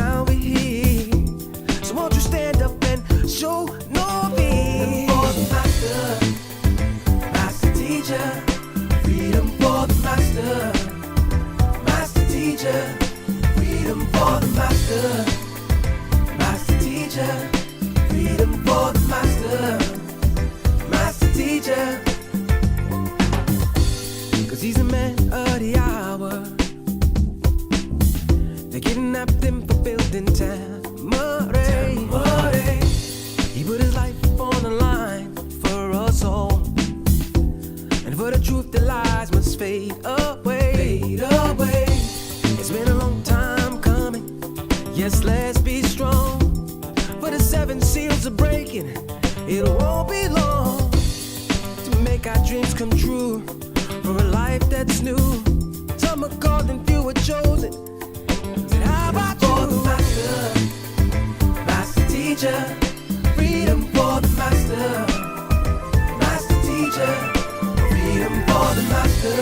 now we're here. So won't you stand up and show no fear? For the master, master teacher. Freedom for the master, master teacher. Freedom for the master, master teacher. Freedom for the master, master teacher. 'Cause he's the man of the hour. They kidnapped him for building Tamare. He put his life on the line for us all. And for the truth, the lies must fade away. Fade away. It's been a long time coming. Yes, let's be strong. For the 7 seals are breaking. It won't be long to make our dreams come true. For a life that's new. Some are called and few are chosen. Said, how about you? For the master, master teacher. Freedom for the master, master teacher. Freedom for the master,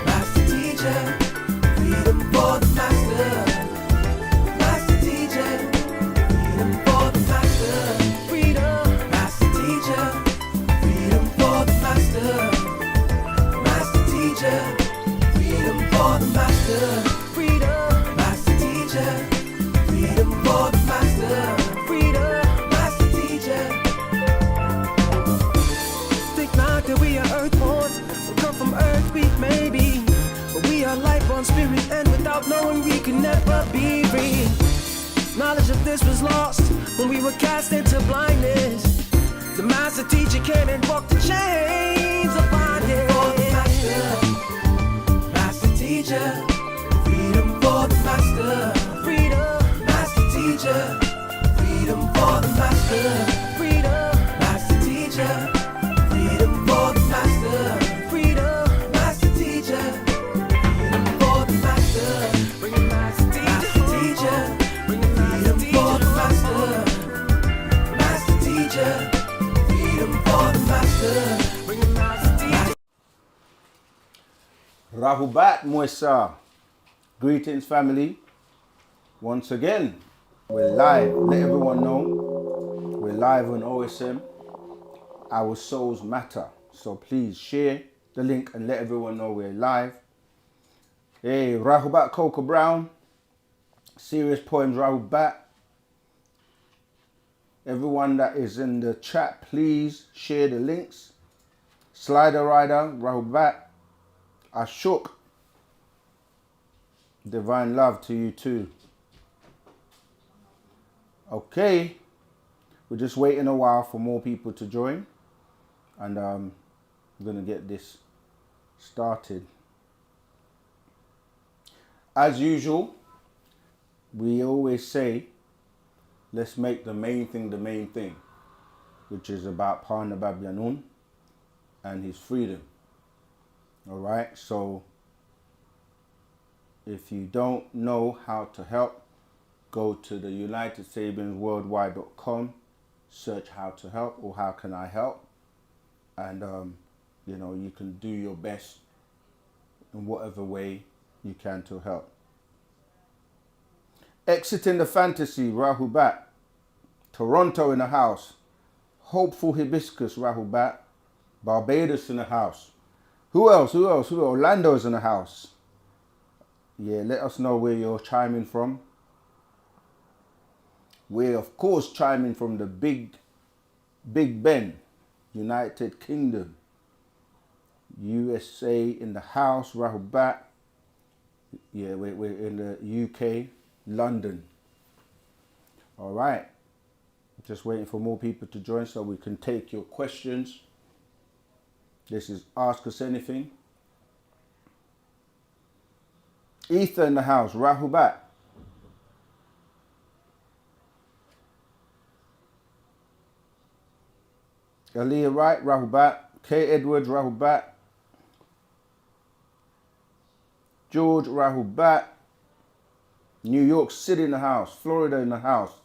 master teacher. Freedom for the master, master teacher. Freedom for the master, freedom, master teacher. Freedom for the master, master teacher. Freedom for the master, freedom, master teacher. Freedom for the master, freedom, master teacher. Think not that we are earthborn, we come from earth, we may be, but we are life-born spirit, and without knowing we could never be free. Knowledge of this was lost when we were cast into blindness. The master teacher came and broke the chains of bondage. For the master, master teacher. Freedom for the master, freedom, master teacher. Freedom for the master, freedom, master teacher. Freedom for the master, freedom, master teacher. Freedom for the master, bring the master teacher. Bring the freedom for the master, master teacher. Freedom for the master, bring the master teacher. Rahubat Moisa. Greetings, family. Once again, we're live. Let everyone know we're live on OSM. Our souls matter. So please share the link and let everyone know we're live. Hey, Rahubat Coco Brown. Serious Poems Rahubat. Everyone that is in the chat, please share the links. Slider Rider, Rahubat. Ashok. Divine love to you too. Okay. We're just waiting a while for more people to join. And I'm going to get this started. As usual, we always say, let's make the main thing, which is about Pana Babyanun and his freedom. All right, so if you don't know how to help, go to the UnitedSabiansWorldwide.com, search how to help or how can I help, and you know, you can do your best in whatever way you can to help. Exiting the fantasy, Rahubat. Toronto in the house. Hopeful Hibiscus, Rahubat. Barbados in the house. Who else? Orlando's in the house. Yeah, let us know where you're chiming from. We're, of course, chiming from the Big Ben, United Kingdom. USA in the house, Rahubat. Yeah, we're in the UK, London. All right. Just waiting for more people to join so we can take your questions. This is Ask Us Anything. Ether in the house, Rahubat. Aaliyah Wright, Rahubat. K. Edwards, Rahubat. George, Rahubat. New York City in the house. Florida in the house.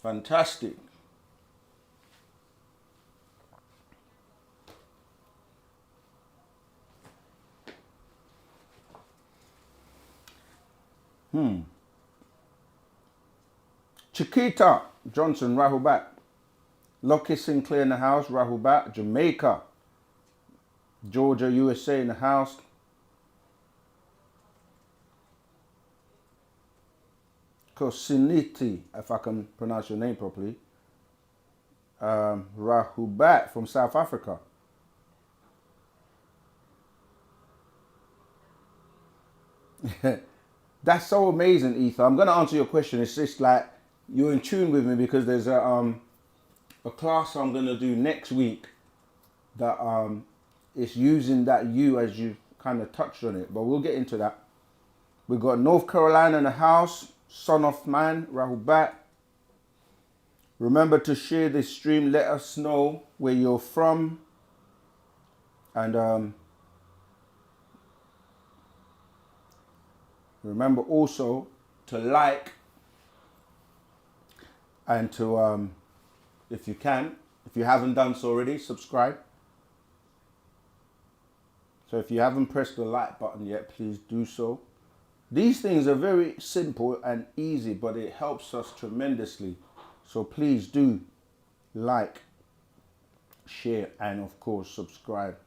Fantastic. Chiquita Johnson, Rahubat. Lucky Sinclair in the house, Rahubat. Jamaica. Georgia, USA in the house. Kosiniti, if I can pronounce your name properly. Rahubat from South Africa. That's so amazing, Ether. I'm going to answer your question. It's just like you're in tune with me because there's a class I'm going to do next week that is using that you as you kind of touched on it. But we'll get into that. We've got North Carolina in the house. Son of Man, Rahubat. Remember to share this stream. Let us know where you're from. And remember also to like and to, if you can, if you haven't done so already, subscribe. So if you haven't pressed the like button yet, please do so. These things are very simple and easy, but it helps us tremendously. So please do like, share, and of course, subscribe.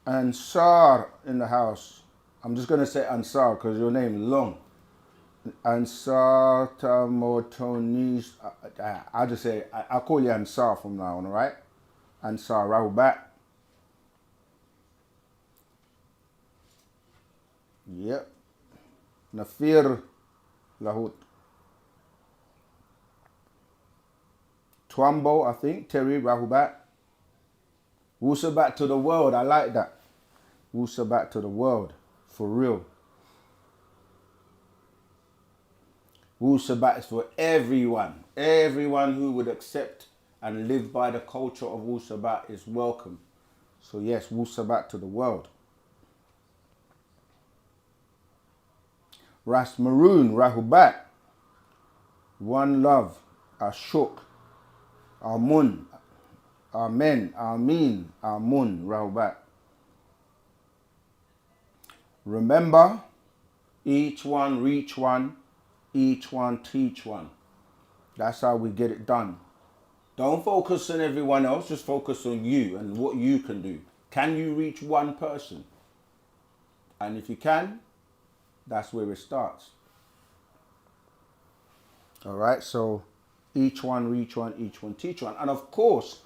Ansar in the house. I'm just going to say Ansar because your name is long. Ansar Tamotonis. I'll just say, I'll call you Ansar from now on, all right? Ansar Rahubat. Yep. Nafir Lahut. Twambo, I think. Terry Rahubat. Wu-Sabat to the world. I like that. Wu-Sabat to the world. For real. Wu-Sabat is for everyone. Everyone who would accept and live by the culture of Wu-Sabat is welcome. So yes, Wu-Sabat to the world. Ras Maroon, Rahubat. One Love, Ashok, Amun, Amen, Amin, Amun, Rahubat. Remember, each one reach one, each one teach one. That's how we get it done. Don't focus on everyone else, just focus on you and what you can do. Can you reach one person? And if you can, that's where it starts. All right, so each one reach one, each one teach one. And of course,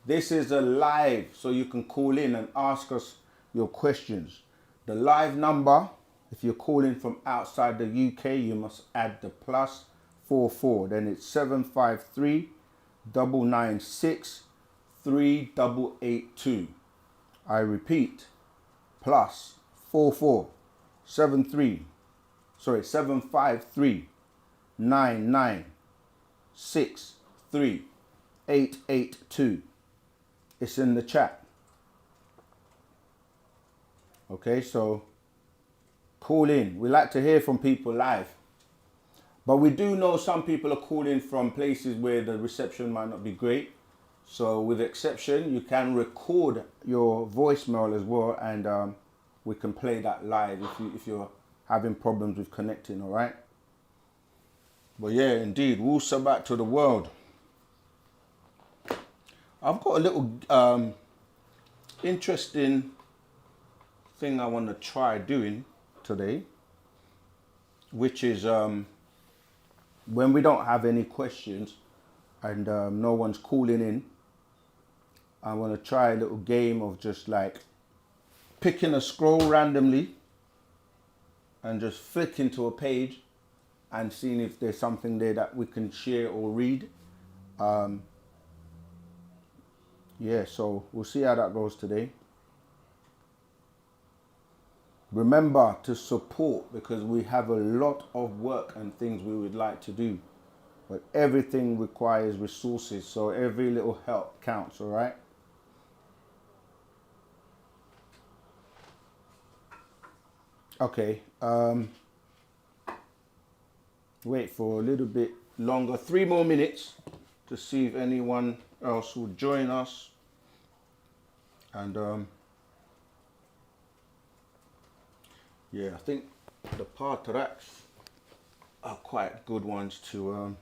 this is a live, so you can call in and ask us your questions. The live number, if you're calling from outside the UK, you must add the +44. Then it's 753 996 3882. I repeat, +44 753 996 3882. It's in the chat. Okay, so call in. We like to hear from people live. But we do know some people are calling from places where the reception might not be great. So with exception, you can record your voicemail as well, and we can play that live if you're having problems with connecting, all right? But yeah, indeed, Wu-Sabat to the world. I've got a little interesting thing I want to try doing today, which is when we don't have any questions and no one's calling in, I want to try a little game of just like picking a scroll randomly and just flicking to a page and seeing if there's something there that we can share or read. Yeah, so we'll see how that goes today. Remember to support, because we have a lot of work and things we would like to do, but everything requires resources, so every little help counts, all right? Okay, wait for a little bit longer, 3 more minutes to see if anyone else will join us. And Yeah, I think the patriarchs are quite good ones to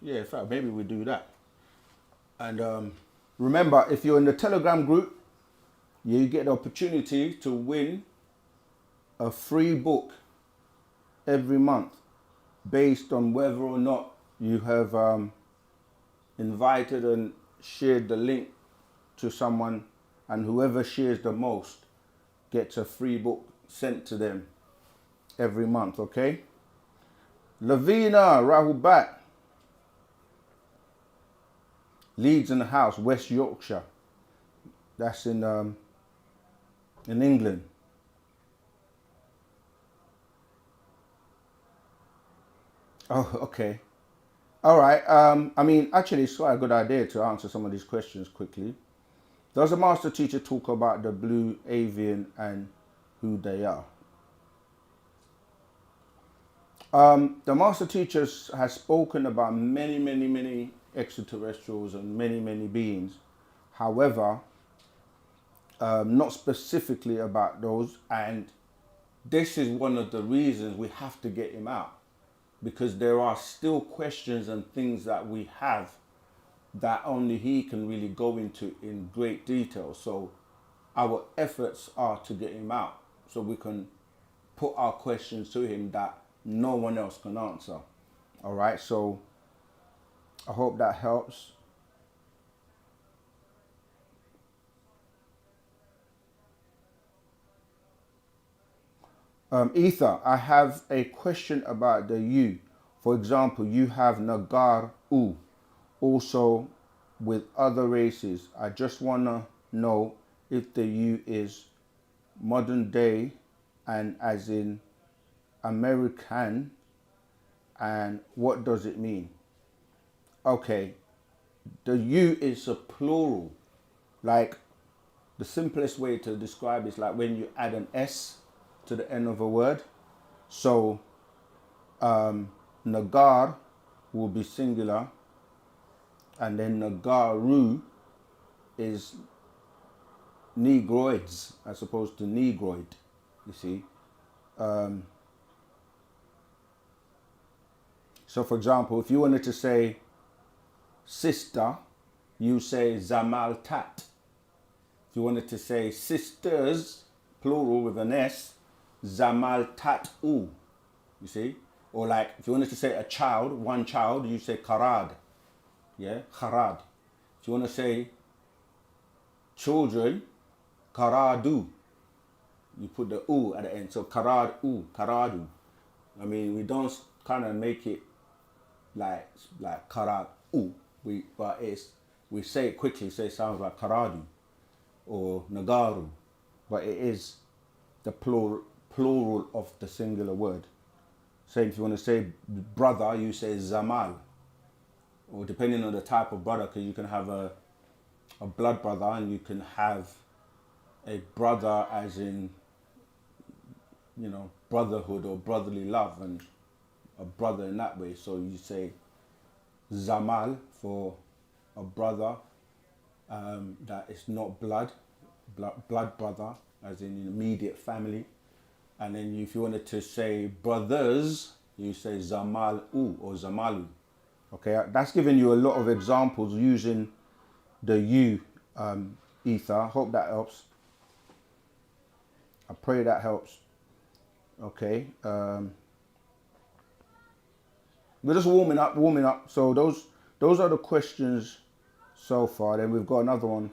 yeah, in fact, maybe we do that. And remember, if you're in the Telegram group, you get the opportunity to win a free book every month based on whether or not you have invited and shared the link to someone, and whoever shares the most gets a free book sent to them every month, okay? Lavina, Rahubat, Leeds in the house, West Yorkshire. That's in England. Oh, okay. All right. I mean, actually, it's quite a good idea to answer some of these questions quickly. Does the master teacher talk about the blue avian and who they are? The master teacher has spoken about many, many, many extraterrestrials and many, many beings. However, not specifically about those. And this is one of the reasons we have to get him out, because there are still questions and things that we have that only he can really go into in great detail. So our efforts are to get him out so we can put our questions to him that no one else can answer. All right, so I hope that helps. Ether, I have a question about the you. For example, you have Nagar U, also with other races. I just want to know if the you is modern day and as in American, and what does it mean? Okay, the you is a plural. Like, the simplest way to describe it is like when you add an S to the end of a word. So Nagar will be singular, and then Nagaru is negroids as opposed to negroid, you see. So for example, if you wanted to say sister, you say Zamal Tat. If you wanted to say sisters, plural with an S, Zamal Tat U, you see. Or like, if you wanted to say a child, one child, you say Karad, yeah, Kharad. If you want to say children, Karadu, you put the U at the end, so Karad U, Karadu. I mean, we don't kind of make it like Karad U, but we say it quickly, so it sounds like Karadu or Nagaru, but it is the plural of the singular word. Same if you want to say brother, you say Zamal, or depending on the type of brother, because you can have a blood brother and you can have a brother as in, you know, brotherhood or brotherly love, and a brother in that way. So you say Zamal for a brother that is not blood brother, as in immediate family. And then if you wanted to say brothers, you say Zamal U or Zamalu. Okay, that's giving you a lot of examples using the you, Ether. Hope that helps. I pray that helps. Okay. We're just warming up. So those are the questions so far. Then we've got another one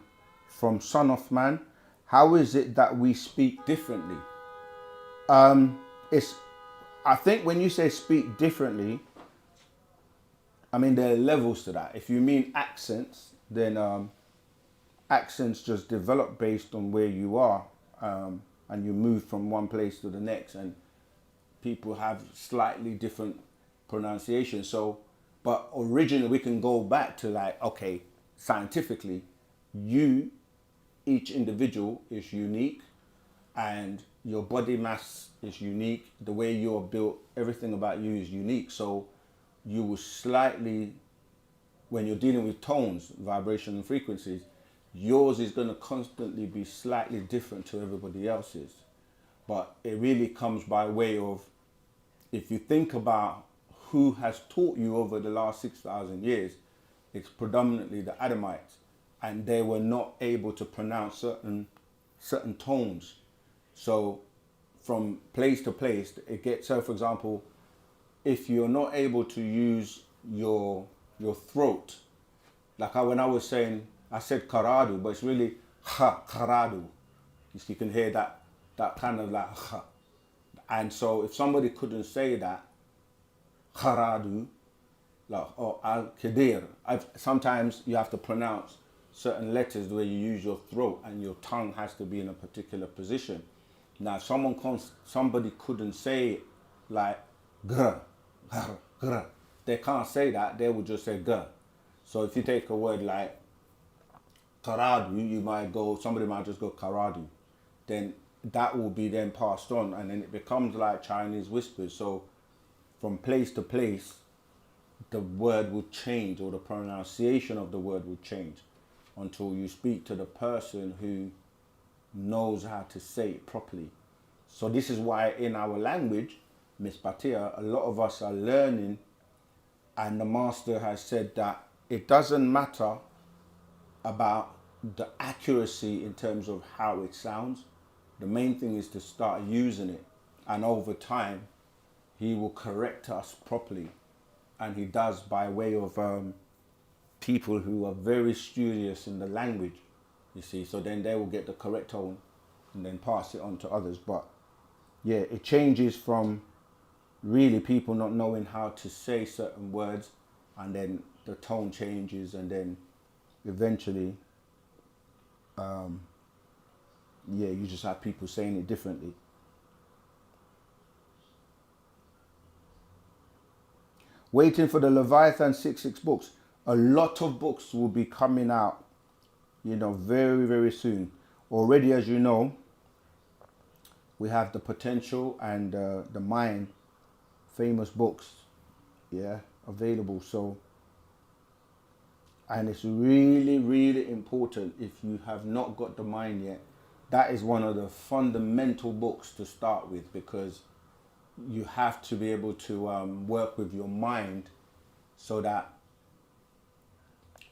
from Son of Man. How is it that we speak differently? I think when you say speak differently, I mean, there are levels to that. If you mean accents, then accents just develop based on where you are, and you move from one place to the next, and people have slightly different pronunciation. So, but originally we can go back to like, okay, scientifically, each individual is unique, and your body mass is unique. The way you're built, everything about you is unique. So you will slightly when you're dealing with tones, vibration and frequencies, yours is going to constantly be slightly different to everybody else's. But it really comes by way of, if you think about who has taught you over the last 6,000 years, it's predominantly the Adamites, and they were not able to pronounce certain tones. So from place to place, it gets, so for example, if you're not able to use your throat, like when I was saying, I said karadu, but it's really ha, karadu. You can hear that kind of like ha. And so if somebody couldn't say that, karadu, like, or al-kadir, sometimes you have to pronounce certain letters the way you use your throat, and your tongue has to be in a particular position. Now, if somebody couldn't say it like gr, gr, gr, they can't say that, they would just say gr. So if you take a word like karadu, somebody might just go karadu. Then that will be then passed on, and then it becomes like Chinese whispers. So from place to place, the word will change, or the pronunciation of the word will change, until you speak to the person who knows how to say it properly. So this is why in our language, Miss Batia, a lot of us are learning, and the master has said that it doesn't matter about the accuracy in terms of how it sounds. The main thing is to start using it, and over time he will correct us properly, and he does by way of people who are very studious in the language, you see. So then they will get the correct tone and then pass it on to others. But yeah, it changes from really people not knowing how to say certain words, and then the tone changes, and then eventually you just have people saying it differently. Waiting for the Leviathan 66 books. A lot of books will be coming out, very, very soon. Already, as you know, we have the Potential and the Mind, famous books, available. So, and it's really, really important, if you have not got the Mind yet, that is one of the fundamental books to start with, because you have to be able to work with your mind, so that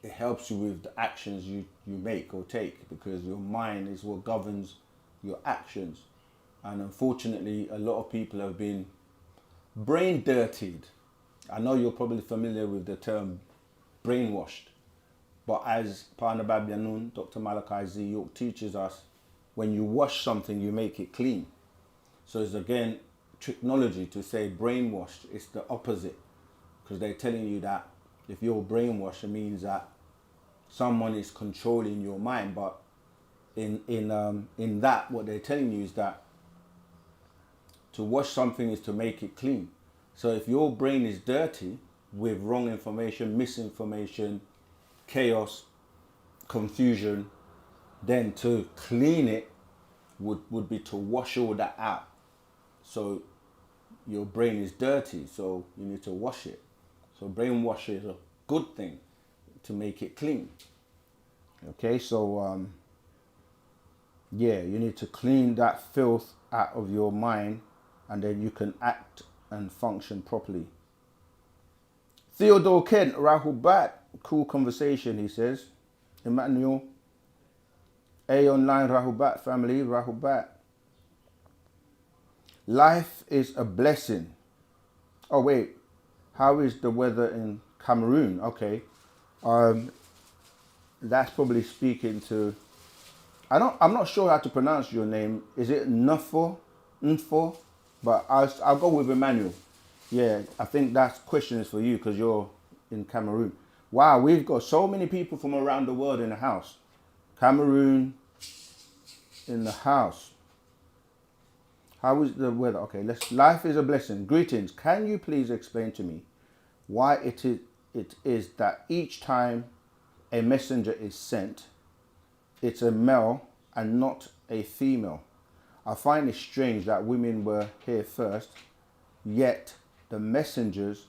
it helps you with the actions you make or take, because your mind is what governs your actions. And unfortunately, a lot of people have been brain dirtied. I know you're probably familiar with the term brainwashed, but as Pana Babyanun, Dr. Malachi Z. York teaches us, when you wash something, you make it clean. So it's again technology to say brainwashed. It's the opposite, because they're telling you that if you're brainwashed, it means that someone is controlling your mind. But in that, what they're telling you is that to wash something is to make it clean. So if your brain is dirty with wrong information, misinformation, chaos, confusion, then to clean it would be to wash all that out. So your brain is dirty, so you need to wash it. So brainwash is a good thing to make it clean. Okay, so you need to clean that filth out of your mind, and then you can act and function properly. Theodore Kent, Rahul Bhatt, cool conversation, he says. Emmanuel, A online, Rahul Bhatt family, Rahul Bhatt. Life is a blessing. Oh wait, how is the weather in Cameroon? Okay, that's probably speaking to. I'm not sure how to pronounce your name. Is it Nfo? But I'll go with Emmanuel. Yeah, I think that question is for you, because you're in Cameroon. Wow, we've got so many people from around the world in the house. Cameroon in the house. How is the weather? Okay, life is a blessing. Greetings. Can you please explain to me why it is that each time a messenger is sent, it's a male and not a female? I find it strange that women were here first, yet the messengers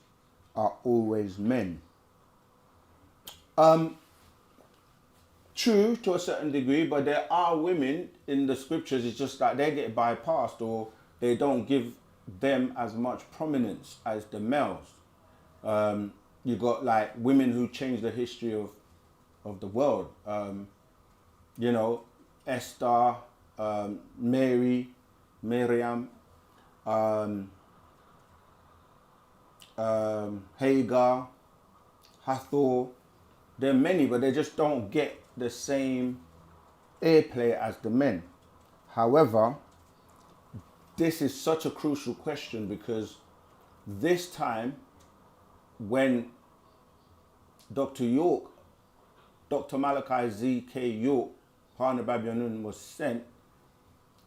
are always men. True to a certain degree, but there are women in the scriptures, it's just that they get bypassed or they don't give them as much prominence as the males. You got like women who changed the history of the world. You know, Esther, Mary, Miriam, Hagar, Hathor. There are many, but they just don't get the same airplay as the men. However, this is such a crucial question because this time when Dr. York, Dr. Malachi Z.K. York, Partner Babylon was sent,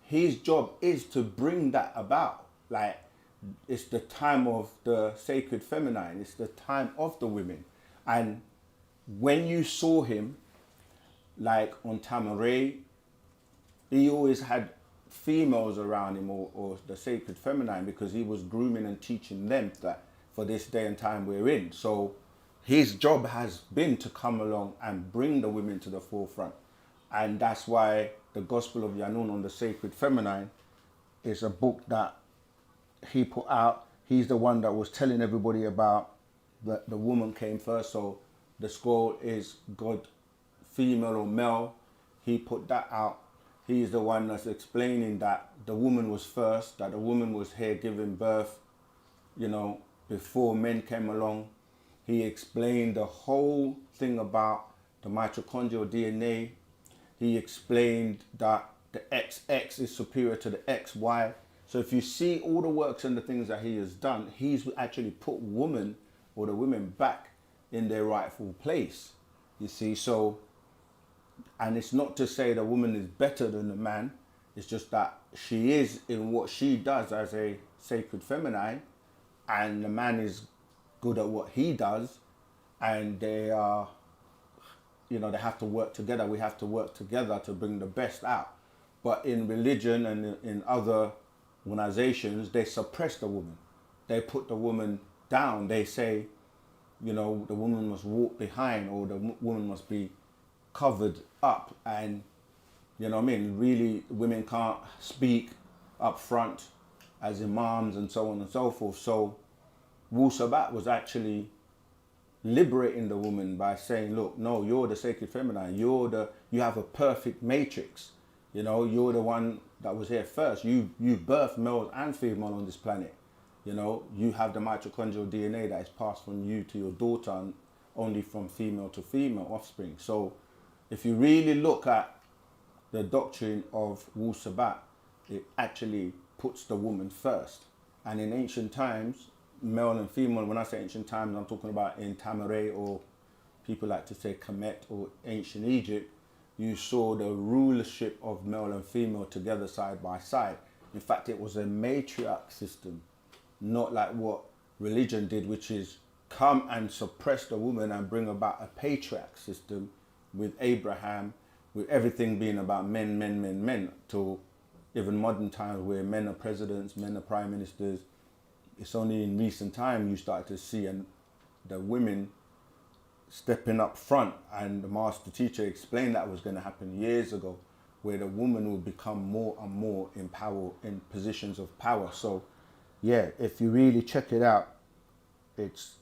his job is to bring that about. Like, it's the time of the sacred feminine. It's the time of the women. And when you saw him, like on Tamaray, he always had females around him or the sacred feminine because he was grooming and teaching them that for this day and time we're in. So his job has been to come along and bring the women to the forefront. And that's why the Gospel of Yanun on the Sacred Feminine is a book that he put out. He's the one that was telling everybody about the woman came first. So the scroll is God, female or male. He put that out. He's the one that's explaining that the woman was first, that the woman was here giving birth, you know, before men came along. He explained the whole thing about the mitochondrial DNA. He explained that the XX is superior to the XY. So if you see all the works and the things that he has done, he's actually put woman or the women back in their rightful place. You see, so, and it's not to say the woman is better than the man. It's just that she is in what she does as a sacred feminine, and the man is good at what he does, and they are, you know, they have to work together. We have to work together to bring the best out. But in religion and in other organizations, they suppress the woman. They put the woman down. They say, you know, the woman must walk behind, or the woman must be covered up, and you know what I mean, really women can't speak up front as imams and so on and so forth. So Wu-Sabat was actually liberating the woman by saying, look, no, you're the sacred feminine, you have a perfect matrix, you know, you're the one that was here first. You birthed male and female on this planet. You know, you have the mitochondrial DNA that is passed from you to your daughter, and only from female to female offspring. So if you really look at the doctrine of Wu-Sabat, it actually puts the woman first. And in ancient times, male and female, when I say ancient times, I'm talking about in Tamaray, or people like to say Kemet, or ancient Egypt, you saw the rulership of male and female together side by side. In fact, it was a matriarch system, not like what religion did, which is come and suppress the woman and bring about a patriarch system with Abraham, with everything being about men, to even modern times where men are presidents, men are prime ministers. It's only in recent time you start to see the women stepping up front, and the master teacher explained that was going to happen years ago, where the woman will become more and more in power, in positions of power. So yeah, if you really check it out, it's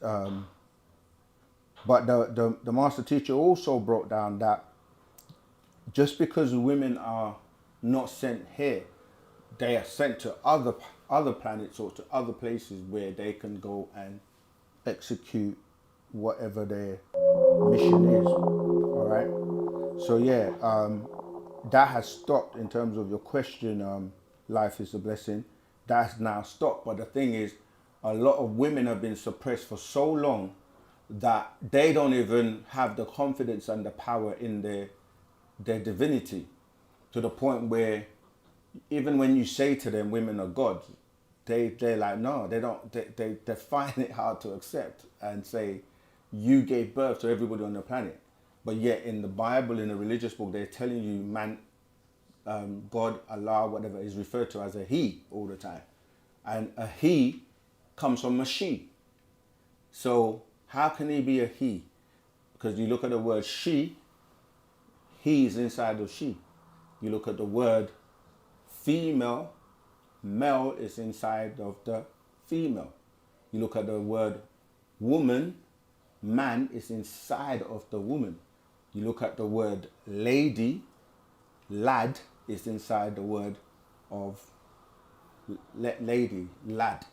but the master teacher also brought down that just because women are not sent here, they are sent to other planets or to other places where they can go and execute whatever their mission is. All right. So yeah, that has stopped in terms of your question. Life is a blessing. That's now stopped. But the thing is, a lot of women have been suppressed for so long that they don't even have the confidence and the power in their divinity, to the point where even when you say to them women are gods, they're like, no, they don't. They find it hard to accept and say, you gave birth to everybody on the planet. But yet in the Bible, in the religious book, they're telling you man, God, Allah, whatever is referred to as a he all the time. And a he comes from a she. So how can he be a he? Because you look at the word she, he is inside of she. You look at the word female, male is inside of the female. You look at the word woman, man is inside of the woman. You look at the word lady, lad is inside the word of lady, lad.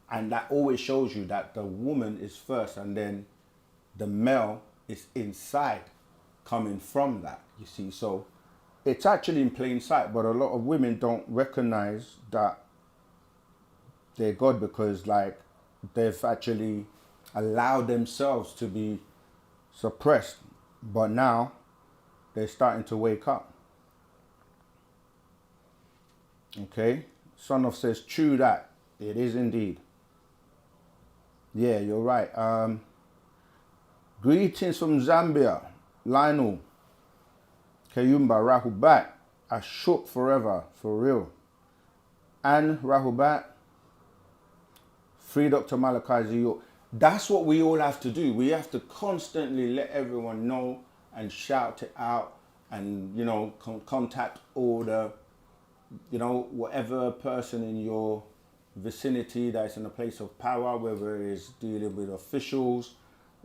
And that always shows you that the woman is first and then the male is inside, coming from that, you see. So it's actually in plain sight, but a lot of women don't recognize that they're God because like they've actually allowed themselves to be suppressed. But now they're starting to wake up. Okay, Son of says, true that. It is indeed. Yeah, you're right. Greetings from Zambia. Lionel. Kayumba, Rahubat. Ashok forever, for real. And Rahubat. Free Dr. Malachi Zio. That's what we all have to do. We have to constantly let everyone know and shout it out and, you know, contact all the, you know, whatever person in your vicinity that's in a place of power, whether it's dealing with officials,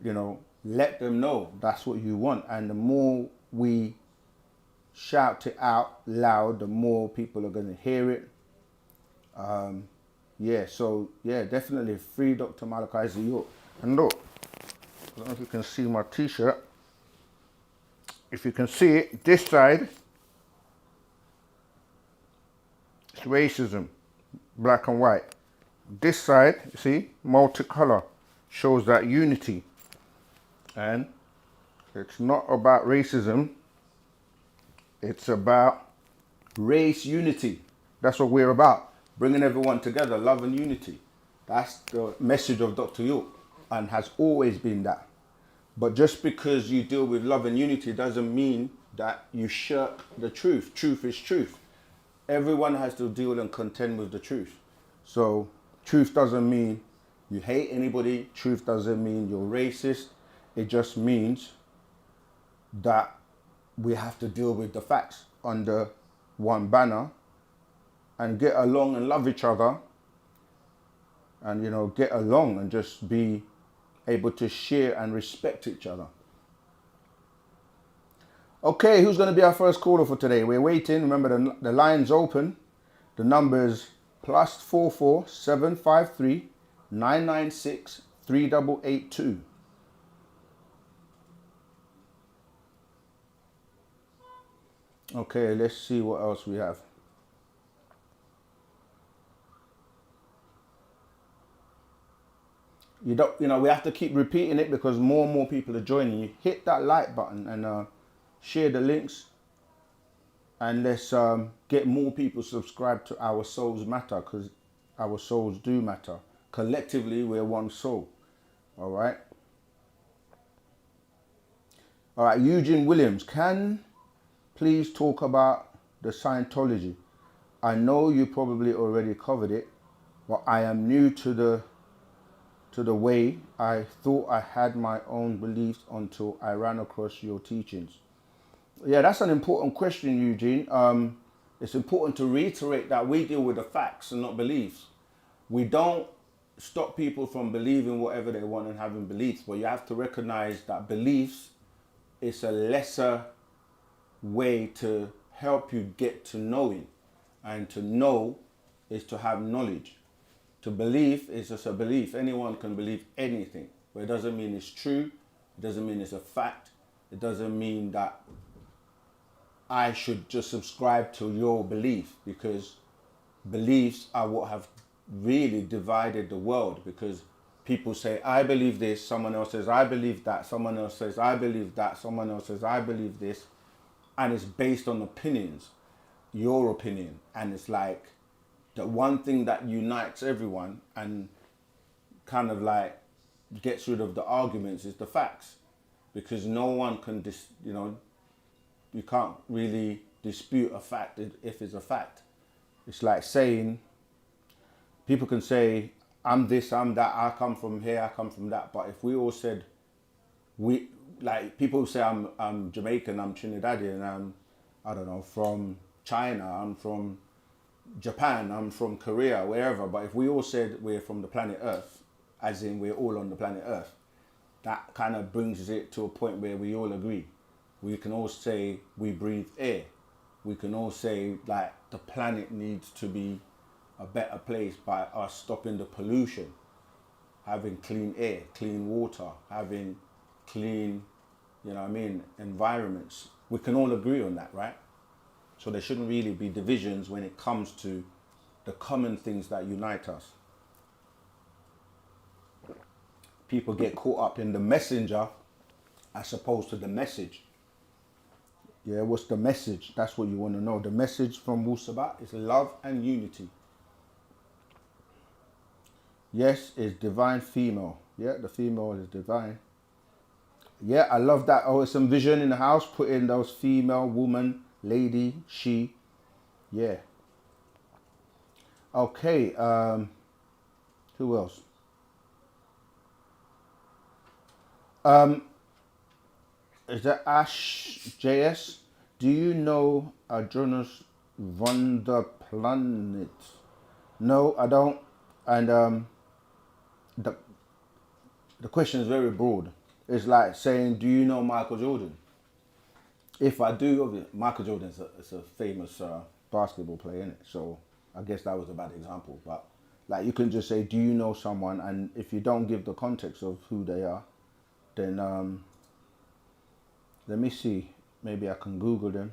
you know, let them know that's what you want. And the more we shout it out loud, the more people are going to hear it. Yeah, so yeah, definitely free Dr. Malachi Zio. And look, I don't know if you can see my t-shirt. If you can see it, this side, it's racism, black and white. This side, you see, multicolor, shows that unity. And it's not about racism, it's about race unity. That's what we're about. Bringing everyone together, love and unity. That's the message of Dr. York and has always been that. But just because you deal with love and unity doesn't mean that you shirk the truth. Truth is truth. Everyone has to deal and contend with the truth. So truth doesn't mean you hate anybody. Truth doesn't mean you're racist. It just means that we have to deal with the facts under one banner and get along and love each other and, you know, get along and just be able to share and respect each other. Okay, who's going to be our first caller for today? We're waiting. Remember, the line's open. The number's +44 753 996 3882. Okay, let's see what else we have. You know, we have to keep repeating it because more and more people are joining you. Hit that like button and share the links. And let's get more people subscribed to Our Souls Matter, because our souls do matter. Collectively, we're one soul. All right. All right, Eugene Williams, can please talk about the Scientology? I know you probably already covered it, but I am new to the way. I thought I had my own beliefs until I ran across your teachings. Yeah, that's an important question, Eugene. It's important to reiterate that we deal with the facts and not beliefs. We don't stop people from believing whatever they want and having beliefs, but you have to recognize that beliefs is a lesser way to help you get to knowing, and to know is to have knowledge. To believe is just a belief. Anyone can believe anything, but it doesn't mean it's true. It doesn't mean it's a fact. It doesn't mean that I should just subscribe to your belief, because beliefs are what have really divided the world. Because people say, I believe this, someone else says, I believe that, someone else says, I believe that, someone else says, I believe this. And it's based on opinions, your opinion. And it's like the one thing that unites everyone and kind of like gets rid of the arguments is the facts. Because no one can, you can't really dispute a fact if it's a fact. It's like saying, people can say, I'm this, I'm that, I come from here, I come from that. But if we all said, like people say I'm Jamaican, I'm Trinidadian, I'm, I don't know, from China, I'm from Japan, I'm from Korea, wherever. But if we all said we're from the planet Earth, as in we're all on the planet Earth, that kind of brings it to a point where we all agree. We can all say we breathe air. We can all say like the planet needs to be a better place by us stopping the pollution, having clean air, clean water, having clean, you know what I mean, environments. We can all agree on that, right? So there shouldn't really be divisions when it comes to the common things that unite us. People get caught up in the messenger as opposed to the message. Yeah, what's the message? That's what you want to know. The message from Wu-Sabat is love and unity. Yes, is divine female. Yeah, the female is divine. Yeah, I love that OSM Vision in the house. Put in those female, woman, lady, she. Yeah. Okay, who else? Is that Ash JS? Do you know Jonas von der Planet? No, I don't. And the question is very broad. It's like saying, do you know Michael Jordan? If I do, obviously, Michael Jordan is a famous basketball player, isn't it? So I guess that was a bad example. But like you can just say, do you know someone? And if you don't give the context of who they are, then let me see. Maybe I can Google them.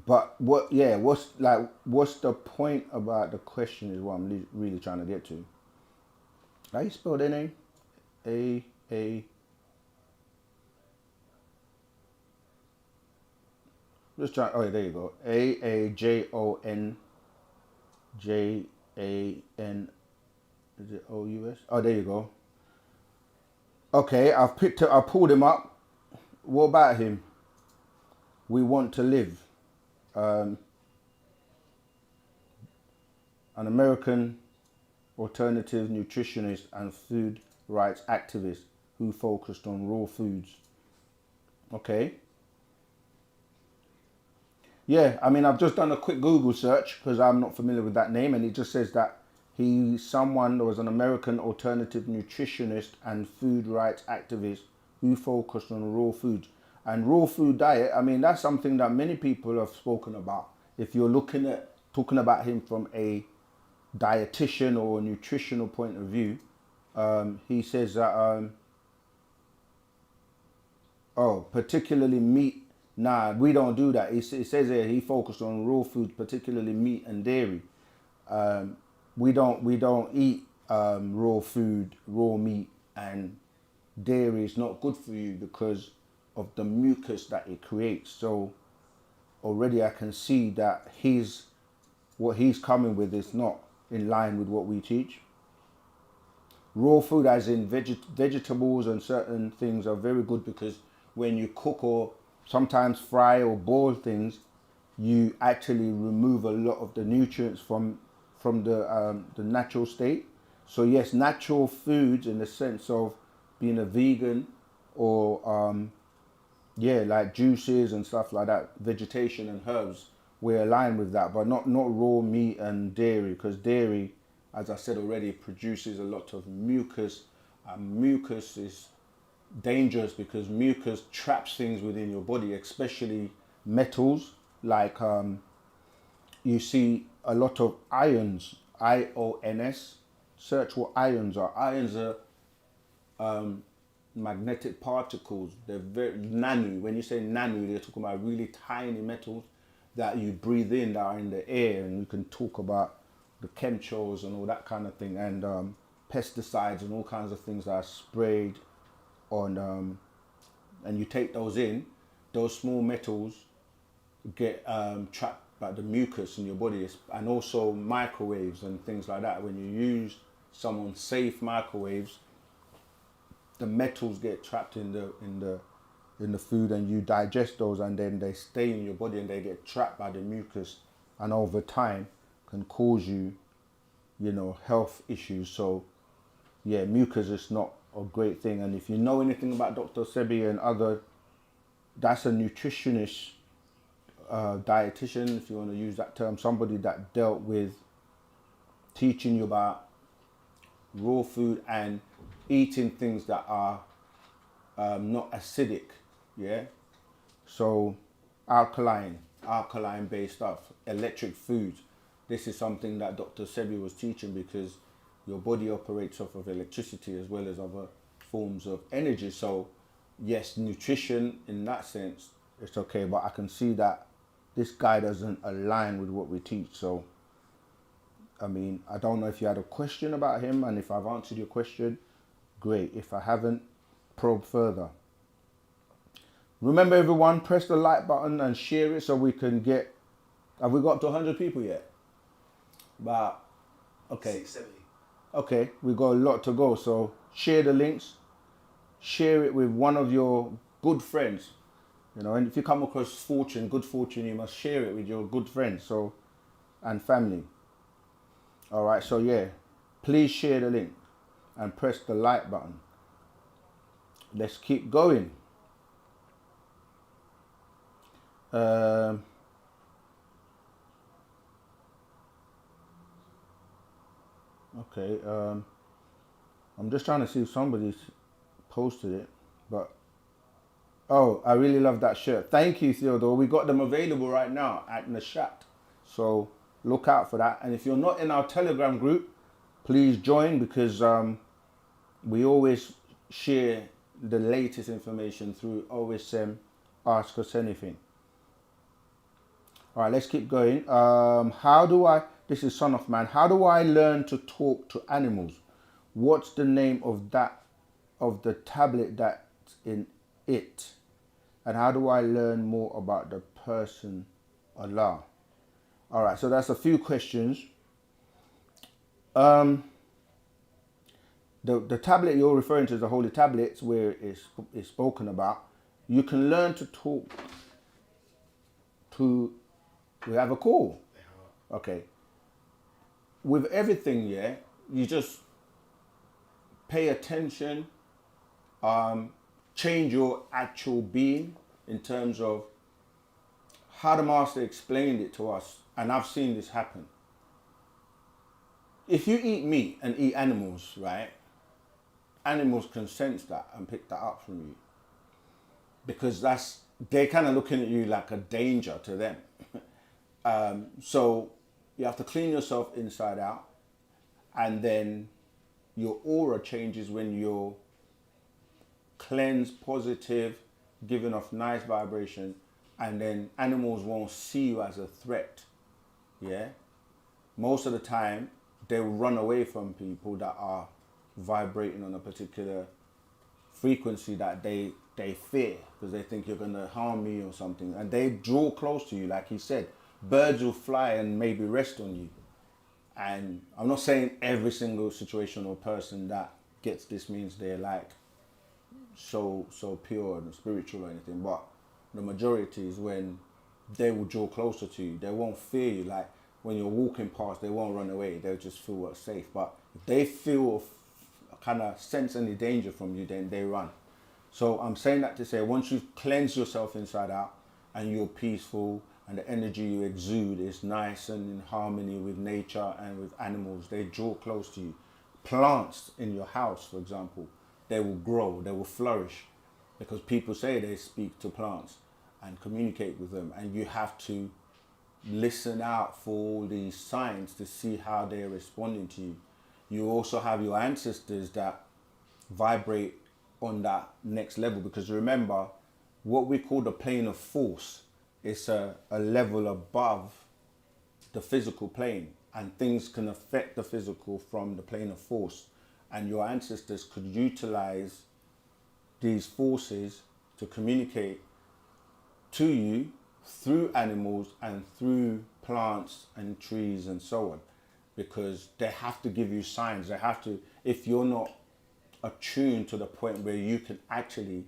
But what? Yeah. What's the point about the question? Is what I'm really trying to get to. How you spell their name? A. Just try. Oh, there you go. AAJONJAN. Is it OUS? Oh, there you go. Okay, I've pulled him up. What about him? We want to live. An American alternative nutritionist and food rights activist who focused on raw foods. Okay. Yeah, I mean, I've just done a quick Google search because I'm not familiar with that name, and it just says that he's someone that was an American alternative nutritionist and food rights activist who focused on raw foods. And raw food diet, I mean, that's something that many people have spoken about. If you're talking about him from a dietitian or a nutritional point of view, he says that, particularly meat. Nah, we don't do that. It says here he focused on raw foods, particularly meat and dairy. We don't eat raw food, raw meat, and dairy is not good for you because of the mucus that it creates. So already I can see that what he's coming with is not in line with what we teach. Raw food, as in vegetables and certain things, are very good because when you cook or sometimes fry or boil things, you actually remove a lot of the nutrients from the natural state. So yes, natural foods in the sense of being a vegan or like juices and stuff like that, vegetation and herbs, we're aligned with that, but not raw meat and dairy, because dairy, as I said already, produces a lot of mucus, and mucus is dangerous because mucus traps things within your body, especially metals. Like you see a lot of ions, IONS. Search what ions are. Ions are magnetic particles. They're very nano. When you say nano, they're talking about really tiny metals that you breathe in, that are in the air. And we can talk about the chemtrails and all that kind of thing, and pesticides and all kinds of things that are sprayed on, and you take those in, those small metals get trapped by the mucus in your body, and also microwaves and things like that. When you use someone's safe microwaves, the metals get trapped in the food, and you digest those, and then they stay in your body and they get trapped by the mucus, and over time can cause you, health issues. So yeah, mucus is not a great thing. And if you know anything about Dr. Sebi and other, that's a nutritionist, dietitian, if you want to use that term, somebody that dealt with teaching you about raw food and eating things that are not acidic, yeah. So alkaline based stuff, electric foods. This is something that Dr. Sebi was teaching, because your body operates off of electricity as well as other forms of energy. So yes, nutrition in that sense, it's okay, but I can see that this guy doesn't align with what we teach. So, I mean, I don't know if you had a question about him, and if I've answered your question, great. If I haven't, probe further. Remember, everyone, press the like button and share it so we can get, have we got to 100 people yet? But, okay. 670. Okay, we got a lot to go. So share the links, share it with one of your good friends. You know, and if you come across good fortune, you must share it with your good friends, so, and family. All right, so yeah, please share the link and press the like button. Let's keep going. Okay, I'm just trying to see if somebody's posted it, but oh, I really love that shirt. Thank you, Theodore. We got them available right now at Nashat. So look out for that. And if you're not in our Telegram group, please join, because we always share the latest information through OSM Ask Us Anything. All right, let's keep going. This is Son of Man. How do I learn to talk to animals? What's the name of the tablet that's in it? And how do I learn more about the person Allah? All right, so that's a few questions. The tablet you're referring to is the Holy Tablets, where it's spoken about. You can learn to talk to. We have a call. Okay. With everything, yeah, you just pay attention. Change your actual being in terms of how the master explained it to us, and I've seen this happen. If you eat meat and eat animals, right, animals can sense that and pick that up from you, because they're kind of looking at you like a danger to them. So you have to clean yourself inside out, and then your aura changes when you're cleansed, positive, giving off nice vibration, and then animals won't see you as a threat. Yeah, most of the time they will run away from people that are vibrating on a particular frequency that they fear, because they think you're going to harm me or something, and they draw close to you. Like he said, birds will fly and maybe rest on you. And I'm not saying every single situation or person that gets this means they're like so pure and spiritual or anything, but the majority is when they will draw closer to you. They won't fear you. Like when you're walking past, they won't run away. They'll just feel safe. But if they feel kind of sense any danger from you, then they run. So I'm saying that to say, once you cleanse yourself inside out and you're peaceful, and the energy you exude is nice and in harmony with nature and with animals, they draw close to you. Plants in your house, for example, they will grow, they will flourish, because people say they speak to plants and communicate with them, and you have to listen out for all these signs to see how they're responding to you. You also have your ancestors that vibrate on that next level, because remember, what we call the plane of force, it's a level above the physical plane, and things can affect the physical from the plane of force, and your ancestors could utilize these forces to communicate to you through animals and through plants and trees and so on, because they have to give you signs. They have to, if you're not attuned to the point where you can actually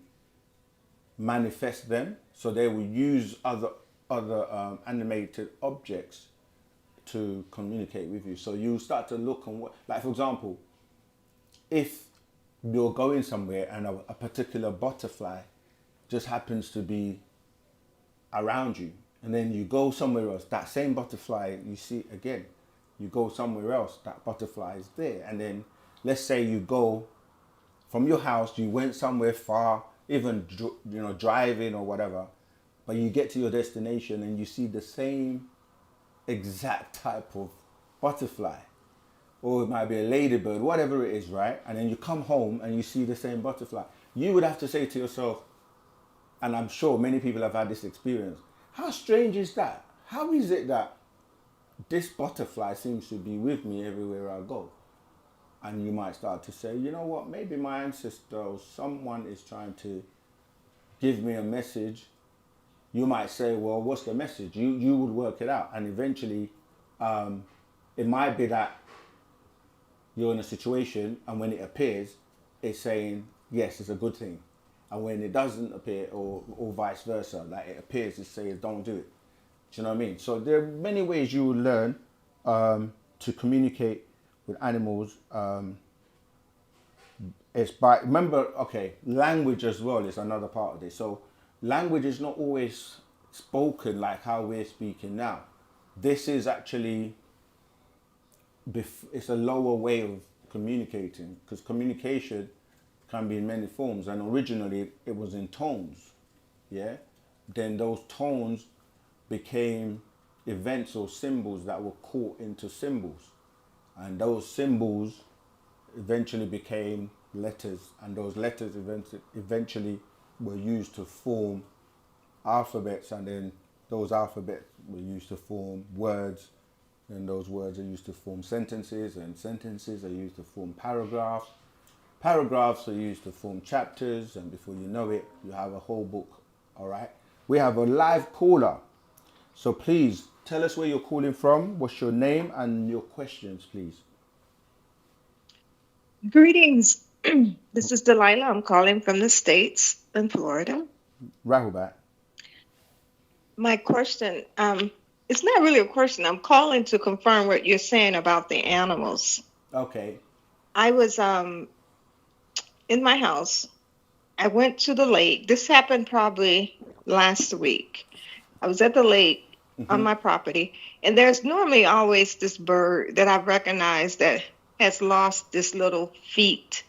manifest them, so they will use other animated objects to communicate with you. So you start to look on what, like for example, if you're going somewhere and a particular butterfly just happens to be around you, and then you go somewhere else, that same butterfly you see again. You go somewhere else, that butterfly is there. And then let's say you go from your house, you went somewhere far, even driving or whatever, but you get to your destination and you see the same exact type of butterfly, or it might be a ladybird, whatever it is, right? And then you come home and you see the same butterfly. You would have to say to yourself, and I'm sure many people have had this experience, how strange is that? How is it that this butterfly seems to be with me everywhere I go? And you might start to say, you know what, maybe my ancestor or someone is trying to give me a message. You might say, well, what's the message? You would work it out. And eventually, it might be that you're in a situation, and when it appears, it's saying, yes, it's a good thing. And when it doesn't appear, or vice versa, like it appears, it says, don't do it. Do you know what I mean? So there are many ways you will learn to communicate with animals. It's by, remember, okay, language as well is another part of this. So language is not always spoken like how we're speaking now. This is actually, it's a lower way of communicating, because communication can be in many forms, and originally it was in tones, yeah? Then those tones became events or symbols that were caught into symbols, and those symbols eventually became letters, and those letters eventually were used to form alphabets, and then those alphabets were used to form words, and those words are used to form sentences, and sentences are used to form paragraphs. Paragraphs are used to form chapters, and before you know it, you have a whole book. All right. We have a live caller, so please tell us where you're calling from. What's your name and your questions, please? Greetings. This is Delilah. I'm calling from the States in Florida. Rahubat. My question, it's not really a question. I'm calling to confirm what you're saying about the animals. Okay. I was in my house. I went to the lake. This happened probably last week. I was at the lake on my property, and there's normally always this bird that I've recognized that has lost this little feet,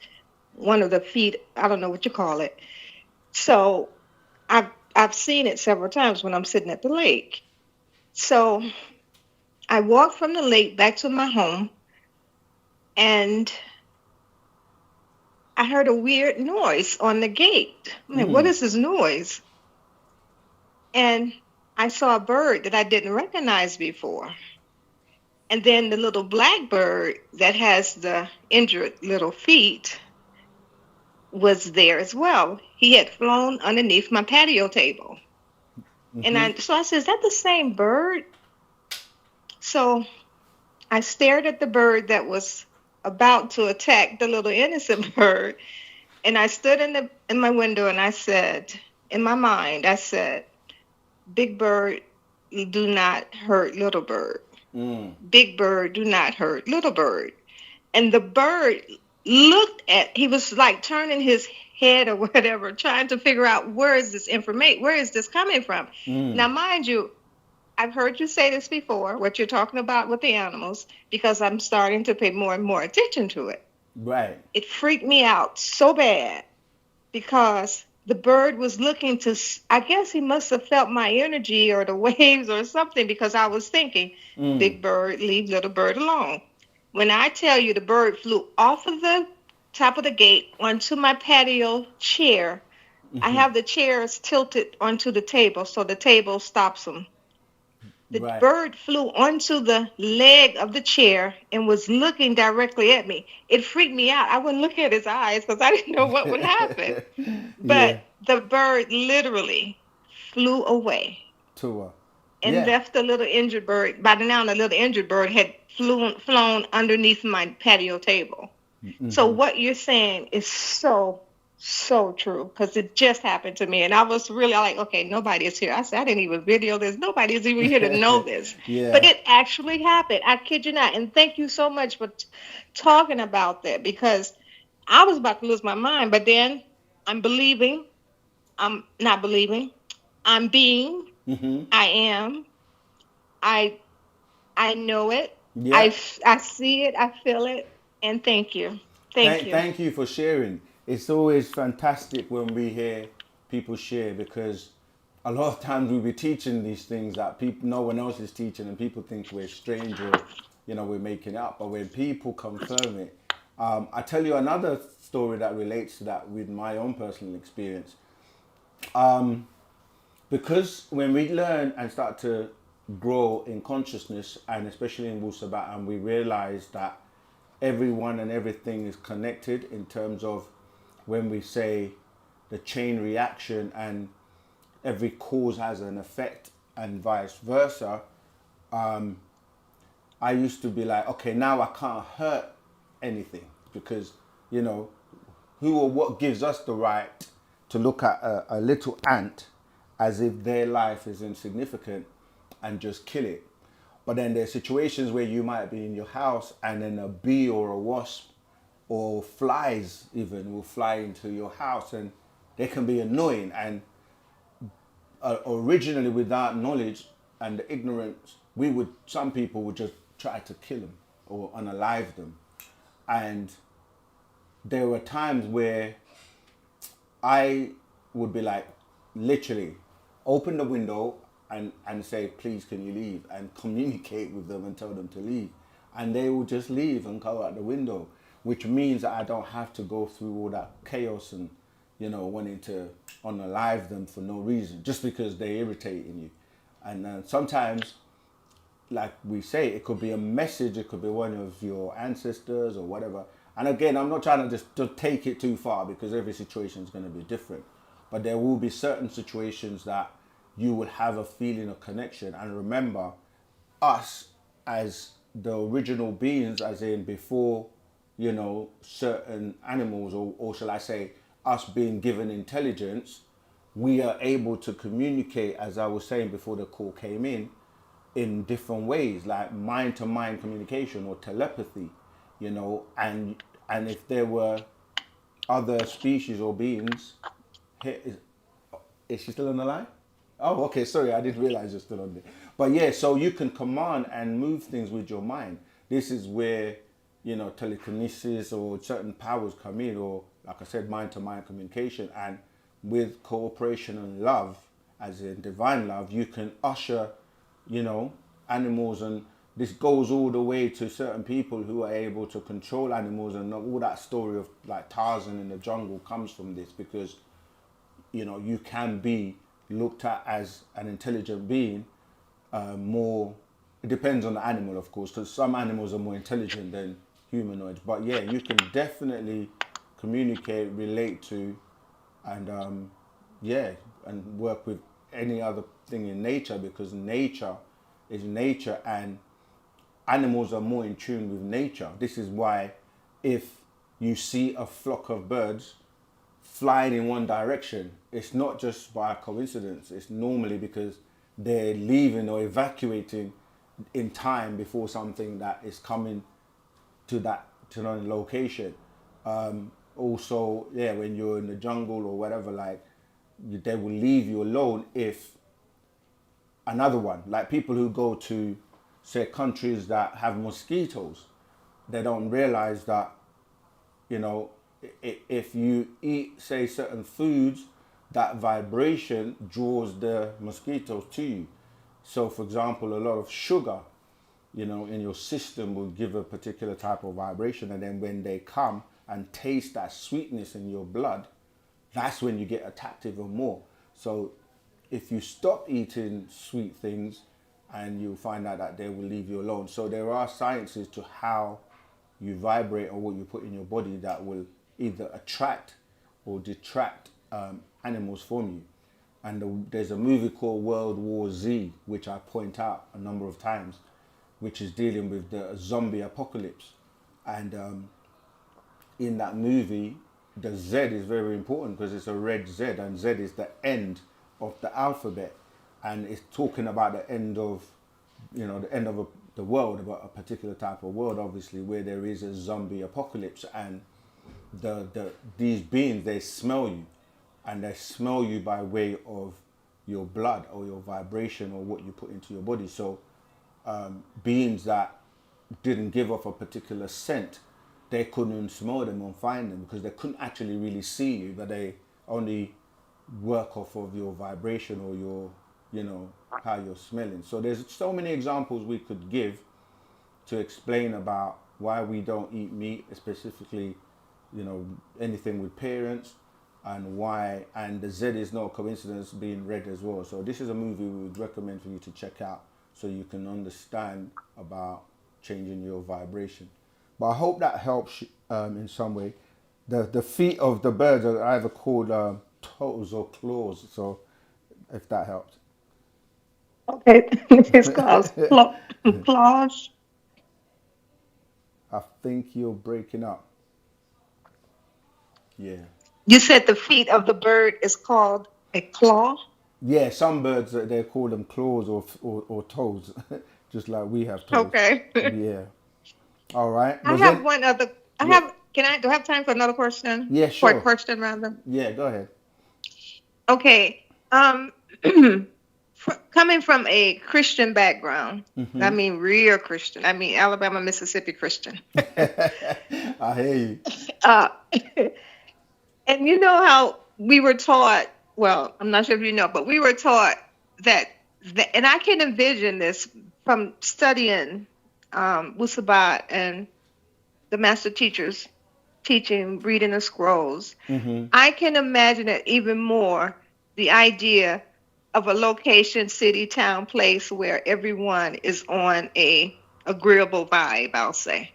one of the feet, I don't know what you call it. So I've seen it several times when I'm sitting at the lake. So I walked from the lake back to my home, and I heard a weird noise on the gate. I'm like, what is this noise? And I saw a bird that I didn't recognize before. And then the little black bird that has the injured little feet was there as well. He had flown underneath my patio table. And so I said, is that the same bird? So I stared at the bird that was about to attack the little innocent bird. And I stood in my window, and I said, in my mind, I said, big bird, do not hurt little bird. Big bird, do not hurt little bird. And the bird he was like turning his head or whatever, trying to figure out where is this coming from? Now, mind you, I've heard you say this before, what you're talking about with the animals, because I'm starting to pay more and more attention to it. Right. It freaked me out so bad because the bird was looking to, I guess he must have felt my energy or the waves or something, because I was thinking, big bird, leave little bird alone. When I tell you the bird flew off of the top of the gate onto my patio chair, I have the chairs tilted onto the table, so the table stops them. The bird flew onto the leg of the chair and was looking directly at me. It freaked me out. I wouldn't look at his eyes because I didn't know what would happen. But the bird literally flew away and left the little injured bird. By now, the little injured bird had flown underneath my patio table. So what you're saying is so true, because it just happened to me, and I was really like, okay, nobody is here. I said, I didn't even video this. Nobody is even here to know this. But it actually happened. I kid you not. And thank you so much for talking about that, because I was about to lose my mind, but then I'm believing. I'm not believing. I'm being. I am. I I know it. Yeah. I see it. I feel it. And thank you. Thank you. Thank you for sharing. It's always fantastic when we hear people share because a lot of times we'll be teaching these things that people no one else is teaching and people think we're strange or we're making it up. But when people confirm it, I tell you another story that relates to that with my own personal experience. Because when we learn and start to grow in consciousness and especially in Wu-Sabat, and we realize that everyone and everything is connected in terms of when we say the chain reaction and every cause has an effect and vice versa. I used to be like, okay, now I can't hurt anything because, who or what gives us the right to look at a little ant as if their life is insignificant and just kill it. But then there's situations where you might be in your house and then a bee or a wasp or flies even will fly into your house and they can be annoying. And originally without knowledge and the ignorance, some people would just try to kill them or unalive them. And there were times where I would be like, literally, open the window and say, please, can you leave? And communicate with them and tell them to leave. And they will just leave and go out the window, which means that I don't have to go through all that chaos and, wanting to unalive them for no reason, just because they're irritating you. And sometimes, like we say, it could be a message, it could be one of your ancestors or whatever. And again, I'm not trying to just to take it too far because every situation is going to be different. But there will be certain situations that you will have a feeling of connection. And remember, us as the original beings, as in before, certain animals, or shall I say, us being given intelligence, we are able to communicate, as I was saying before the call came in different ways, like mind-to-mind communication or telepathy, and if there were other species or beings, is she still on the line? Oh, okay, sorry, I didn't realize you're still on there. But yeah, so you can command and move things with your mind. This is where, telekinesis or certain powers come in, or like I said, mind-to-mind communication. And with cooperation and love, as in divine love, you can usher, animals, and this goes all the way to certain people who are able to control animals, and all that story of like Tarzan in the jungle comes from this because, you can be looked at as an intelligent being, more, it depends on the animal, of course, because some animals are more intelligent than humanoids. But yeah, you can definitely communicate, relate to, and and work with any other thing in nature, because nature is nature and animals are more in tune with nature. This is why if you see a flock of birds flying in one direction, it's not just by coincidence. It's normally because they're leaving or evacuating in time before something that is coming to that location. Also, yeah, when you're in the jungle or whatever, like they will leave you alone if another one, like people who go to say countries that have mosquitoes, they don't realize that, if you eat, say, certain foods, that vibration draws the mosquitoes to you. So, for example, a lot of sugar, in your system will give a particular type of vibration. And then when they come and taste that sweetness in your blood, that's when you get attacked even more. So if you stop eating sweet things, and you'll find out that they will leave you alone. So there are sciences to how you vibrate or what you put in your body that will either attract or detract animals from you. And there's a movie called World War Z, which I point out a number of times, which is dealing with the zombie apocalypse. And in that movie, the Z is very important because it's a red Z, and Z is the end of the alphabet. And it's talking about the end of, the world, about a particular type of world, obviously, where there is a zombie apocalypse. And these beings, they smell you, and they smell you by way of your blood or your vibration or what you put into your body. So beings that didn't give off a particular scent, they couldn't smell them or find them because they couldn't actually really see you, but they only work off of your vibration or your, you know, how you're smelling. So there's so many examples we could give to explain about why we don't eat meat, specifically, you know, anything with parents, and why, and the Z is no coincidence being red as well. So this is a movie we would recommend for you to check out so you can understand about changing your vibration. But I hope that helps in some way. The feet of the birds are either called toes or claws, so if that helps. Okay, it's called claws. I think you're breaking up. Yeah. You said the feet of the bird is called a claw. Yeah, some birds they call them claws or toes, just like we have toes. Okay. Yeah. All right. I Was have it? one other. I Yeah. have. Can I? Do I have time for another question? Yeah. For a Sure. question, rather. Yeah. Go ahead. Okay. Coming from a Christian background, I mean real Christian. I mean Alabama, Mississippi Christian. I hear you. Uh, and you know how we were taught. Well, I'm not sure if you know, but we were taught that, and I can envision this from studying Wu-Sabat and the master teachers teaching, reading the scrolls. I can imagine it even more, the idea of a location, city, town, place where everyone is on a agreeable vibe, I'll say.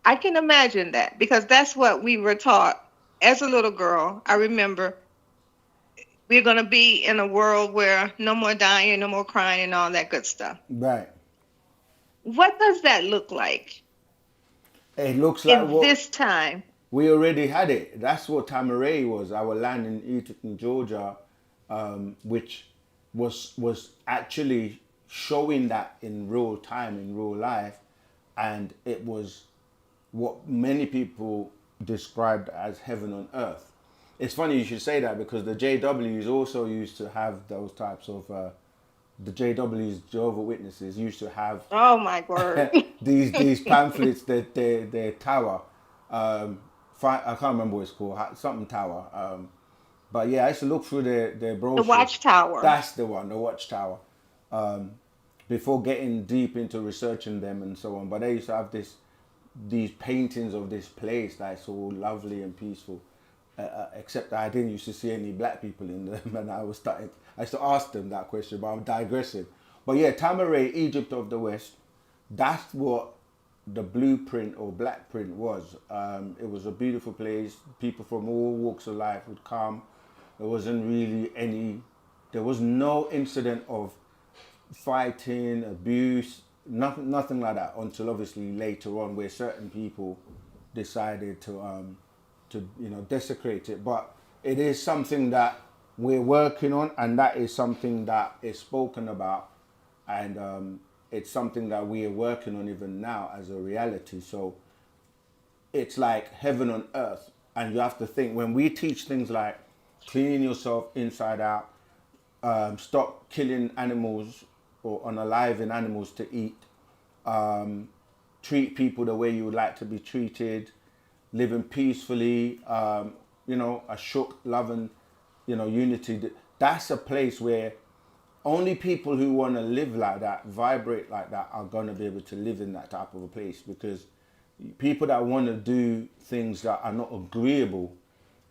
I can imagine that because that's what we were taught as a little girl. I remember we're going to be in a world where no more dying, no more crying, and all that good stuff. Right. What does that look like It looks like in what this time? we already had it. That's what Tamaray was, our land in Eaton, Georgia, which was actually showing that in real time, in real life, and it was what many people described as heaven on earth. It's funny you should say that because the JWs also used to have those types of the JWs, Jehovah Witnesses, used to have Oh my word. these pamphlets that their tower. I can't remember what it's called, something tower. But yeah, I used to look through their The brochures. watchtower. That's the one, the watchtower. Before getting deep into researching them and so on, but they used to have these paintings of this place that's all lovely and peaceful. Except that I didn't used to see any black people in them, and I used to ask them that question, but I'm digressing. But yeah, Tamaray, Egypt of the West, that's what the blueprint or black print was. It was a beautiful place. People from all walks of life would come. There wasn't really there was no incident of fighting, abuse, nothing like that until obviously later on where certain people decided to desecrate it. But it is something that we're working on, and that is something that is spoken about, and it's something that we are working on even now as a reality. So it's like heaven on earth, and you have to think when we teach things like cleaning yourself inside out, stop killing animals or unaliving animals to eat, treat people the way you would like to be treated, living peacefully, a shook, loving, unity. That's a place where only people who want to live like that, vibrate like that, are going to be able to live in that type of a place, because people that want to do things that are not agreeable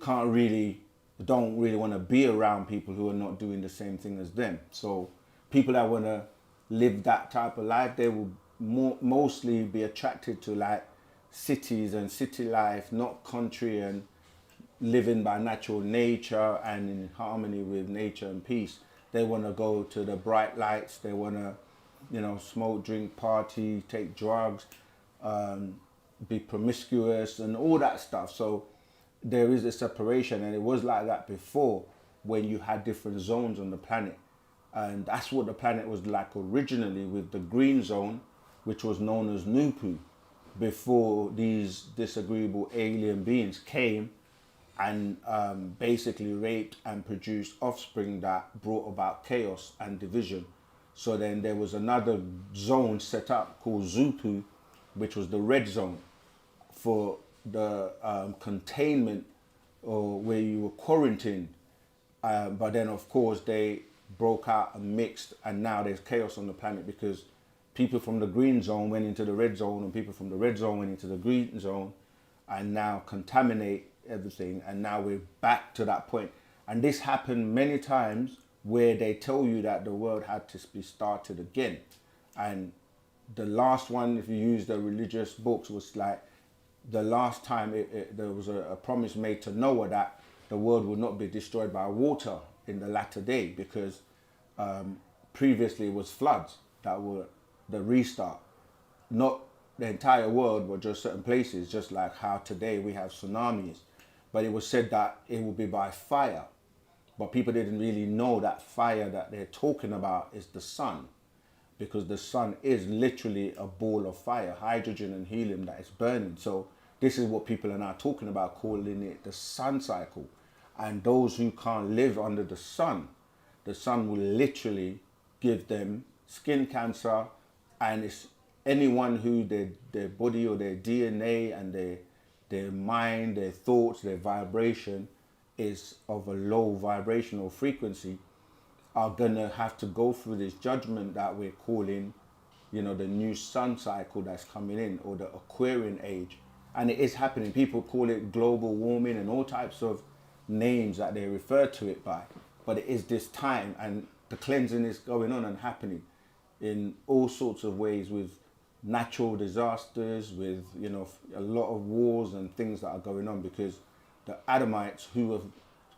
don't really want to be around people who are not doing the same thing as them. So people that want to live that type of life, they will mostly be attracted to like cities and city life, not country, and living by natural nature and in harmony with nature and peace. They want to go to the bright lights. They want to, smoke, drink, party, take drugs, be promiscuous and all that stuff. So there is a separation, and it was like that before when you had different zones on the planet. And that's what the planet was like originally, with the green zone, which was known as Nupu. before these disagreeable alien beings came and basically raped and produced offspring that brought about chaos and division. So then there was another zone set up called Zupu, which was the red zone for the containment, or where you were quarantined. But then, of course, they broke out and mixed, and now there's chaos on the planet because people from the green zone went into the red zone, and people from the red zone went into the green zone, and now contaminate everything. And now we're back to that point. And this happened many times where they tell you that the world had to be started again. And the last one, if you use the religious books, was like the last time there was a promise made to Noah that the world would not be destroyed by water in the latter day, because previously it was floods that were the restart. Not the entire world, but just certain places, just like how today we have tsunamis. But it was said that it would be by fire. But people didn't really know that fire that they're talking about is the sun, because the sun is literally a ball of fire, hydrogen and helium that is burning. So this is what people are now talking about, calling it the sun cycle. And those who can't live under the sun will literally give them skin cancer. And it's anyone who their body or their DNA and their mind, their thoughts, their vibration is of a low vibrational frequency, are gonna have to go through this judgment that we're calling, the new sun cycle that's coming in, or the Aquarian age. And it is happening. People call it global warming and all types of names that they refer to it by. But it is this time, and the cleansing is going on and happening in all sorts of ways, with natural disasters, with a lot of wars and things that are going on, because the Adamites, who have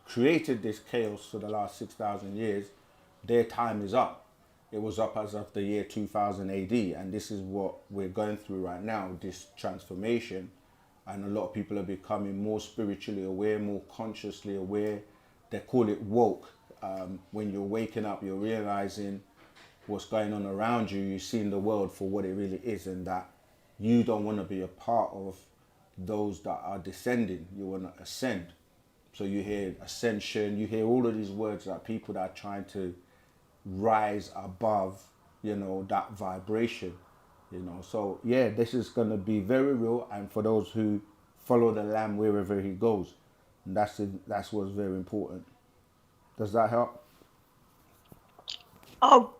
created this chaos for the last 6,000 years, their time is up. It was up as of the year 2000 AD, and this is what we're going through right now, this transformation. And a lot of people are becoming more spiritually aware, more consciously aware. They call it woke. When you're waking up, you're realizing what's going on around you. You're seeing the world for what it really is, and that you don't want to be a part of those that are descending. You want to ascend. So you hear ascension, you hear all of these words that people that are trying to rise above, that vibration, So yeah, this is going to be very real, and for those who follow the Lamb wherever he goes, and that's what's very important. Does that help? Oh,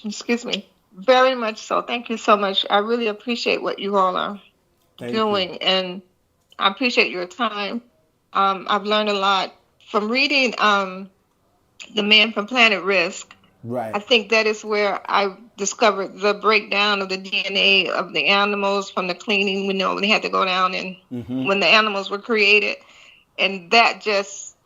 excuse me. Very much so. Thank you so much. I really appreciate what you all are Thank you. doing, and I appreciate your time. I've learned a lot from reading The Man from Planet Risk. Right. I think that is where I discovered the breakdown of the DNA of the animals from the cleaning. We know when they had to go down and when the animals were created, and that just,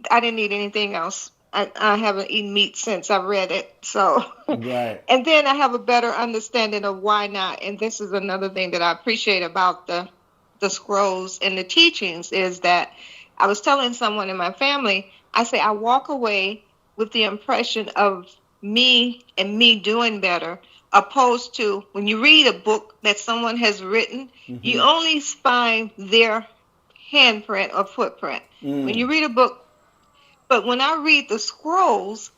I didn't need anything else. I haven't eaten meat since I read it. So, Right. and then I have a better understanding of why not. And this is another thing that I appreciate about the scrolls and the teachings, is that I was telling someone in my family, I say I walk away with the impression of me and me doing better, opposed to when you read a book that someone has written, you only find their handprint or footprint. When you read a book, but when I read the scrolls,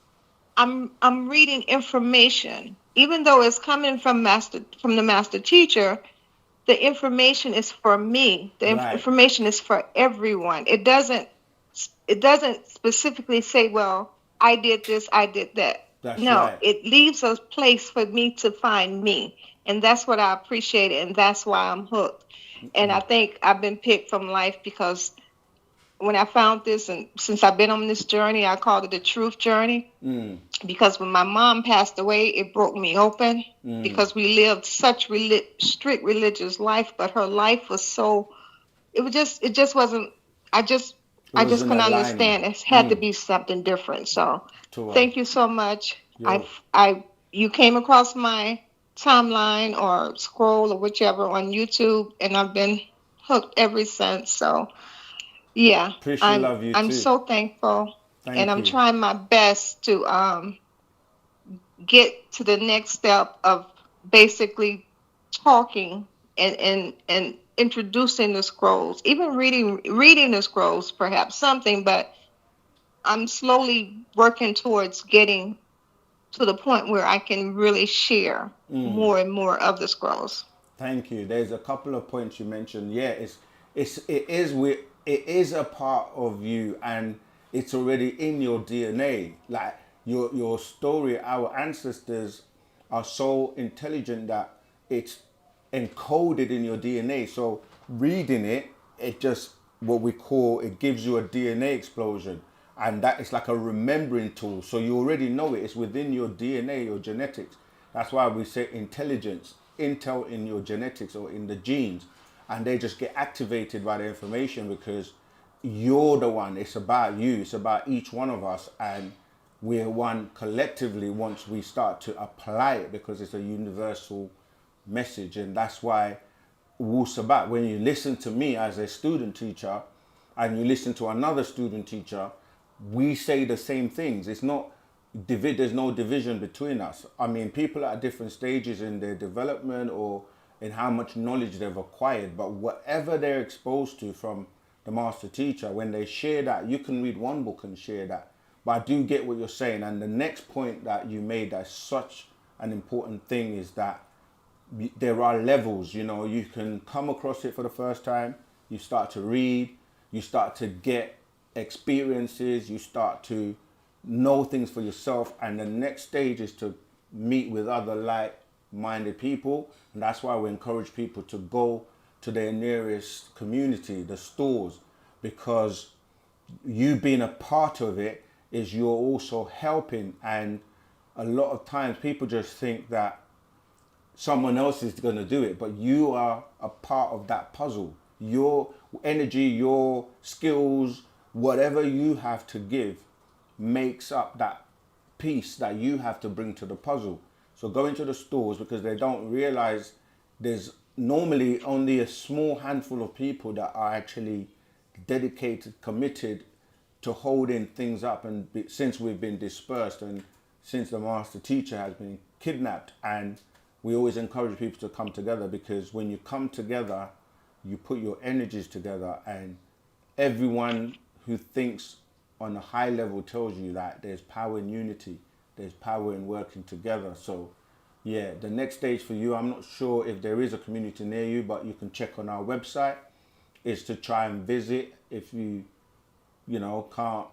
I'm reading information, even though it's coming from the master teacher. The information is for me. The Right. information is for everyone. It doesn't specifically say, well, I did this, I did that. That's No, right. it leaves a place for me to find me. And that's what I appreciate, and that's why I'm hooked. And I think I've been picked from life, because when I found this, and since I've been on this journey, I called it the truth journey. Because when my mom passed away, it broke me open, because we lived such strict religious life, but her life was so, it just wasn't, I just wasn't couldn't aligning. understand. It had to be something different. So thank you so much. Yo. You came across my timeline or scroll or whichever on YouTube, and I've been hooked ever since. So yeah, Appreciate love you I'm too. so thankful, Thank and I'm you. trying my best to get to the next step of basically talking and introducing the scrolls, even reading the scrolls, perhaps something. But I'm slowly working towards getting to the point where I can really share more and more of the scrolls. Thank you. There's a couple of points you mentioned. Yeah, it is a part of you, and it's already in your DNA. Like your story, our ancestors are so intelligent that it's encoded in your DNA. So reading it, it just what we call it gives you a DNA explosion, and that is like a remembering tool. So you already know it. It's within your DNA, your genetics. That's why we say intelligence, intel in your genetics or in the genes, and they just get activated by the information because you're the one. It's about you. It's about each one of us, and we're one collectively once we start to apply it because it's a universal message. And that's why Wu-Sabat, when you listen to me as a student teacher and you listen to another student teacher, we say the same things. It's not there's no division between us. I mean, people are at different stages in their development or in how much knowledge they've acquired, but whatever they're exposed to from the master teacher, when they share that, you can read one book and share that. But I do get what you're saying. And the next point that you made that's such an important thing is that there are levels. You know, you can come across it for the first time, you start to read, you start to get experiences, you start to know things for yourself, and the next stage is to meet with other like-minded people. And that's why we encourage people to go to their nearest community, the stores, because you being a part of it is you're also helping. And a lot of times people just think that someone else is going to do it, but you are a part of that puzzle. Your energy, your skills, whatever you have to give makes up that piece that you have to bring to the puzzle. So go into the stores, because they don't realize there's normally only a small handful of people that are actually dedicated, committed to holding things up. And since we've been dispersed and since the master teacher has been kidnapped, and we always encourage people to come together, because when you come together, you put your energies together, and everyone who thinks on a high level tells you that there's power in unity, there's power in working together. So yeah, the next stage for you, I'm not sure if there is a community near you, but you can check on our website, is to try and visit. If you can't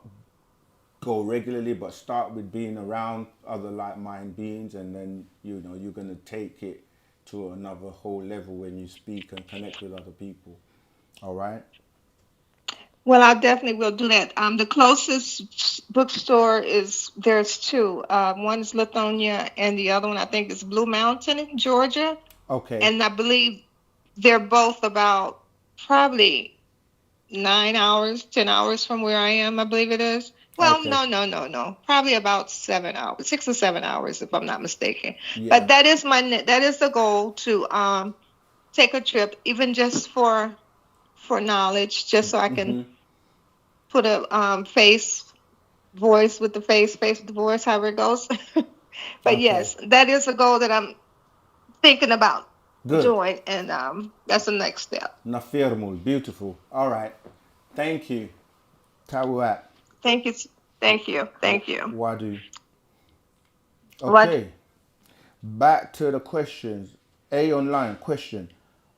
go regularly, but start with being around other like-minded beings, and then you're going to take it to another whole level when you speak and connect with other people. All right. Well, I definitely will do that. The closest bookstore there's two. One is Lithonia, and the other one I think is Blue Mountain, Georgia. Okay. And I believe they're both about probably 9 hours, 10 hours from where I am. I believe it is. Well, Okay. no, no, no, no. Probably about 7 hours, 6 or 7 hours, if I'm not mistaken. Yeah. But that is the goal, to take a trip, even just for knowledge, just so I can put a voice with the face with the voice, however it goes. But Okay. yes, that is a goal that I'm thinking about Good. doing, and that's the next step. Nafirmul. Beautiful. All right. Thank you. Tawat. Thank you, thank you, thank you. Wadu. What? Okay. Back to the questions. A online question.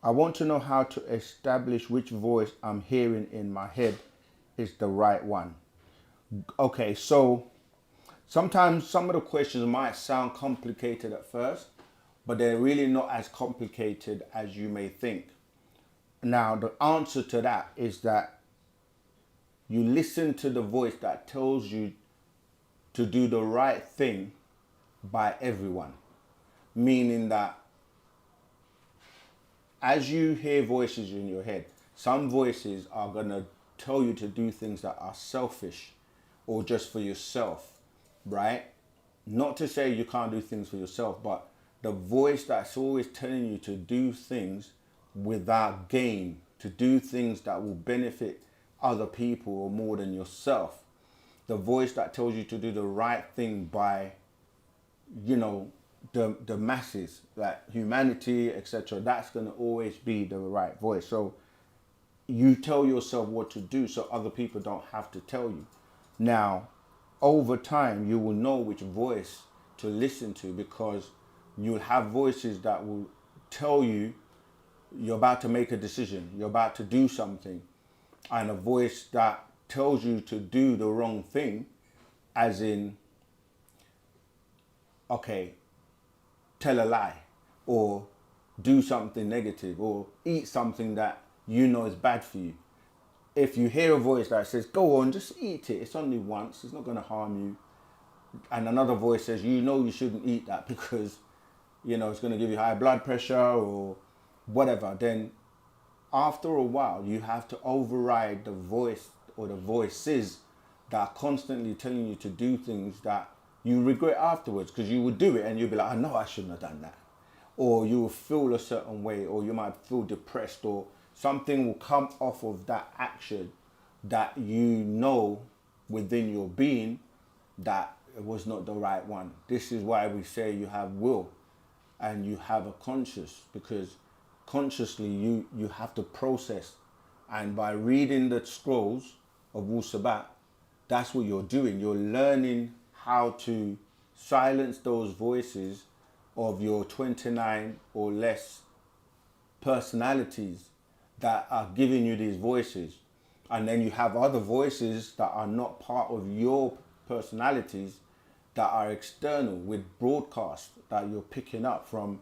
I want to know how to establish which voice I'm hearing in my head is the right one. Okay, so sometimes some of the questions might sound complicated at first, but they're really not as complicated as you may think. Now, the answer to that is that you listen to the voice that tells you to do the right thing by everyone. Meaning that as you hear voices in your head, some voices are going to tell you to do things that are selfish or just for yourself, right? Not to say you can't do things for yourself, but the voice that's always telling you to do things without gain, to do things that will benefit other people or more than yourself. The voice that tells you to do the right thing by, the masses, like humanity, etc. That's going to always be the right voice. So you tell yourself what to do so other people don't have to tell you. Now, over time, you will know which voice to listen to, because you'll have voices that will tell you you're about to make a decision, you're about to do something, and a voice that tells you to do the wrong thing, as in, okay, tell a lie, or do something negative, or eat something that you know is bad for you. If you hear a voice that says, go on, just eat it, it's only once, it's not going to harm you. And another voice says, you know you shouldn't eat that because, you know, it's going to give you high blood pressure or whatever. Then after a while, you have to override the voice or the voices that are constantly telling you to do things that you regret afterwards, because you would do it and you'll be like, I know I shouldn't have done that. Or you will feel a certain way, or you might feel depressed, or something will come off of that action that you know within your being that it was not the right one. This is why we say you have will and you have a conscious, because consciously you have to process. And by reading the scrolls of Wu-Sabat, that's what you're doing. You're learning how to silence those voices of your 29 or less personalities that are giving you these voices. And then you have other voices that are not part of your personalities, that are external, with broadcasts that you're picking up from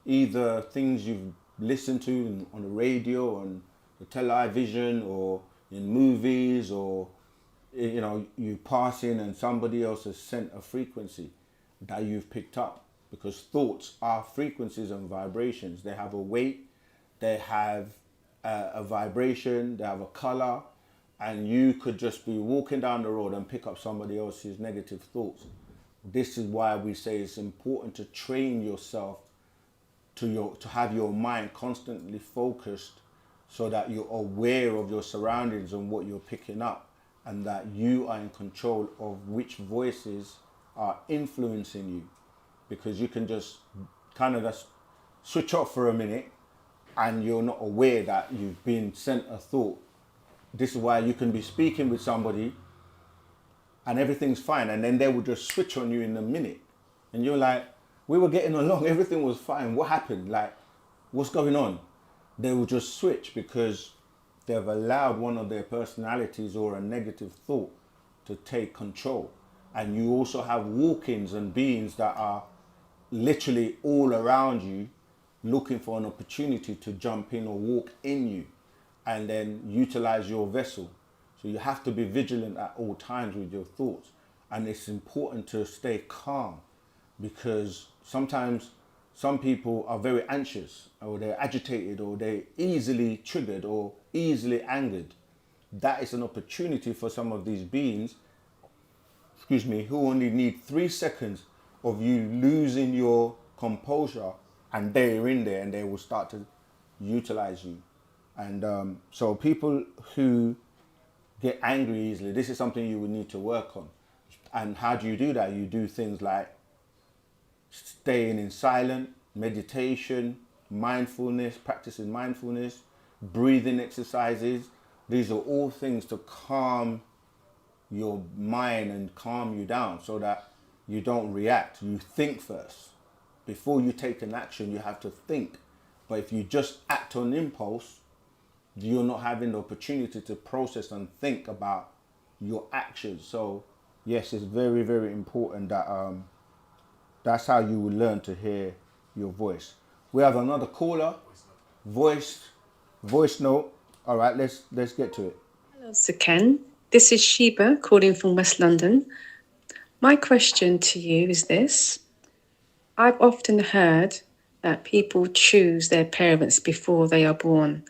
either things you've listened to on the radio, on the television, or in movies, or you know, you pass in and somebody else has sent a frequency that you've picked up. Because thoughts are frequencies and vibrations. They have a weight, they have a vibration, they have a color, and you could just be walking down the road and pick up somebody else's negative thoughts. This is why we say it's important to train yourself to have your mind constantly focused, so that you're aware of your surroundings and what you're picking up, and that you are in control of which voices are influencing you. Because you can just kind of just switch off for a minute and you're not aware that you've been sent a thought. This is why you can be speaking with somebody and everything's fine, and then they will just switch on you in a minute. And you're like, we were getting along, everything was fine. What happened? Like, what's going on? They will just switch because they've allowed one of their personalities or a negative thought to take control. And you also have walk-ins and beings that are literally all around you, looking for an opportunity to jump in or walk in you and then utilize your vessel. So you have to be vigilant at all times with your thoughts. And it's important to stay calm, because sometimes some people are very anxious, or they're agitated, or they're easily triggered or easily angered. That is an opportunity for some of these beings, who only need 3 seconds of you losing your composure, and they're in there and they will start to utilize you. And so people who get angry easily, this is something you would need to work on. And how do you do that? You do things like staying in silent, meditation, mindfulness, practicing mindfulness, breathing exercises. These are all things to calm your mind and calm you down, so that you don't react. You think first. Before you take an action, you have to think. But if you just act on impulse, you're not having the opportunity to process and think about your actions. So yes, it's very, very important that that's how you will learn to hear your voice. We have another caller. Voice note. All right, let's get to it. Hello, Sir Ken. This is Sheba calling from West London. My question to you is this. I've often heard that people choose their parents before they are born.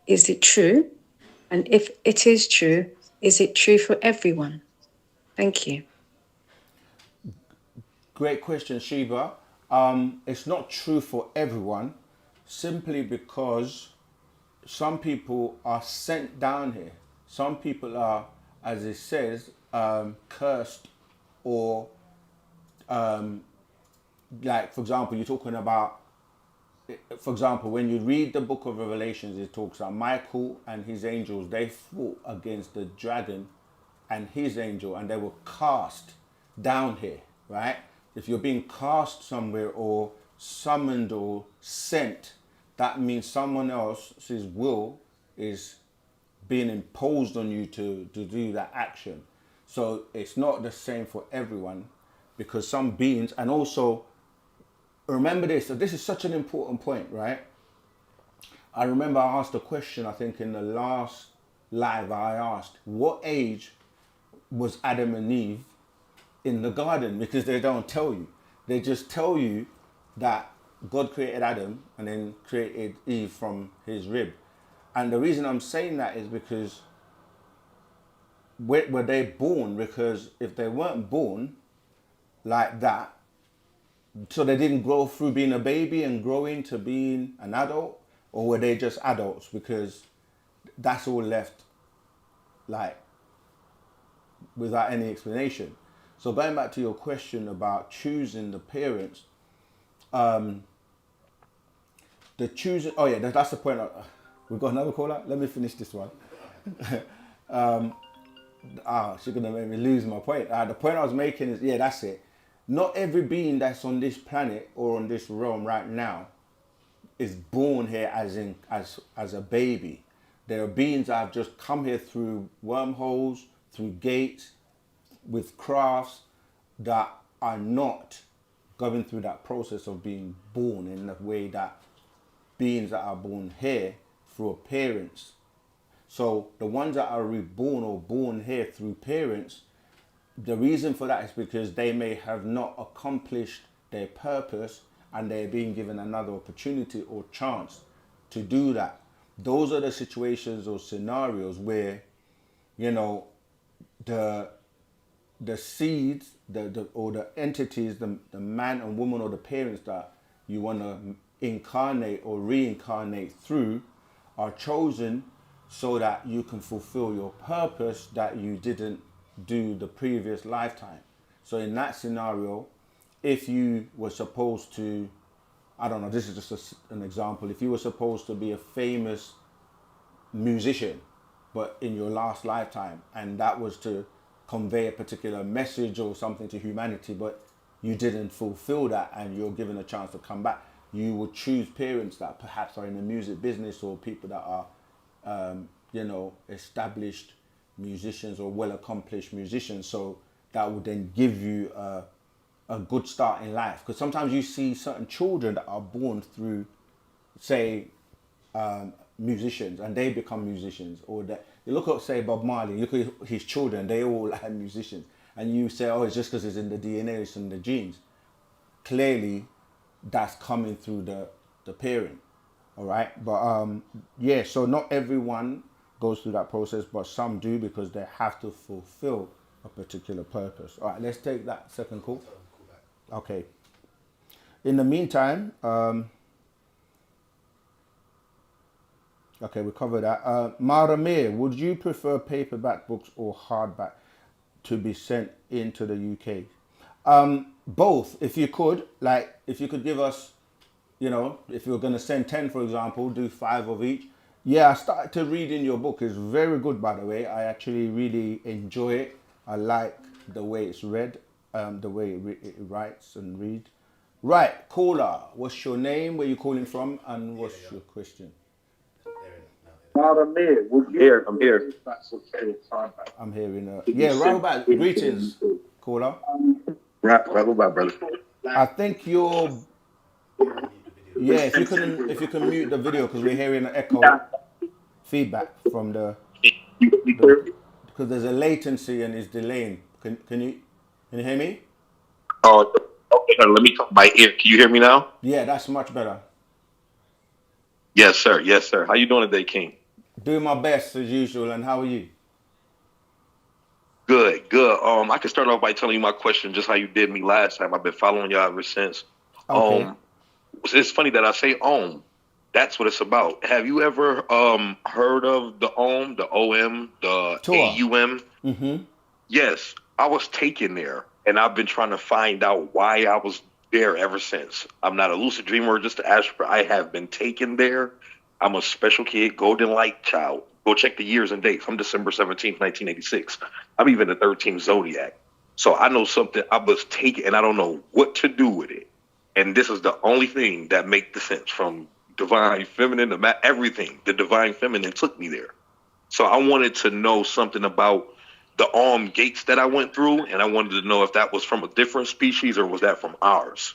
Is it true? And if it is true, is it true for everyone? Thank you. Great question, Sheba. It's not true for everyone, simply because some people are sent down here. Some people are, as it says, cursed or like, for example, you're talking about, for example, when you read the book of Revelations, it talks about Michael and his angels, they fought against the dragon and his angel, and they were cast down here, right? If you're being cast somewhere or summoned or sent, that means someone else's will is being imposed on you to do that action. So it's not the same for everyone, because some beings, and also remember this, so this is such an important point, right? I remember I asked a question, I think in the last live, I asked, what age was Adam and Eve in the garden? Because they don't tell you. They just tell you that God created Adam and then created Eve from his rib. And the reason I'm saying that is because were they born? Because if they weren't born like that, so they didn't grow through being a baby and growing to being an adult, or were they just adults? Because that's all left like without any explanation. So going back to your question about choosing the parents, the choosing, oh yeah, that's the point. We've got another caller. Let me finish this one. She's gonna make me lose my point. The point I was making is, yeah, that's it. Not every being that's on this planet or on this realm right now is born here as a baby. There are beings that have just come here through wormholes, through gates, with crafts, that are not going through that process of being born in the way that beings that are born here through parents. So the ones that are reborn or born here through parents, the reason for that is because they may have not accomplished their purpose and they're being given another opportunity or chance to do that. Those are the situations or scenarios where, you know, the seeds, or the entities, the man and woman or the parents that you want to incarnate or reincarnate through are chosen so that you can fulfill your purpose that you didn't do the previous lifetime. So in that scenario, if you were supposed to, I don't know, this is just an example, if you were supposed to be a famous musician, but in your last lifetime, and that was to convey a particular message or something to humanity, but you didn't fulfill that and you're given a chance to come back, you would choose parents that perhaps are in the music business or people that are, established musicians or well-accomplished musicians. So that would then give you a good start in life. Because sometimes you see certain children that are born through, say, musicians, and they become musicians. Or that you look at, say, Bob Marley, you look at his children, they all are musicians. And you say, oh, it's just because it's in the DNA, it's in the genes. Clearly, that's coming through the parent. All right. But yeah, so not everyone goes through that process, but some do because they have to fulfill a particular purpose. All right, let's take that second call. Okay. In the meantime, okay, we covered that. Maramir, would you prefer paperback books or hardback to be sent into the UK? Both, if you could. Like, if you could give us, if you're going to send 10, for example, do 5 of each. Yeah, I started to read in your book. It's very good, by the way. I actually really enjoy it. I like the way it's read, the way it writes and reads. Right, caller, what's your name, where you calling from, and what's your question? I'm here. I'm hearing yeah, Rahubat, greetings, caller. Rahubat, brother. I think you're, yeah, if you can mute the video, because we're hearing an echo feedback from the because there's a latency and it's delaying. Can you hear me? Oh, okay. Let me talk by ear. Can you hear me now? Yeah, that's much better. Yes, sir. Yes, sir. How you doing today, King? Doing my best as usual. And how are you? Good, good. I can start off by telling you my question, just how you did me last time. I've been following y'all ever since. Okay. It's funny that I say That's what it's about. Have you ever heard of the OM, the OM, the Tour. AUM? Mm-hmm. Yes, I was taken there, and I've been trying to find out why I was there ever since. I'm not a lucid dreamer or just an astro. I have been taken there. I'm a special kid, golden light child. Go check the years and dates. I'm December 17th, 1986. I'm even the 13th zodiac. So I know something. I was taken, and I don't know what to do with it. And this is the only thing that makes the sense from divine feminine to everything. The divine feminine took me there. So I wanted to know something about the gates that I went through, and I wanted to know if that was from a different species or was that from ours.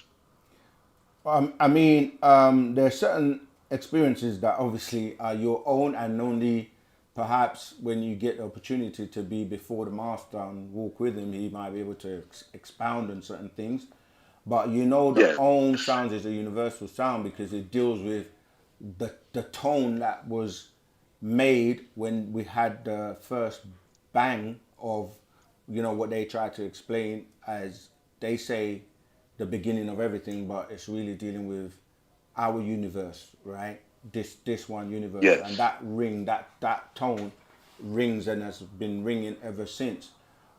I mean, there are certain experiences that obviously are your own, and only perhaps when you get the opportunity to be before the master and walk with him, he might be able to expound on certain things. But you know, the Yes. Om sound is a universal sound because it deals with the tone that was made when we had the first bang of, you know, what they try to explain as, they say, the beginning of everything, but it's really dealing with our universe, right? This one universe, and Yes. that ring, that tone rings and has been ringing ever since,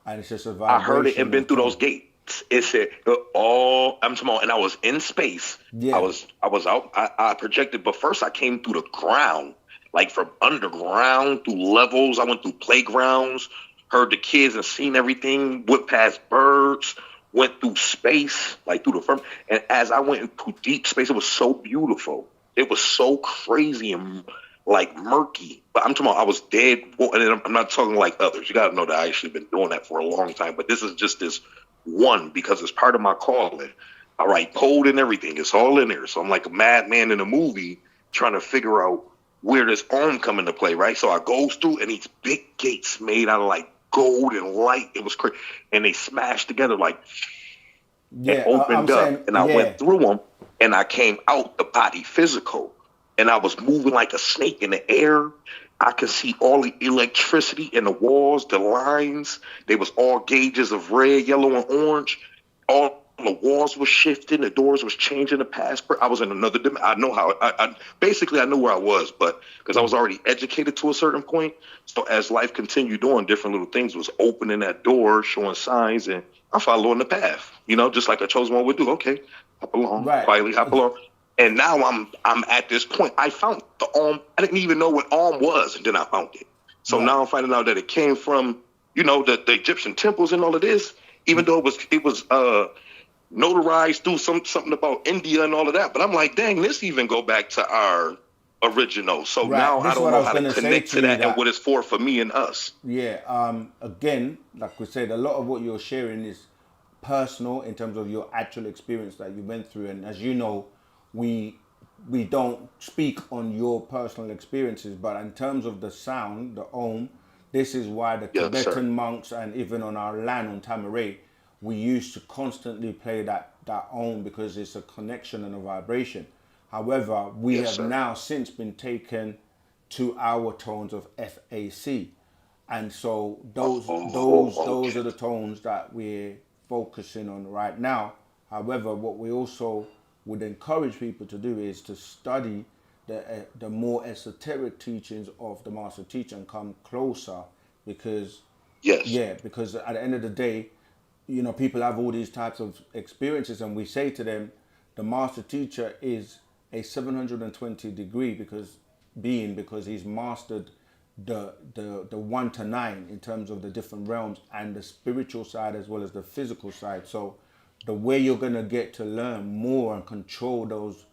and it's just a I heard it and vibrational been through those tone. gates. It said, "Oh, I'm tomorrow," and I was in space. I Yeah, was, I was out. I projected, but first I came through the ground, like from underground through levels. I went through playgrounds, heard the kids and seen everything. Went past birds, went through space, like through the firm. And as I went into deep space, it was so beautiful. It was so crazy and like murky. But I'm talking about I was dead. And I'm not talking like others. You got to know that I actually been doing that for a long time. But this is just this one because it's part of my calling. I write code and everything. It's all in there. So I'm like a madman in a movie trying to figure out where this arm come into play, right? So I goes through and these big gates made out of like gold and light. It was crazy. And they smashed together like and yeah. I'm opened saying, up, and I yeah, went through them, and I came out the body physical, and I was moving like a snake in the air. I could see all the electricity in the walls, the lines. They was all gauges of red, yellow, and orange. All the walls was shifting, the doors was changing, the passport. I was in another dimension. I know how. I basically I knew where I was, but because I was already educated to a certain point. So as life continued on, different little things was opening that door, showing signs, and I'm following the path, just like a chosen one would do. Okay, hop along, right. quietly hop along. And now I'm at this point. I found the I didn't even know what was, and then I found it. So Right. now I'm finding out that it came from, the Egyptian temples and all of this, even though it was notarized through something about India and all of that. But I'm like, dang, this even go back to our original. So Right. now I This is don't what I know was how to gonna say connect to to you, that and that what it's for me and us. yeah, again, like we said, a lot of what you're sharing is personal in terms of your actual experience that you went through. And as you know, we we don't speak on your personal experiences, but in terms of the sound, the Om, this is why the Yes, sir. Tibetan monks, and even on our land on Tamaray, we used to constantly play that Om because it's a connection and a vibration. However, we Yes, have sir. now since been taken to our tones of FAC, and so those Okay. are the tones that we're focusing on right now. However, what we also would encourage people to do is to study the more esoteric teachings of the master teacher and come closer, because Yes. yeah, because at the end of the day, people have all these types of experiences, and we say to them, the master teacher is a 720 degree because he's mastered the 1 to 9 in terms of the different realms and the spiritual side as well as the physical side. So the way you're gonna get to learn more and control those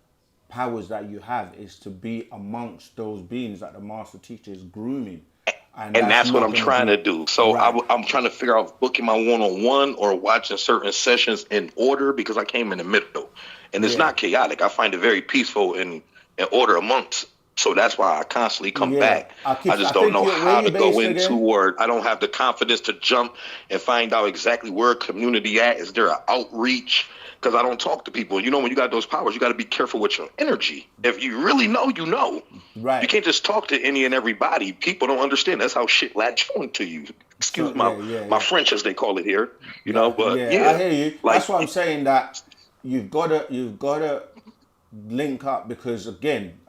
powers that you have is to be amongst those beings that the master teacher is grooming, and And that's that's what not I'm gonna trying to be do. So right. I'm trying to figure out booking my one-on-one or watching certain sessions in order because I came in the middle, and it's Yeah, not chaotic. I find it very peaceful and in order amongst. So that's why I constantly come yeah. back. I I keep. I just don't think know you. Where how you to go based into, again? or I don't have the confidence to jump and find out exactly where community at. Is there an outreach? Because I don't talk to people. When you got those powers, you got to be careful with your energy. If you really know, you know. You Right. can't just talk to any and everybody. People don't understand. That's how shit latch on to you. So Excuse yeah, my yeah, my yeah. French as they call it here. But Yeah, I yeah, hear you. That's like why I'm saying that you've gotta link up, because again,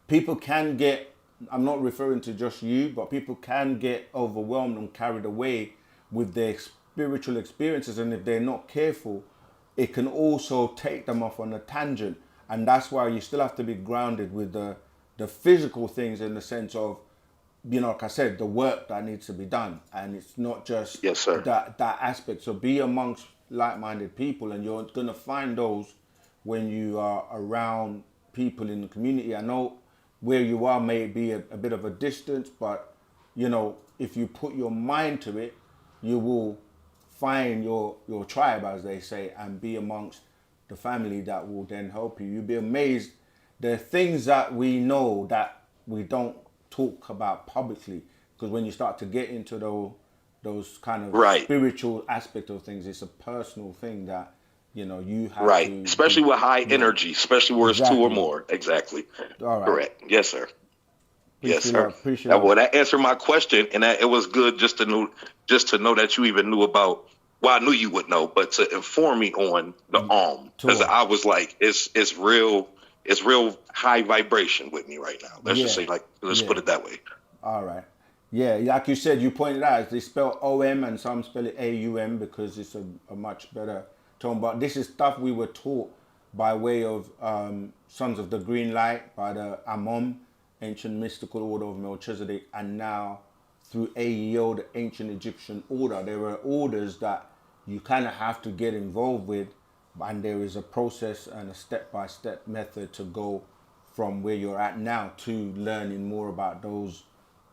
people can get. I'm not referring to just you, but people can get overwhelmed and carried away with their spiritual experiences, and if they're not careful, it can also take them off on a tangent. And that's why you still have to be grounded with the physical things, in the sense of, you know, like I said, the work that needs to be done. And it's not just Yes, sir. that aspect. So be amongst like-minded people, and you're going to find those when you are around people in the community. I know where you are may be a bit of a distance, but, you know, if you put your mind to it, you will find your tribe, as they say, and be amongst the family that will then help you. You'll be amazed. There are things that we know that we don't talk about publicly, because when you start to get into those kind of Right. spiritual aspect of things, it's a personal thing that, you know, you have Right. to, Especially with high energy, especially where it's two or Exactly. more. Exactly. All right. Correct. Yes, sir. Yes, Appreciate sir. love, appreciate That, love. well, that answered my question, and that, it was good just to know that you even knew about. Well, I knew you would know, but to inform me on the because Sure. I was like, it's real high vibration with me right now. Let's just Yeah. say, like, let's Yeah. put it that way. All right. Yeah, like you said, you pointed out, they spell OM and some spell it AUM because it's a much better tone. But this is stuff we were taught by way of Sons of the Green Light, by the Amon, ancient mystical order of Melchizedek, and now through AEO, the ancient Egyptian order. There are orders that you kind of have to get involved with, and there is a process and a step-by-step method to go from where you're at now to learning more about those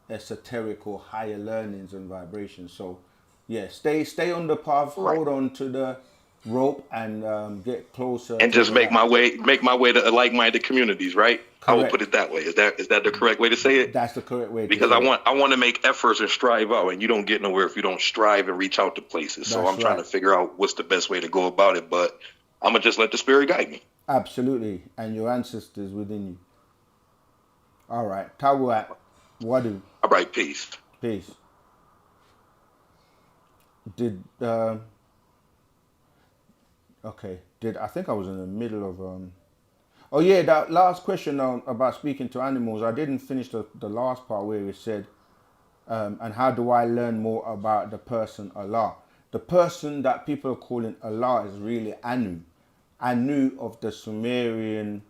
esoteric or higher learnings and vibrations. So yeah, stay on the path, Right. hold on to the rope, and get closer And to just the make light. my way to like-minded communities, right? I would Correct. put it that way. Is that the correct way to say it? That's the correct way Because to I say it. want to make efforts and strive out, and you don't get nowhere if you don't strive and reach out to places. So That's I'm trying to right. figure out what's the best way to go about it, but I'm gonna just let the spirit guide me. Absolutely, and your ancestors within you. All right, Tawat, Wadu, All right, peace. peace. Did okay? Did I think I was in the middle of Oh yeah, that last question about speaking to animals. I didn't finish the last part where it said, and how do I learn more about the person Allah? The person that people are calling Allah is really Anu. Anu of the Sumerian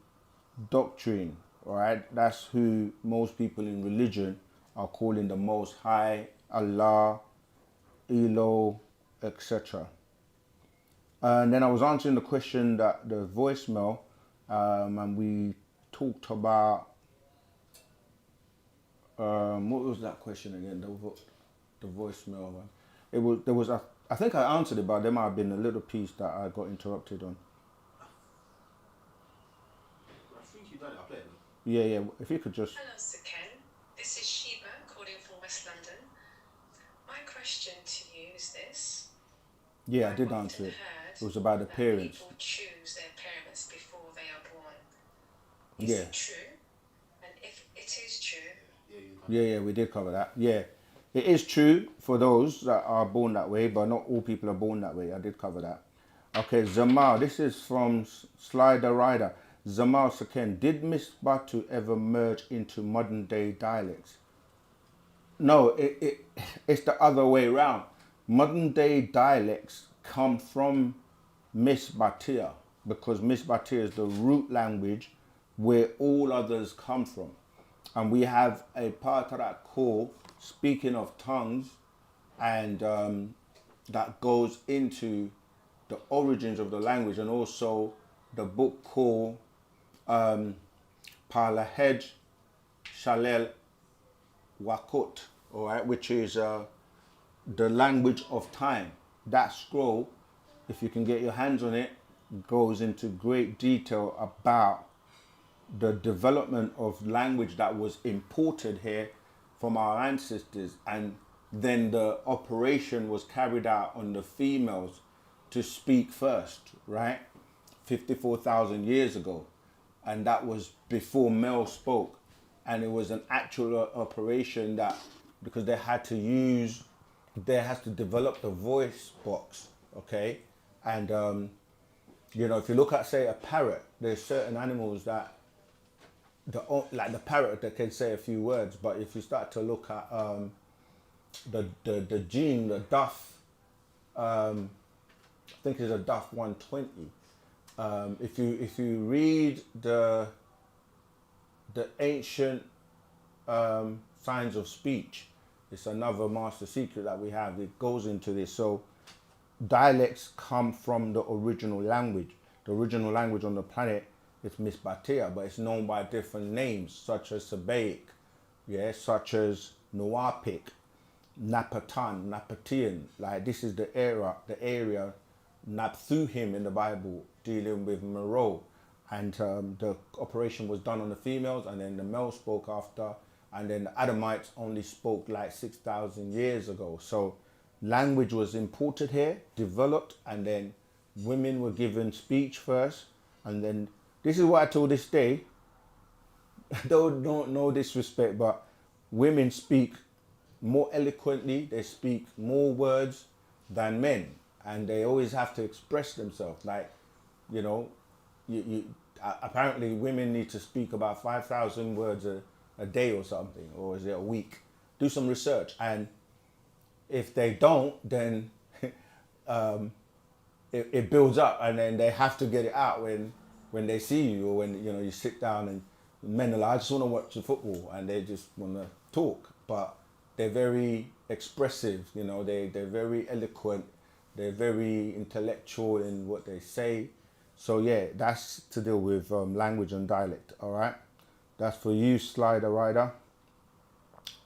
doctrine, all right? That's who most people in religion are calling the Most High, Allah, Elo, etc. And then I was answering the question that the voicemail, and we talked about what was that question again? The voicemail one. I think I answered it, but there might have been a little piece that I got interrupted on. I think you done it. I played it. Yeah. If you could just. Hello, Sir Ken. This is Sheba calling from West London. My question to you is this. Yeah, I I've did often answer it. heard It was about the that parents. People choose their parents before they are born. Is Yeah. it true? And if it is true, Yeah, we did cover that. Yeah, it is true for those that are born that way, but not all people are born that way. I did cover that. Okay, Zamal, this is from Slider Rider. Zamal Saken, did Miss Batu ever merge into modern day dialects? No, it's the other way around. Modern day dialects come from Miss Batia, because Miss Batia is the root language where all others come from. And we have a part of that call, speaking of tongues, and that goes into the origins of the language, and also the book called Palahej Shalel Wakut, all right, which is the language of time. That scroll, if you can get your hands on it, goes into great detail about the development of language that was imported here from our ancestors, and then the operation was carried out on the females to speak first, right? 54,000 years ago. And that was before male spoke. And it was an actual operation that, because they had to develop the voice box, okay? And, if you look at, say, a parrot, there's certain animals that, like the parrot, that can say a few words, but if you start to look at the gene, the duff I think it's a Duff 120. If you read the ancient signs of speech, it's another master secret that we have. It goes into this. So dialects come from the original language. The original language on the planet is Misbatia, but it's known by different names, such as Sabaic, yeah, such as Nuwapic, Napatan, Napatian. Like this is the area Napthuhim in the Bible dealing with Meroe, and the operation was done on the females, and then the males spoke after, and then the Adamites only spoke like 6,000 years ago. So language was imported here, developed, and then women were given speech first, and then this is what I told this day. No disrespect, but women speak more eloquently, they speak more words than men, and they always have to express themselves. Like, you know, apparently women need to speak about 5,000 words a day or something, or is it a week? Do some research, and if they don't, then it builds up, and then they have to get it out when they see you, or when you sit down and men are like, I just want to watch the football, and they just want to talk, but they're very expressive, they're very eloquent, they're very intellectual in what they say. So yeah, that's to deal with language and dialect. All right, that's for you, Slider Rider.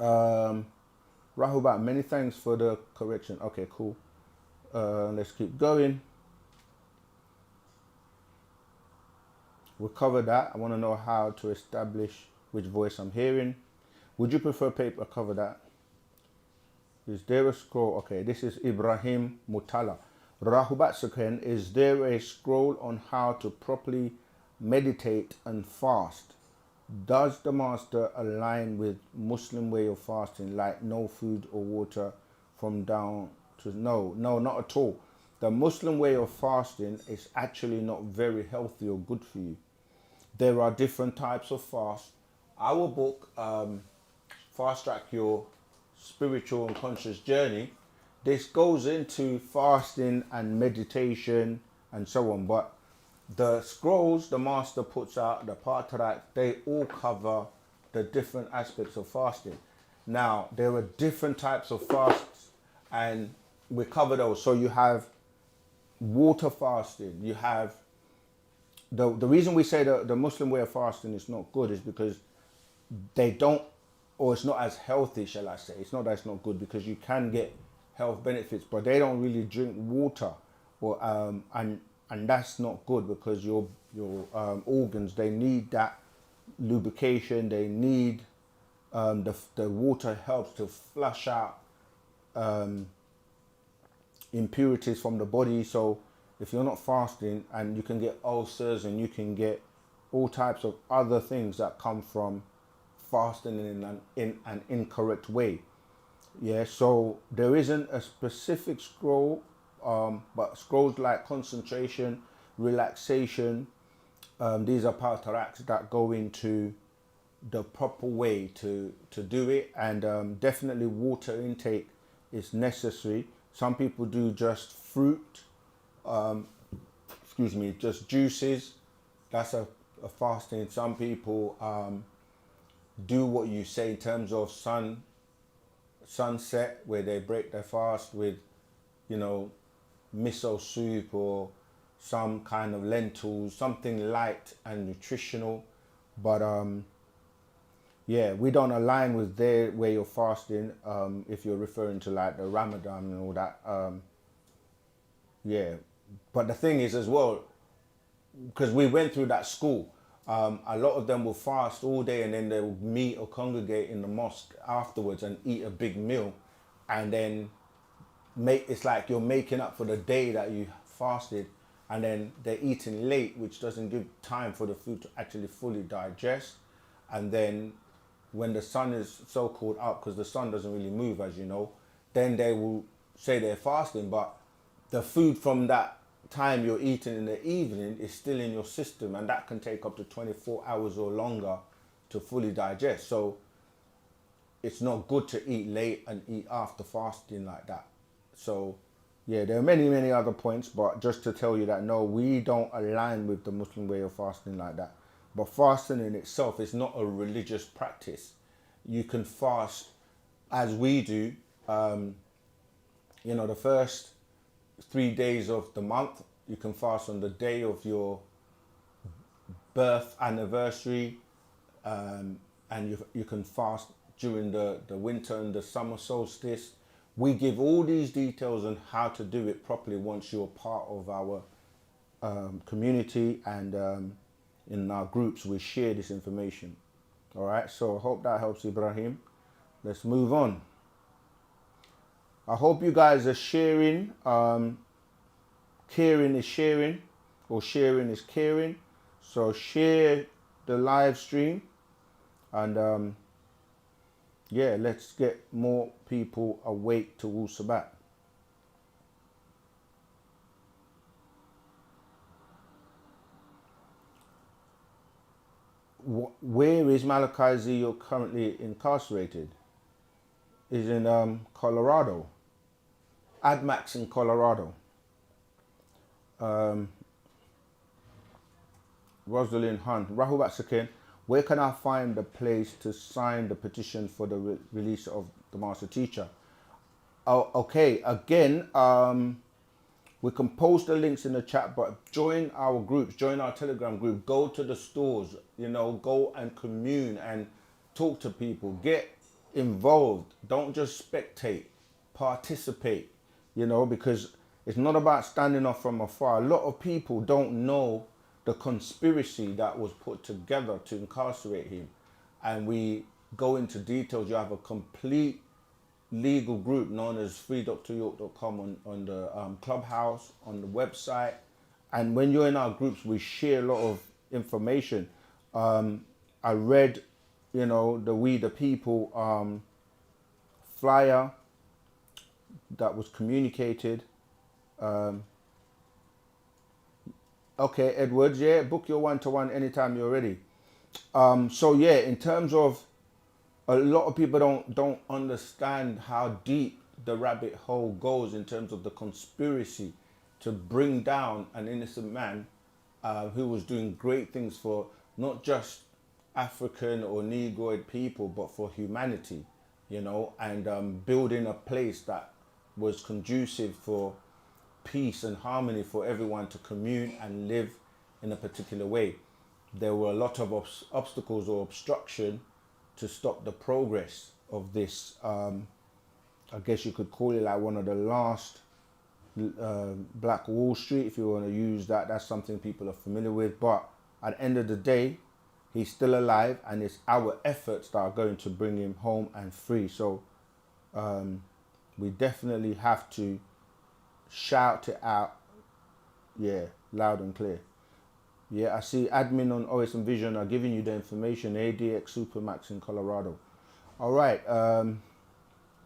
Rahubat, many thanks for the correction. Okay, cool. Let's keep going. We'll cover that. I want to know how to establish which voice I'm hearing. Would you prefer paper? Cover that. Is there a scroll? Okay, this is Ibrahim Mutala. Rahubat Suken, is there a scroll on how to properly meditate and fast? Does the master align with Muslim way of fasting, like no food or water from down to no, not at all. The Muslim way of fasting is actually not very healthy or good for you. There are different types of fast. Our book, Fast Track Your Spiritual and Conscious Journey, this goes into fasting and meditation and so on, but the scrolls the master puts out, the Patarak, they all cover the different aspects of fasting. Now, there are different types of fasts, and we cover those. So you have water fasting, you have the reason we say the Muslim way of fasting is not good is because they don't, or it's not as healthy, shall I say. It's not that it's not good, because you can get health benefits, but they don't really drink water, or and that's not good, because your organs, they need that lubrication, they need the water helps to flush out impurities from the body. So if you're not fasting, and you can get ulcers, and you can get all types of other things that come from fasting in an incorrect way. Yeah, so there isn't a specific scroll, but scrolls like concentration, relaxation, these are pataraks that go into the proper way to do it. And definitely water intake is necessary. Some people do just fruit, just juices. That's a fasting. Some people do what you say in terms of sunset, where they break their fast with, miso soup or some kind of lentils, something light and nutritional. But yeah, we don't align with their way of fasting. If you're referring to like the Ramadan and all that, yeah. But the thing is as well, because we went through that school, a lot of them will fast all day, and then they will meet or congregate in the mosque afterwards and eat a big meal, and then it's like you're making up for the day that you fasted, and then they're eating late, which doesn't give time for the food to actually fully digest. And then when the sun is so-called up, because the sun doesn't really move, as you know, then they will say they're fasting, but the food from that time you're eating in the evening is still in your system, and that can take up to 24 hours or longer to fully digest. So it's not good to eat late and eat after fasting like that. So Yeah, there are many, many other points, but just to tell you that no, we don't align with the Muslim way of fasting like that. But fasting in itself is not a religious practice. You can fast as we do, the first 3 days of the month. You can fast on the day of your birth anniversary, and you can fast during the winter and the summer solstice. We give all these details on how to do it properly once you're part of our community, and in our groups we share this information. All right, so I hope that helps, Ibrahim. Let's move on. I hope you guys are sharing. Caring is sharing, or sharing is caring. So share the live stream, and yeah, let's get more people awake to Wu-Sabat. Where is Malachi Zio currently incarcerated? Is in Colorado. AdMax in Colorado. Rosalind Hunt. Rahubat Sakin. Where can I find the place to sign the petition for the release of the master teacher? Oh, okay. Again, we can post the links in the chat, but join our groups, join our Telegram group, go to the stores, go and commune and talk to people, get involved. Don't just spectate, participate, because it's not about standing off from afar. A lot of people don't know the conspiracy that was put together to incarcerate him. And we go into details. You have a complete legal group known as freedryork.com on the Clubhouse, on the website. And when you're in our groups, we share a lot of information. I read, the We the People flyer that was communicated. Okay, Edwards, yeah, book your one-to-one anytime you're ready. So yeah, in terms of, a lot of people don't understand how deep the rabbit hole goes in terms of the conspiracy to bring down an innocent man who was doing great things for not just African or Negroid people, but for humanity, and building a place that was conducive for peace and harmony for everyone to commune and live in a particular way. There were a lot of obstacles or obstruction to stop the progress of this. I guess you could call it like one of the last Black Wall Street, if you want to use that. That's something people are familiar with. But at the end of the day, he's still alive, and it's our efforts that are going to bring him home and free. So we definitely have to shout it out, yeah, loud and clear. Yeah, I see admin on OSM Vision are giving you the information. ADX Supermax in Colorado. All right,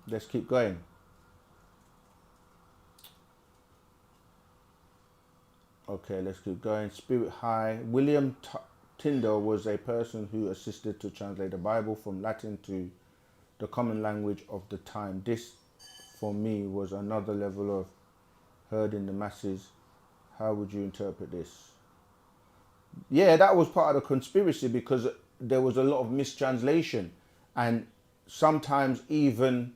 let's keep going. Okay, let's keep going. Spirit High. William Tyndale was a person who assisted to translate the Bible from Latin to the common language of the time. This, for me, was another level of herding the masses. How would you interpret this? Yeah, that was part of the conspiracy, because there was a lot of mistranslation and sometimes even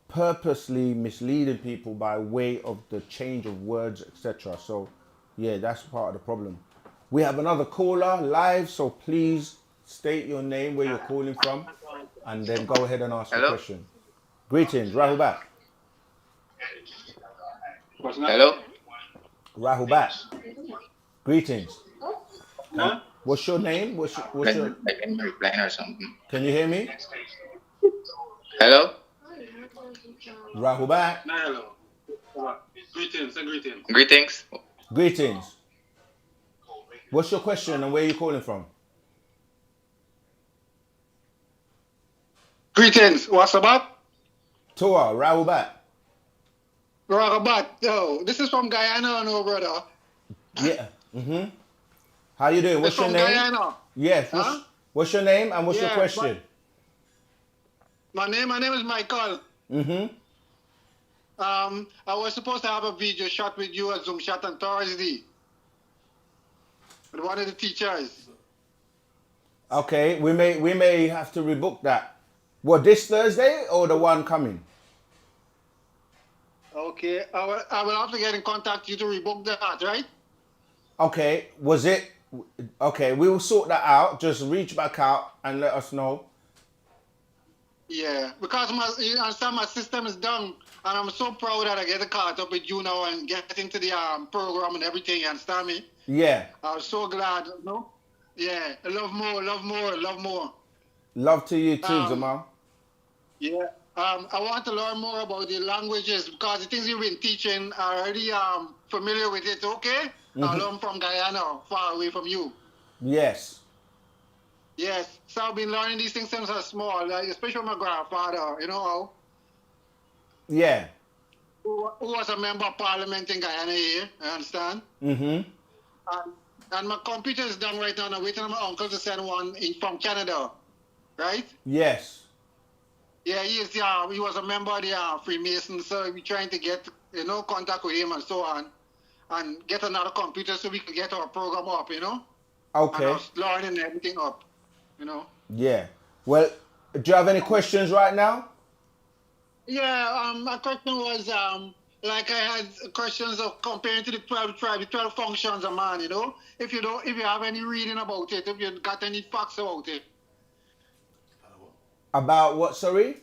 purposely misleading people by way of the change of words, etc. So yeah, that's part of the problem. We have another caller live, so please state your name, where you're calling from, and then go ahead and ask the question. Greetings, Rahubat. Hello? Rahubat. Greetings. What's your name? What's your... I can reply or something. Can you hear me? Hello? Rahubat. Hello. Greetings. Greetings. Greetings. What's your question and where are you calling from? Greetings, Wu-Sabat. Tua, Rahubat. Rahubat. Yo, this is from Guyana, no brother. Yeah. How you doing? What's your name? Guyana. Yes. What's your name and what's your Yeah, question? My name is Michael. I was supposed to have a video shot with you at Zoom shot on Thursday with one of the teachers. Okay, we may have to rebook that. What, this Thursday or the one coming? Okay, I will have to get in contact with you to rebook that, right? Okay, was it? Okay, we will sort that out. Just reach back out and let us know. Yeah, because you understand my system is done, and I'm so proud that I get caught up with you now and get into the program and everything. You understand me? Yeah, I'm so glad. No? Yeah, love more, love more, love more. love to you too, Um, Zamal. Yeah. I want to learn more about the languages because the things you've been teaching, I already familiar with it. Okay, I learn from Guyana, far away from you. Yes. Yes, so I've been learning these things since I was small, like, especially my grandfather. You know, Yeah. who was a member of parliament in Guyana here. I understand. Mm-hmm. And my computer is done right now. And I'm waiting on my uncle to send one from Canada, right? Yes. Yeah, he was a member of the Freemasons, so we're trying to get, contact with him and so on, and get another computer so we can get our program up, and Okay. our learning everything up, Yeah. Well, do you have any questions right now? Yeah, my question was, like I had questions of comparing to the 12 tribes, the 12 functions of man, if you have any reading about it, if you got any facts about it. About what, sorry?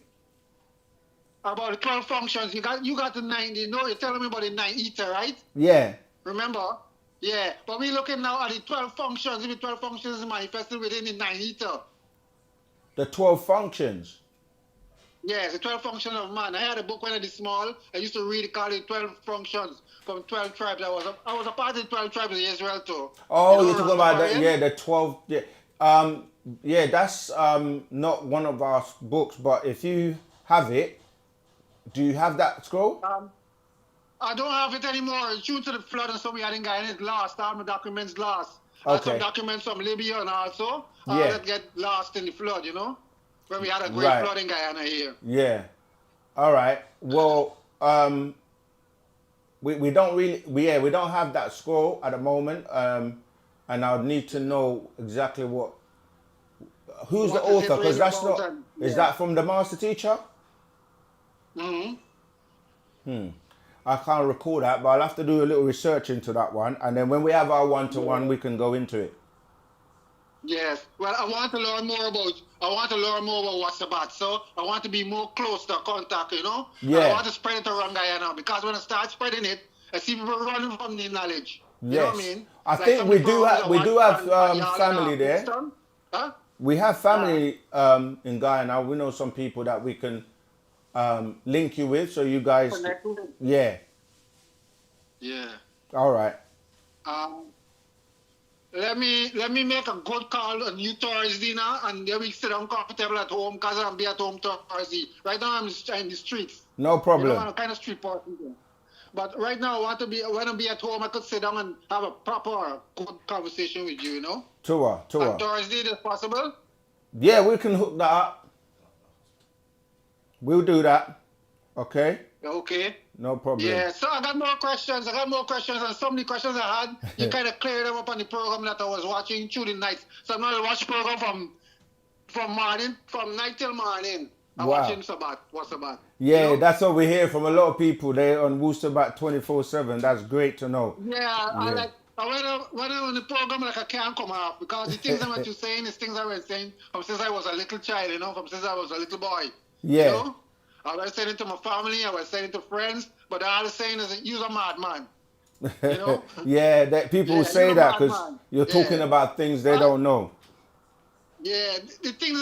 About the 12 functions, you got the 9, you're telling me about the 9 ether, right? Yeah. Remember? Yeah, but we're looking now at the 12 functions. The 12 functions is manifested within the 9 ether. The 12 functions. Yeah, the 12 functions of man. I had a book when I was small. I used to read it called the 12 functions from 12 tribes. I was a part of the 12 tribes of Israel too. Oh, you're talking about the 12. Yeah, that's not one of our books, but if you have it, do you have that scroll? I don't have it anymore. It's due to the flood and so we had in Guyana. It's lost. All my documents lost. I had some Okay. documents from Libya and also Yeah. that get lost in the flood, when we had a great Right. flood in Guyana here. Yeah. All right. Well, we don't really we don't have that scroll at the moment. And I would need to know exactly who's the What is it author, because really that's about not and- is yeah. that from the master teacher? I can't recall that, but I'll have to do a little research into that one, and then when we have our one-to-one, we can go into it. Yes. Well, I want to learn more about Wu-Sabat. So I want to be more close to contact, Yeah. I want to spread it around Guyana because when I start spreading it, I see people running from the knowledge. You know what I Yes. mean? I Like think some we people do have that we want do have Yala family and there. Kingston. Huh? We have family in Guyana. We know some people that we can link you with, so you guys. Connect with them. Yeah. Yeah. All right. Let me make a good call on you Thursday now, and then we sit down comfortable at home because I'll be at home Thursday. Right now I'm in the streets. No problem. I'm a kind of street person. But right now when I be at home, I could sit down and have a proper good conversation with you, Tour. On Thursday, is possible? Yeah, we can hook that up. We'll do that. Okay. Okay. No problem. Yeah, so I got more questions, and some of the questions I had, you kind of cleared them up on the program that I was watching through the night. So I'm not watching program from night till morning. I'm Wow. watching Wu-Sabat. Yeah, that's what we hear from a lot of people. They're on Wu-Sabat 24/7. That's great to know. Yeah, when I'm on the program, like I can't come off because the things that you're saying is things I was saying from since I was a little child, from since I was a little boy. Yeah. I was saying it to my family, I was saying it to friends, but all I'm saying is you're a madman. Yeah, that people Yeah, say you're that a because madman. you're Yeah. talking about things they don't know. Yeah, the things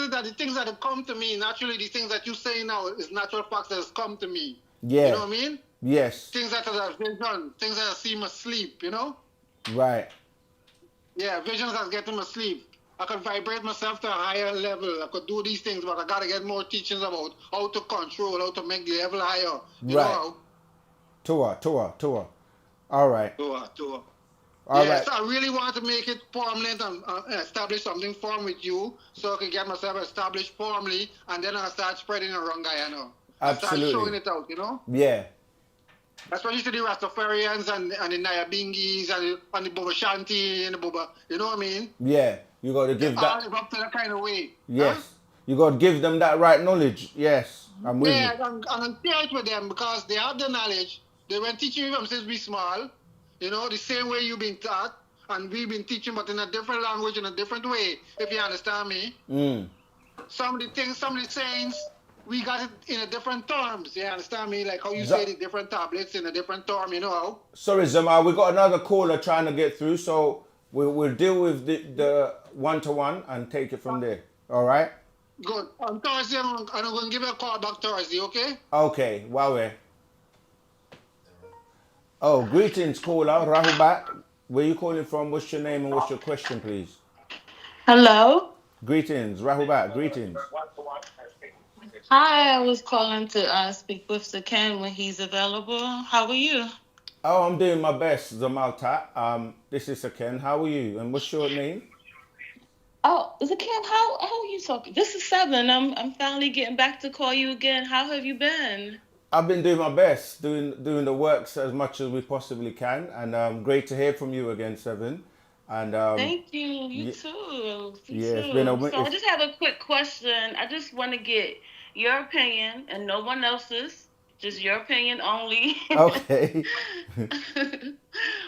that have come to me, naturally, the things that you say now is natural facts that has come to me. Yeah. You know what I mean? Yes. Things that have been done, things that I see my sleep, Right. Yeah, visions that get in my sleep. I can vibrate myself to a higher level. I could do these things, but I gotta get more teachings about how to control, how to make the level higher. You Right. know? Tour. All right. To All yes, right. I really want to make it permanent and establish something firm with you so I can get myself established firmly and then I start spreading around Guyana. I start Absolutely. showing it out, Yeah. Especially to the Rastafarians and the Nyabingis and the Boba Shanti and the Boba, you know what I mean? Yeah, you got to They give all that. live up to that kind of way. Yes, Huh? you got to give them that right knowledge. Yes, I'm with you. Yeah, and share it with them because they have the knowledge. They were teaching you from since we small, you know, the same way you've been taught, and we've been teaching, but in a different language, in a different way, if you understand me. Some of the things, some of the sayings, we got it in a different terms, you understand me? Like how you say the different tablets in a different term, you know how? Sorry, Zama, we got another caller trying to get through, so we'll deal with the one-to-one and take it from there. All right? Good. On Thursday, I'm going to give you a call back Thursday, okay? Okay, Wawe. Oh, greetings, caller. Rahubat. Where you calling from? What's your name and what's your question, please? Hello. Greetings, Rahubat. Greetings. Hi, I was calling to speak with Sir Ken when he's available. How are you? Oh, I'm doing my best, Zamalta. This is Aken. How are you? And what's your name? Oh, Sir Ken, how are you talking? This is Seven. I'm finally getting back to call you again. How have you been? I've been doing my best, doing the works as much as we possibly can, and great to hear from you again, Seven. And Thank you. You too. You yeah, too. it's been a So I just have a quick question. I just want to get your opinion and no one else's. Just your opinion only. okay.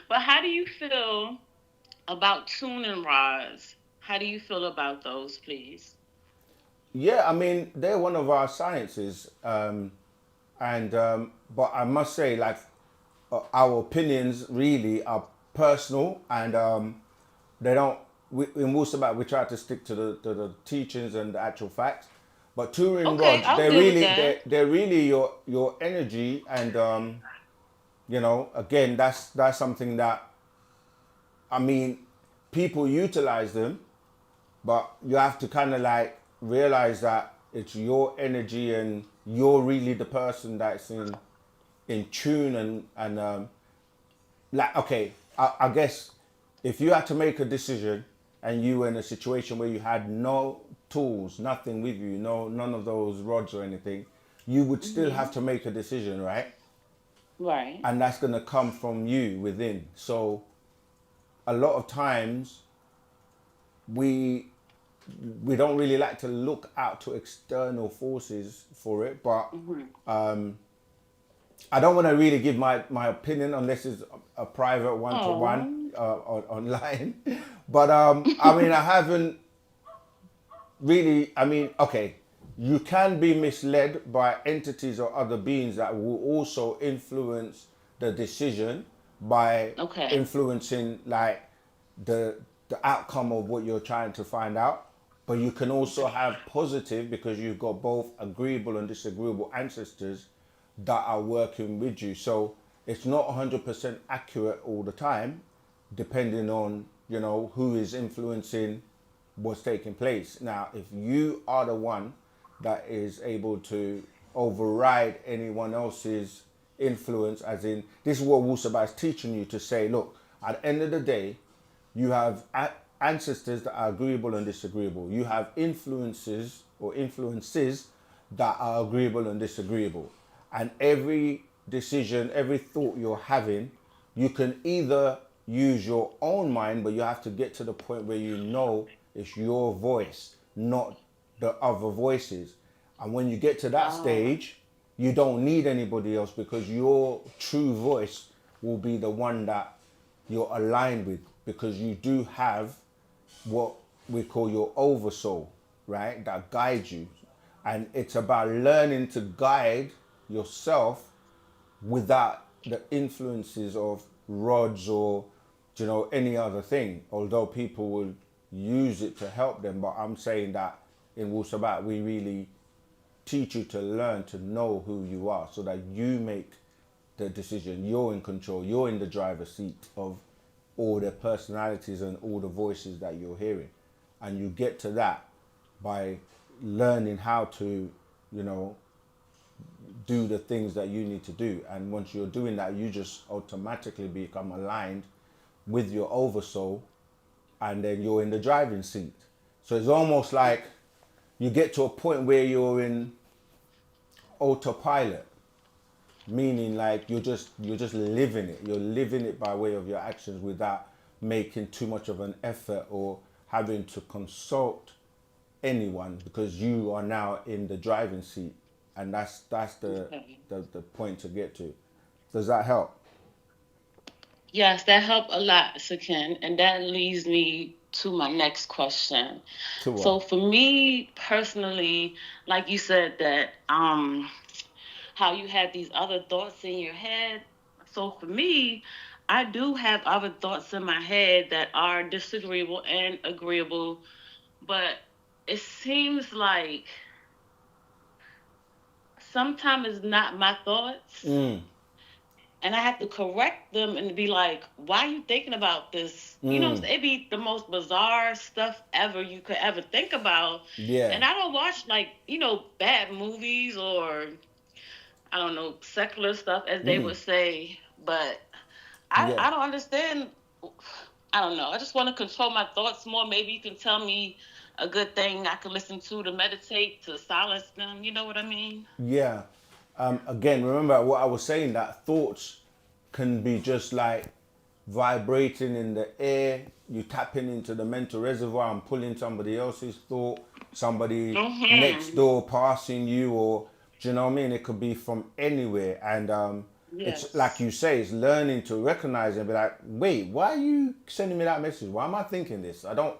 But how do you feel about tuning rods? How do you feel about those, please? Yeah, I mean they're one of our sciences, and but I must say, like, our opinions really are personal, and they don't. In Wu-Sabat, we try to stick to the teachings and the actual facts. But touring Okay, rods, I'll they're deal with really that. they're really your energy, and you know, again, that's something that, I mean, people utilize them, but you have to kind of like realize that it's your energy and you're really the person that's in tune, and like, okay, I guess if you had to make a decision and you were in a situation where you had no tools, nothing with you, none of those rods or anything, you would still have to make a decision, right? Right. And that's going to come from you within. So a lot of times we don't really like to look out to external forces for it, but I don't want to really give my opinion unless it's a private one-to-one online. But I mean, I haven't really, I mean, okay, you can be misled by entities or other beings that will also influence the decision by influencing like the outcome of what you're trying to find out. But you can also have positive, because you've got both agreeable and disagreeable ancestors that are working with you. So it's not 100% accurate all the time, depending on, you know, who is influencing what's taking place. Now, if you are the one that is able to override anyone else's influence, as in, this is what Wu-Sabat is teaching you to say, look, at the end of the day, you have ancestors that are agreeable and disagreeable. You have influences or influences that are agreeable and disagreeable. And every decision, every thought you're having, you can either use your own mind, but you have to get to the point where you know it's your voice, not the other voices. And when you get to that stage, you don't need anybody else, because your true voice will be the one that you're aligned with, because you do have what we call your oversoul, right? That guides you. And it's about learning to guide yourself without the influences of rods or, you know, any other thing. Although people will use it to help them, but I'm saying that in Wu-Sabat, we really teach you to learn to know who you are, so that you make the decision. You're in control. You're in the driver's seat of all the personalities and all the voices that you're hearing. And you get to that by learning how to, you know, do the things that you need to do. And once you're doing that, you just automatically become aligned with your oversoul, and then you're in the driving seat. So it's almost like you get to a point where you're in autopilot, meaning like you're just living it. You're living it by way of your actions without making too much of an effort or having to consult anyone, because you are now in the driving seat, and that's the point to get to. Does that help? Yes, that helped a lot, Sakin. And that leads me to my next question. To So what? for me personally, like you said that how you have these other thoughts in your head. So for me, I do have other thoughts in my head that are disagreeable and agreeable, but it seems like sometimes it's not my thoughts. And I have to correct them and be like, why are you thinking about this? You know, it'd be the most bizarre stuff ever you could ever think about. Yeah. And I don't watch like, bad movies or I don't know, secular stuff as they would say. But Yeah. I don't understand. I don't know. I just want to control my thoughts more. Maybe you can tell me a good thing I can listen to meditate, to silence them. You know what I mean? Yeah. Again, remember what I was saying, that thoughts can be just like vibrating in the air. You tapping into the mental reservoir and pulling somebody else's thought, somebody next door passing you, or do you know what I mean? It could be from anywhere. And it's like you say, it's learning to recognize and be like, wait, why are you sending me that message? Why am I thinking this? I don't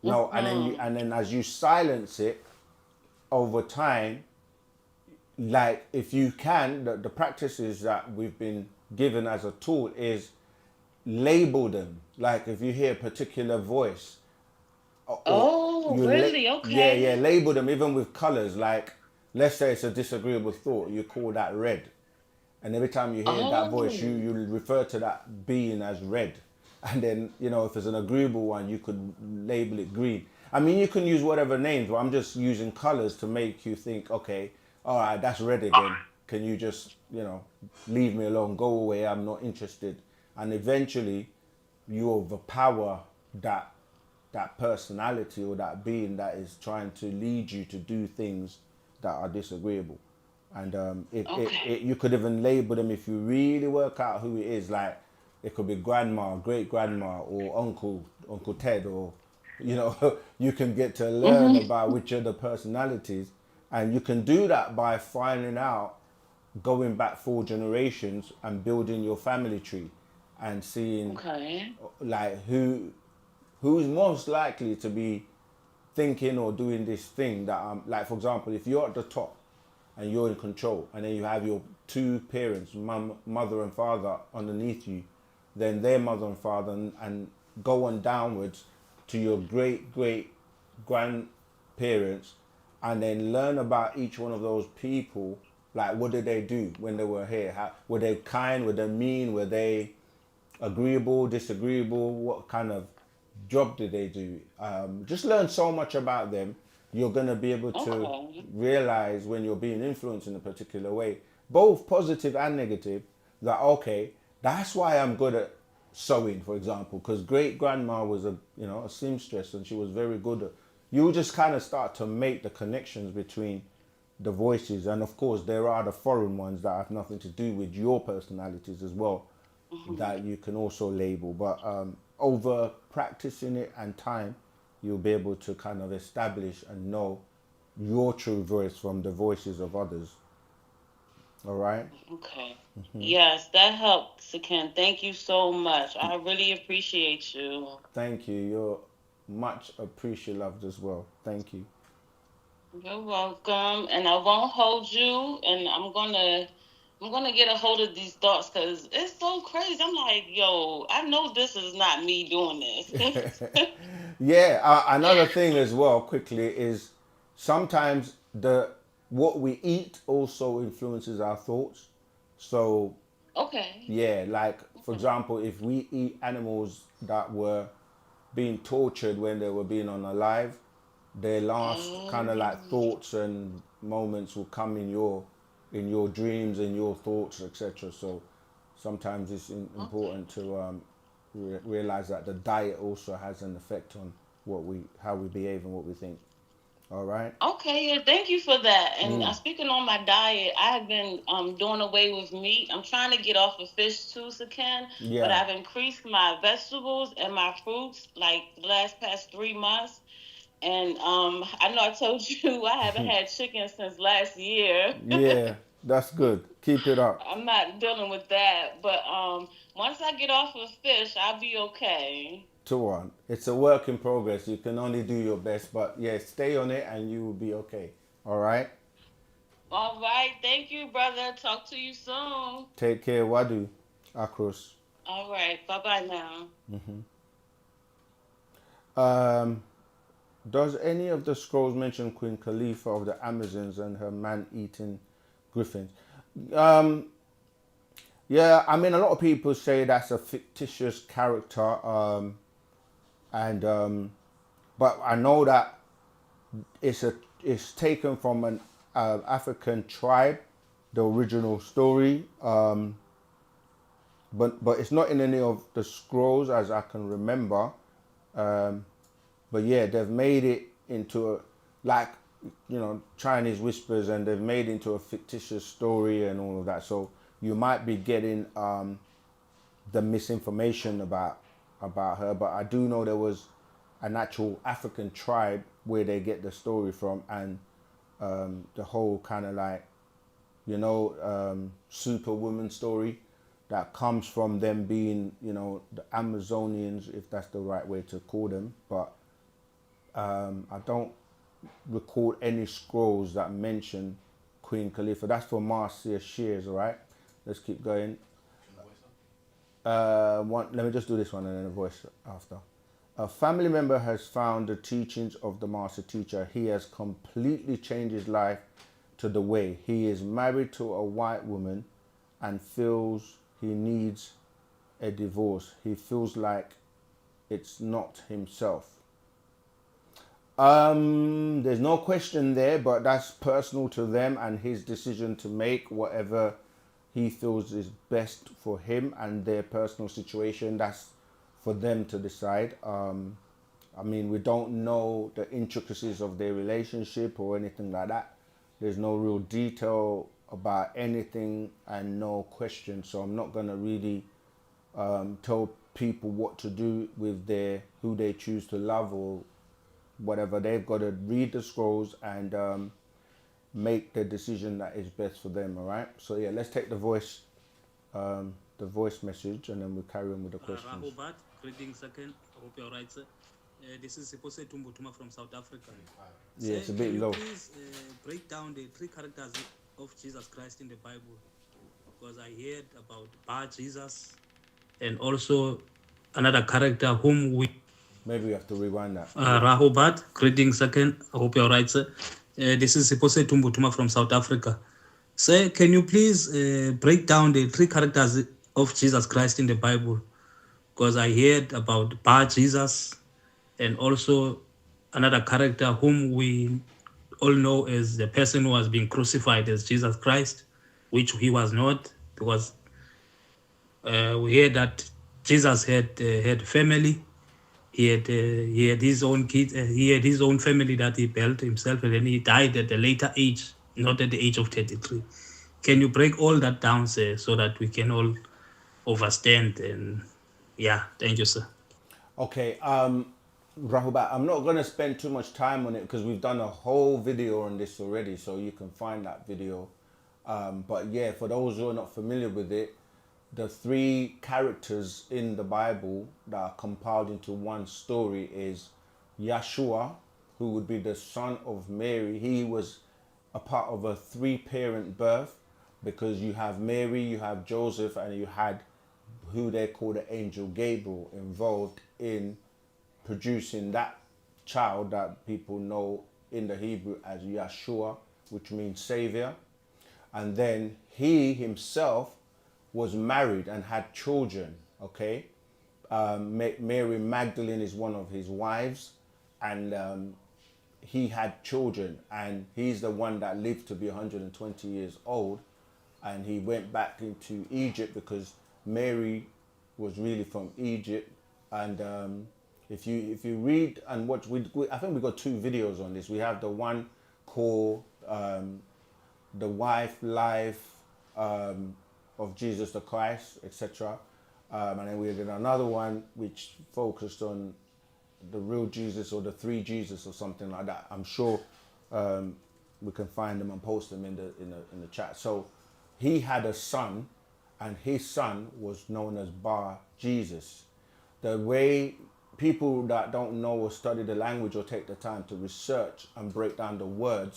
know. And then as you silence it over time, like if you can, the practices that we've been given as a tool is label them. Like if you hear a particular voice, Really? Okay. yeah, label them even with colors. Like let's say it's a disagreeable thought, you call that red, and every time you hear that voice, you refer to that being as red. And then if it's an agreeable one, you could label it green. I mean, you can use whatever names, but I'm just using colors to make you think, okay, all right, that's red again. Can you just leave me alone, go away, I'm not interested. And eventually you overpower that personality or that being that is trying to lead you to do things that are disagreeable. And you could even label them if you really work out who it is. Like it could be grandma, great grandma, or Uncle Ted, or you can get to learn about which are the personalities, and you can do that by finding out, going back 4 generations and building your family tree, and seeing like who's most likely to be thinking or doing this thing that like for example, if you're at the top and you're in control, and then you have your 2 parents, mother and father, underneath you, then their mother and father, and go on downwards to your great grandparents, and then learn about each one of those people. Like what did they do when they were here? Were they kind? Were they mean? Were they agreeable, disagreeable? What kind of job did they do? Just learn so much about them. You're going to be able to realize when you're being influenced in a particular way, both positive and negative, that okay, that's why I'm good at sewing, for example, because great grandma was a seamstress, and she was very good at. You just kind of start to make the connections between the voices, and of course there are the foreign ones that have nothing to do with your personalities as well, that you can also label. But over practicing it and time, you'll be able to kind of establish and know your true voice from the voices of others. All right? Okay. Yes, that helped, Sakin. Thank you so much. I really appreciate you. Thank you. You're much appreciated as well. Thank you. You're welcome. And I won't hold you. And I'm gonna get a hold of these thoughts because it's so crazy. I'm like, yo, I know this is not me doing this. Yeah. Another thing as well, quickly, is sometimes what we eat also influences our thoughts. So yeah, like for example, if we eat animals that were being tortured when they were being unalive, their last kind of like thoughts and moments will come in your dreams and your thoughts, etc. So sometimes it's important to realize that the diet also has an effect on how we behave and what we think. All right. Okay, yeah, thank you for that. And speaking on my diet, I have been doing away with meat. I'm trying to get off of fish too, so Ken. But Yeah. I've increased my vegetables and my fruits like the last past 3 months. And I know I told you I haven't had chicken since last year. Yeah. That's good. Keep it up. I'm not dealing with that. But once I get off of fish, I'll be okay. To one. It's a work in progress. You can only do your best, but yeah, stay on it and you will be okay. All right. All right. Thank you, brother. Talk to you soon. Take care. Wadu. Akros. All right. Bye bye now. Does any of the scrolls mention Queen Khalifa of the Amazons and her man-eating griffins? Yeah, I mean, a lot of people say that's a fictitious character, but I know that it's taken from an African tribe, the original story, but it's not in any of the scrolls as I can remember. But yeah, they've made it into a, like, Chinese whispers, and they've made it into a fictitious story and all of that. So you might be getting the misinformation about her. But I do know there was an actual African tribe where they get the story from, and the whole kind of like, superwoman story that comes from them being, the Amazonians, if that's the right way to call them. But I don't recall any scrolls that mention Queen Khalifa. That's for Marcia Shears, all right? Let's keep going. Let me just do this one and then a voice after. A family member has found the teachings of the master teacher. He has completely changed his life to the way. He is married to a white woman and feels he needs a divorce. He feels like it's not himself. There's no question there, but that's personal to them and his decision to make whatever he feels is best for him and their personal situation. That's for them to decide. I mean, we don't know the intricacies of their relationship or anything like that. There's no real detail about anything and no question. So I'm not going to really tell people what to do with who they choose to love or whatever. They've got to read the scrolls and make the decision that is best for them. All right. So yeah, let's take the voice message, and then we'll carry on with the questions. Rahobat, greetings again. I hope you're right, sir. This is Sipose Tumbutuma from South Africa. Yeah, it's a bit low. Please break down the 3 characters of Jesus Christ in the Bible, because I heard about Bar Jesus and also another character whom we... Maybe we have to rewind that. Rahobat, greetings again. I hope you're right, sir. This is Sipose Tumbutuma from South Africa. Sir, can you please break down the 3 characters of Jesus Christ in the Bible? Because I heard about Bar Jesus and also another character whom we all know as the person who has been crucified as Jesus Christ, which he was not, because we heard that Jesus had family. He had his own kids. He had his own family that he built himself, and then he died at a later age, not at the age of 33. Can you break all that down, sir, so that we can all understand? And yeah, thank you, sir. Okay, Rahubat, I'm not going to spend too much time on it because we've done a whole video on this already, so you can find that video. But yeah, for those who are not familiar with it, the 3 characters in the Bible that are compiled into one story is Yeshua, who would be the son of Mary. He was a part of a 3-parent birth, because you have Mary, you have Joseph, and you had who they call the angel Gabriel involved in producing that child that people know in the Hebrew as Yeshua, which means savior. And then he himself was married and had children, okay? Mary Magdalene is one of his wives, and he had children, and he's the one that lived to be 120 years old, and he went back into Egypt because Mary was really from Egypt, and If you read and watch, I think we got 2 videos on this. We have the one called The Life of Jesus the Christ, etc. And then we did another one which focused on the real Jesus or the 3 Jesus or something like that. I'm sure we can find them and post them in the chat. So he had a son, and his son was known as Bar Jesus. The way people that don't know or study the language or take the time to research and break down the word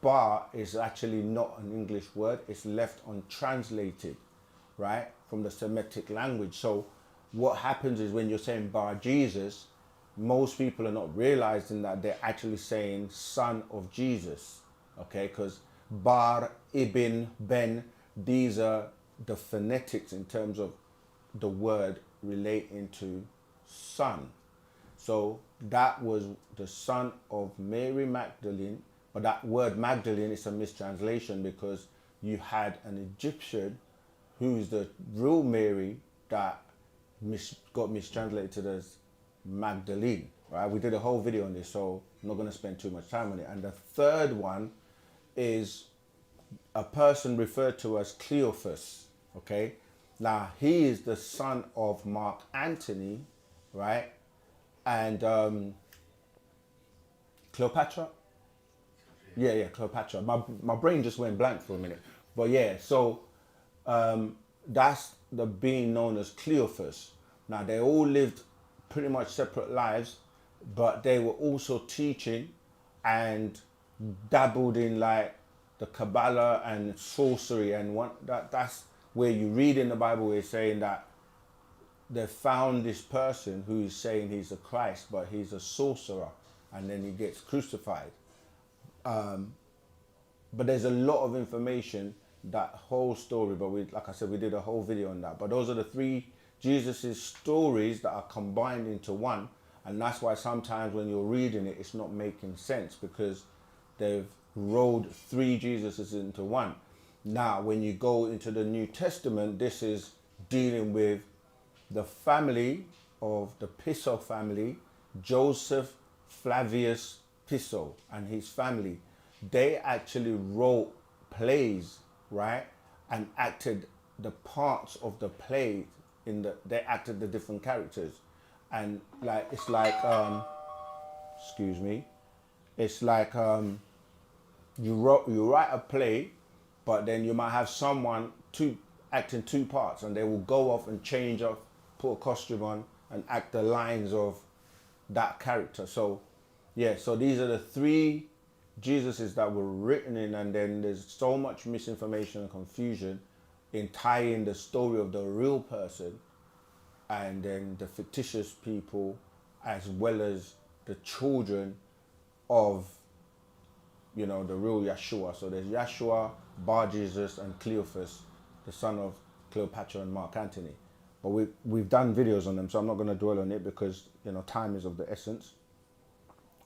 bar is actually not an English word. It's left untranslated, right, from the Semitic language. So what happens is when you're saying Bar Jesus, most people are not realizing that they're actually saying son of Jesus, okay? Because Bar, Ibn, Ben, these are the phonetics in terms of the word relating to son. So that was the son of Mary Magdalene, but that word Magdalene is a mistranslation because you had an Egyptian who's the real Mary that got mistranslated as Magdalene, right? We did a whole video on this, so I'm not going to spend too much time on it. And the third one is a person referred to as Cleophas, okay? Now, he is the son of Mark Antony, right? And Cleopatra? Yeah, Cleopatra. My brain just went blank for a minute. But yeah, so that's the being known as Cleophas. Now, they all lived pretty much separate lives, but they were also teaching and dabbled in like the Kabbalah and sorcery, and that's where you read in the Bible where it's saying that they found this person who is saying he's a Christ, but he's a sorcerer, and then he gets crucified. But there's a lot of information, that whole story, but like I said, we did a whole video on that. But those are the 3 Jesus's stories that are combined into one, and that's why sometimes when you're reading it, it's not making sense, because they've rolled 3 Jesuses into one. Now, when you go into the New Testament, this is dealing with the family of the Piso family, Joseph Flavius Piso and his family. They actually wrote plays, right, and acted the parts of the play they acted the different characters, and like it's like excuse me, it's like you write a play, but then you might have someone acting 2 parts, and they will go off and change off, put a costume on, and act the lines of that character. So yeah, so these are the 3 Jesuses that were written in, and then there's so much misinformation and confusion in tying the story of the real person and then the fictitious people, as well as the children of, you know, the real Yeshua. So there's Yeshua, Bar Jesus, and Cleophas, the son of Cleopatra and Mark Antony. But we've done videos on them, so I'm not going to dwell on it because, you know, time is of the essence.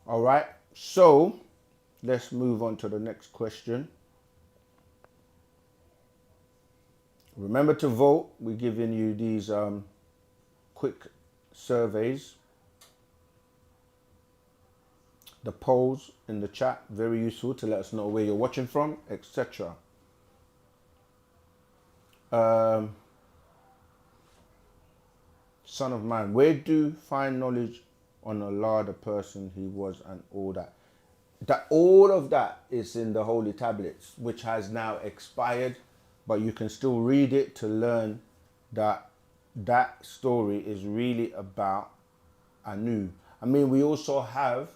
All right, so let's move on to the next question. Remember to vote. We're giving you these quick surveys. The polls in the chat, very useful to let us know where you're watching from, etc. Son of man, where do you find knowledge on Allah, the person he was, and all that? All of that is in the Holy Tablets, which has now expired, but you can still read it to learn that that story is really about Anu. I mean, we also have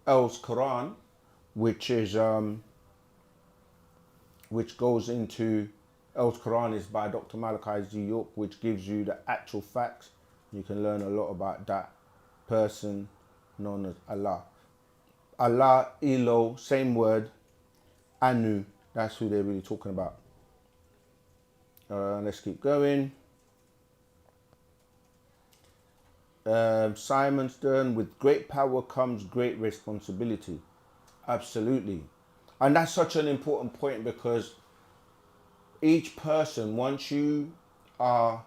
El's Quran, which is which goes into El's Quran is by Dr. Malachi Z. York, which gives you the actual facts. You can learn a lot about that person known as Allah. Allah, Elo, same word. Anu, that's who they're really talking about. Let's keep going. Simon Stern, with great power comes great responsibility. Absolutely. And that's such an important point, because each person, once you are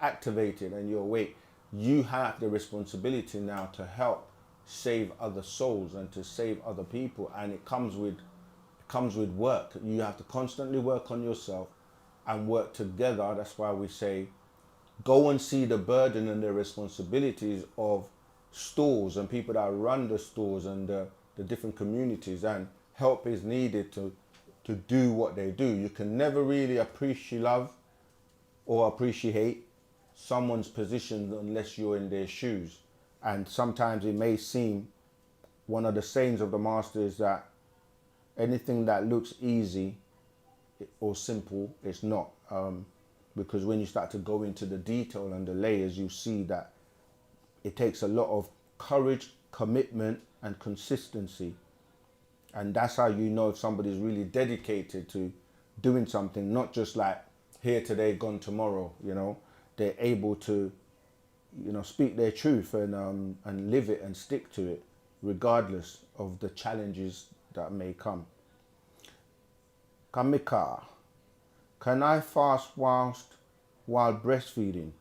activated and you're awake, you have the responsibility now to help save other souls and to save other people, and it comes with work. You have to constantly work on yourself and work together. That's why we say go and see the burden and the responsibilities of stores and people that run the stores and the different communities, and help is needed to do what they do. You can never really appreciate someone's position unless you're in their shoes. And sometimes it may seem, one of the sayings of the master is that anything that looks easy or simple, it's not. Because when you start to go into the detail and the layers, you see that it takes a lot of courage, commitment, and consistency. And that's how you know if somebody's really dedicated to doing something, not just like here today, gone tomorrow. They're able to, speak their truth and live it and stick to it, regardless of the challenges that may come. Kamika, can I fast while breastfeeding?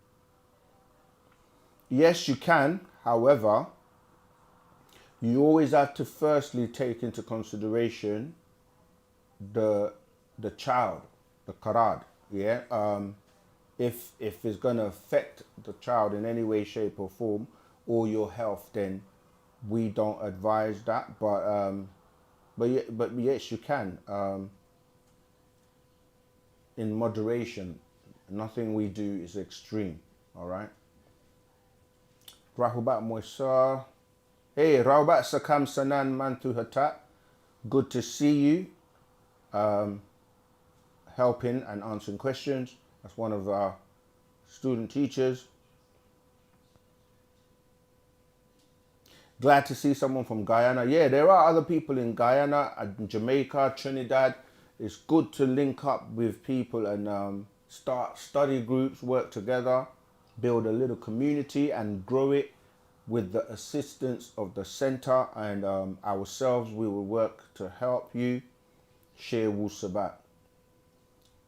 Yes, you can. However, you always have to firstly take into consideration the child, the karad. Yeah. If it's going to affect the child in any way, shape, or form, or your health, then we don't advise that. But yes, you can. In moderation. Nothing we do is extreme. All right. Rahubat Moisa. Hey, Rahubat Sakam Sanan Mantu Hatat. Good to see you. Helping and answering questions. That's one of our student teachers. Glad to see someone from Guyana. Yeah, there are other people in Guyana, Jamaica, Trinidad. It's good to link up with people and start study groups, work together, build a little community and grow it with the assistance of the center and ourselves. We will work to help you share Wu-Sabat.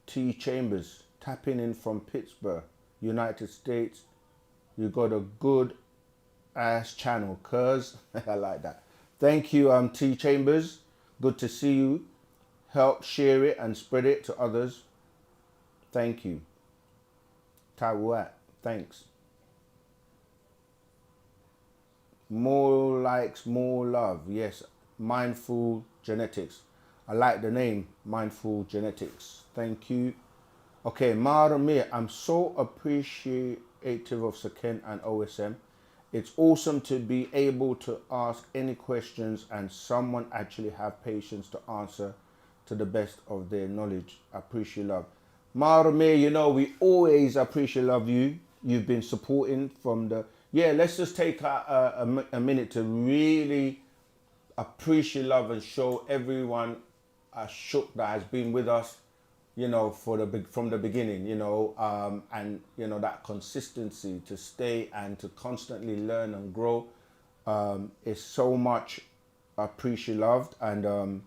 T. Chambers, tapping in from Pittsburgh, United States. You got a good ass channel, cuz. I like that. Thank you, T. Chambers. Good to see you. Help share it and spread it to others. Thank you. Taiwat, thanks. More likes, more love. Yes, Mindful Genetics. I like the name, Mindful Genetics. Thank you. Okay, Maramir, I'm so appreciative of Saken and OSM. It's awesome to be able to ask any questions and someone actually have patience to answer to the best of their knowledge. I appreciate love. Maramir, we always appreciate love you. You've been supporting from the... Yeah, let's just take a minute to really appreciate love and show everyone a shook that has been with us, from the beginning, and, that consistency to stay and to constantly learn and grow is so much appreciate loved. And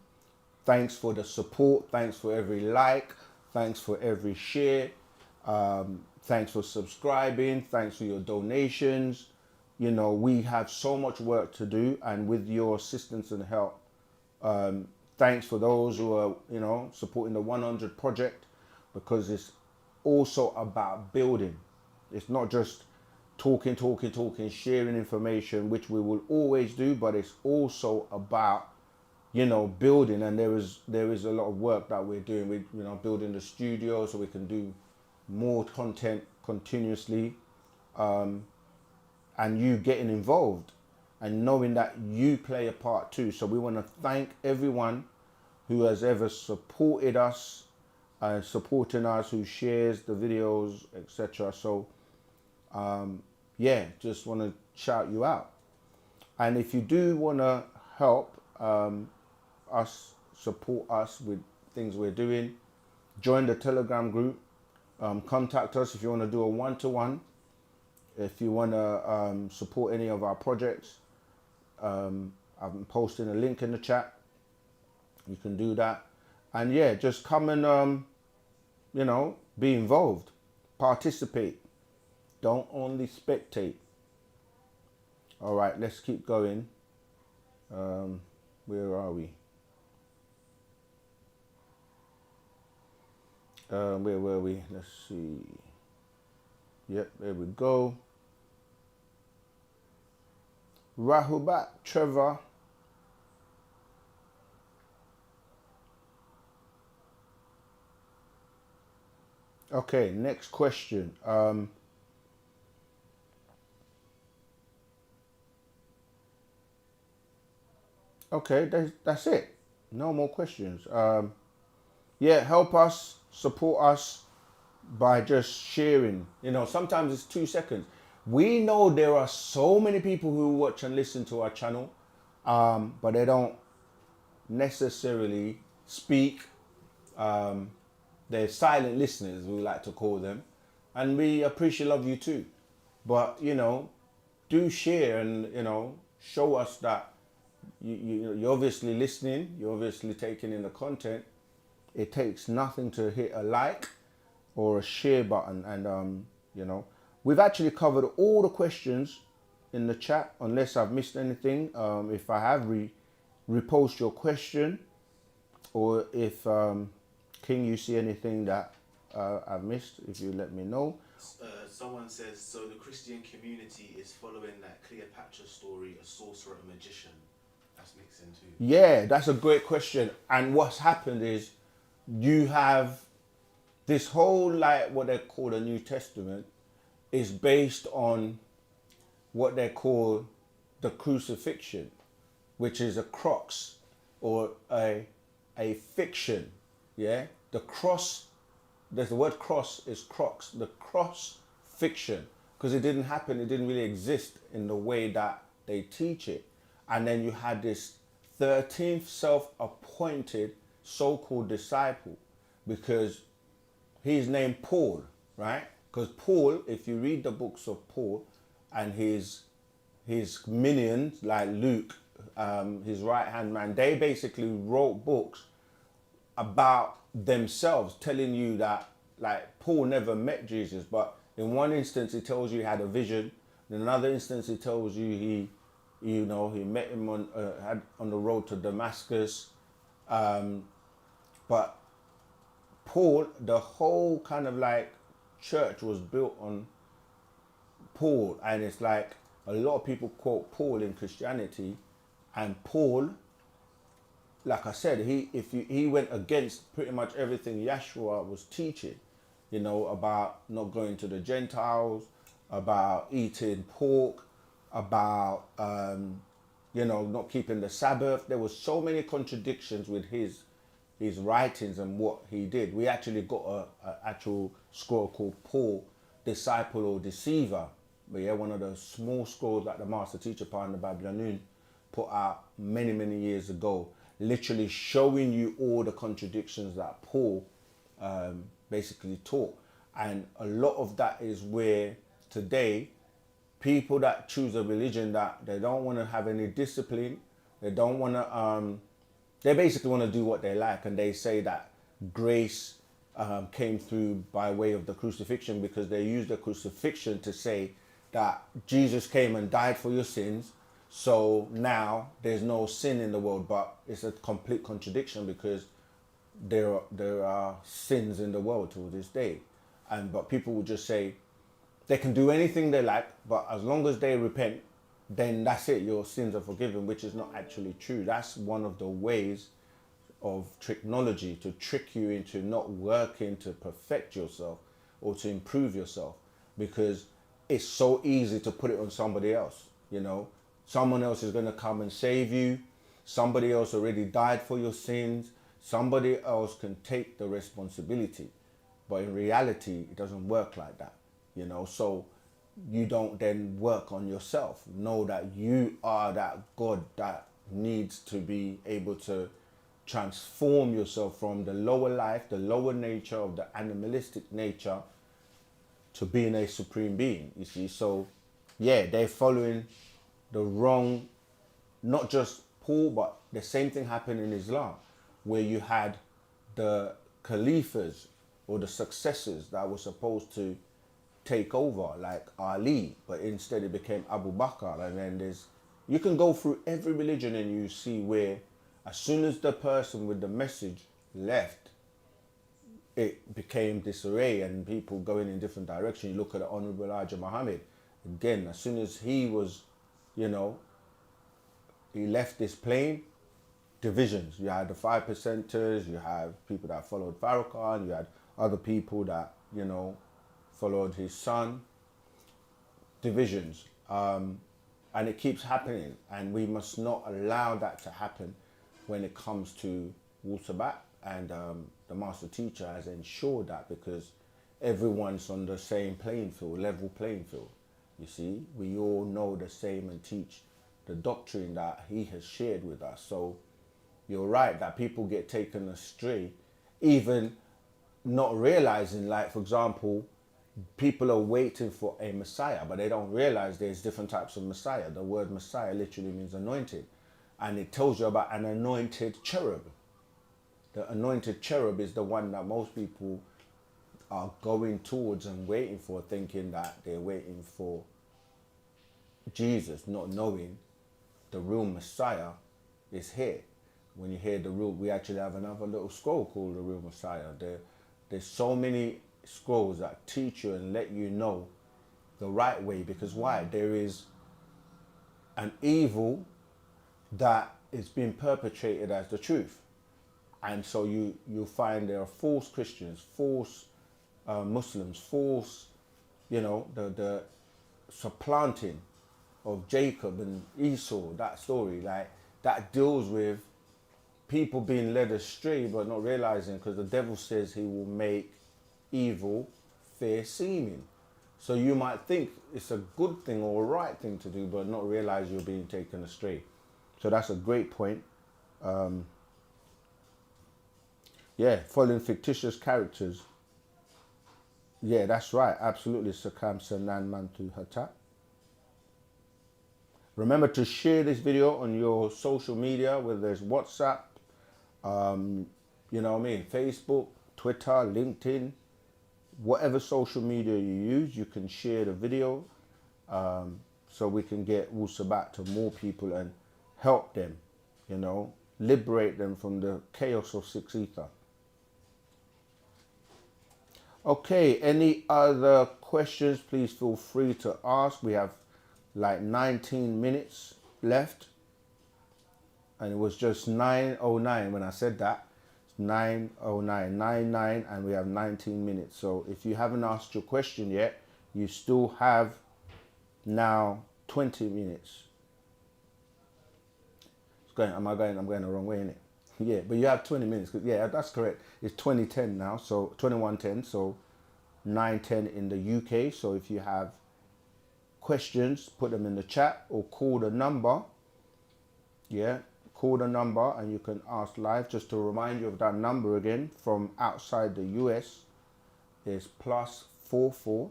thanks for the support. Thanks for every like. Thanks for every share. Thanks for subscribing. Thanks for your donations. We have so much work to do, and with your assistance and help, thanks for those who are, supporting the 100 project, because it's also about building. It's not just talking, sharing information, which we will always do, but it's also about, building. And there is a lot of work that we're doing with, building the studio so we can do more content continuously, and you getting involved and knowing that you play a part too. So we want to thank everyone who has ever supported us and supporting us, who shares the videos, etc. So just want to shout you out. And if you do want to help us, support us with things we're doing, join the Telegram group. Contact us if you want to do a one-to-one. If you want to support any of our projects, I'm posting a link in the chat. You can do that. And just come and, be involved, participate. Don't only spectate. All right, let's keep going. Where are we? Where were we? Let's see. Yep, there we go. Rahubat Trevor. Okay, next question. Okay, that's it. No more questions. Yeah, help us, support us by just sharing. You know, sometimes it's 2 seconds. We know there are so many people who watch and listen to our channel, but they don't necessarily speak. They're silent listeners, we like to call them. And we appreciate love you too. But, you know, do share and, you know, show us that you're obviously listening, you're obviously taking in the content. It takes nothing to hit a like or a share button. And, you know, we've actually covered all the questions in the chat, unless I've missed anything. If I have, repost your question, or if, King, you see anything that I've missed, if you let me know. Someone says, so the Christian community is following that Cleopatra story, a sorcerer, a magician. That's mixed into. Yeah, that's a great question. And what's happened is you have this whole, like, what they call the New Testament is based on what they call the crucifixion, which is a crux or a fiction. Yeah, the cross. There's the word cross is crux. The cross fiction, because it didn't happen. It didn't really exist in the way that they teach it. And then you had this 13th self-appointed so-called disciple, because he's named Paul, right? Because Paul, if you read the books of Paul and his minions like Luke, his right-hand man, they basically wrote books about themselves, telling you that, like, Paul never met Jesus, but in one instance he tells you he had a vision. In another instance he tells you he met him on the road to Damascus. But Paul, the whole kind of like church was built on Paul, and it's like a lot of people quote Paul in Christianity, and Paul, like I said, he went against pretty much everything Yeshua was teaching, you know, about not going to the Gentiles, about eating pork, about not keeping the Sabbath. There was so many contradictions with his writings and what he did. We actually got a actual scroll called Paul, Disciple or Deceiver. But yeah, one of the small scrolls that the master teacher part in the Babylonian put out many, many years ago, literally showing you all the contradictions that Paul basically taught. And a lot of that is where today people that choose a religion that they don't want to have any discipline, they don't want to, they basically want to do what they like, and they say that grace came through by way of the crucifixion, because they use the crucifixion to say that Jesus came and died for your sins, so now there's no sin in the world. But it's a complete contradiction, because there are sins in the world to this day. But people will just say they can do anything they like, but as long as they repent, then that's it, your sins are forgiven, which is not actually true. That's one of the ways of technology to trick you into not working to perfect yourself or to improve yourself, because it's so easy to put it on somebody else. You know, someone else is going to come and save you. Somebody else already died for your sins. Somebody else can take the responsibility. But in reality, it doesn't work like that. You know, so you don't then work on yourself. Know that you are that God that needs to be able to transform yourself from the lower life, the lower nature of the animalistic nature, to being a supreme being, you see. So yeah, they're following the wrong, not just Paul, but the same thing happened in Islam, where you had the caliphs or the successors that were supposed to take over like Ali, but instead it became Abu Bakr. And then you can go through every religion and you see where as soon as the person with the message left, it became disarray and people going in different directions. You look at the Honorable Elijah Muhammad, again, as soon as he was, he left this plane, divisions. You had the 5%ers, you have people that followed Farrakhan, you had other people that, followed his son, divisions. And it keeps happening, and we must not allow that to happen when it comes to Wu-Sabat, and the master teacher has ensured that, because everyone's on the same playing field, level playing field. You see, we all know the same and teach the doctrine that he has shared with us. So you're right that people get taken astray, even not realizing, like, for example, people are waiting for a Messiah, but they don't realize there's different types of Messiah. The word Messiah literally means anointed. And it tells you about an anointed cherub. The anointed cherub is the one that most people are going towards and waiting for, thinking that they're waiting for Jesus, not knowing the real Messiah is here. When you hear the real, we actually have another little scroll called the real Messiah. There's so many scrolls that teach you and let you know the right way, because why? There is an evil that is being perpetrated as the truth. And so you find there are false Christians, false Muslims, false, the supplanting of Jacob and Esau, that story, like that deals with people being led astray but not realizing, because the devil says he will make evil fair seeming. So you might think it's a good thing or a right thing to do, but not realize you're being taken astray. So that's a great point. Following fictitious characters. Yeah, that's right. Absolutely. Sakam Sanan Mantu Hata. Remember to share this video on your social media, whether there's WhatsApp, Facebook, Twitter, LinkedIn, whatever social media you use, you can share the video so we can get Wu-Sabat to more people and help them, liberate them from the chaos of Six Ether. Okay, any other questions, please feel free to ask. We have like 19 minutes left, and it was just 9:09 when I said that. It's 9:09, 99, and we have 19 minutes. So if you haven't asked your question yet, you still have now 20 minutes. I'm going the wrong way, innit? Yeah, but you have 20 minutes. Yeah, that's correct. It's 2010 now, so 21:10, so 9:10 in the UK. So if you have questions, put them in the chat or call the number. Yeah, call the number and you can ask live. Just to remind you of that number again, from outside the US is +44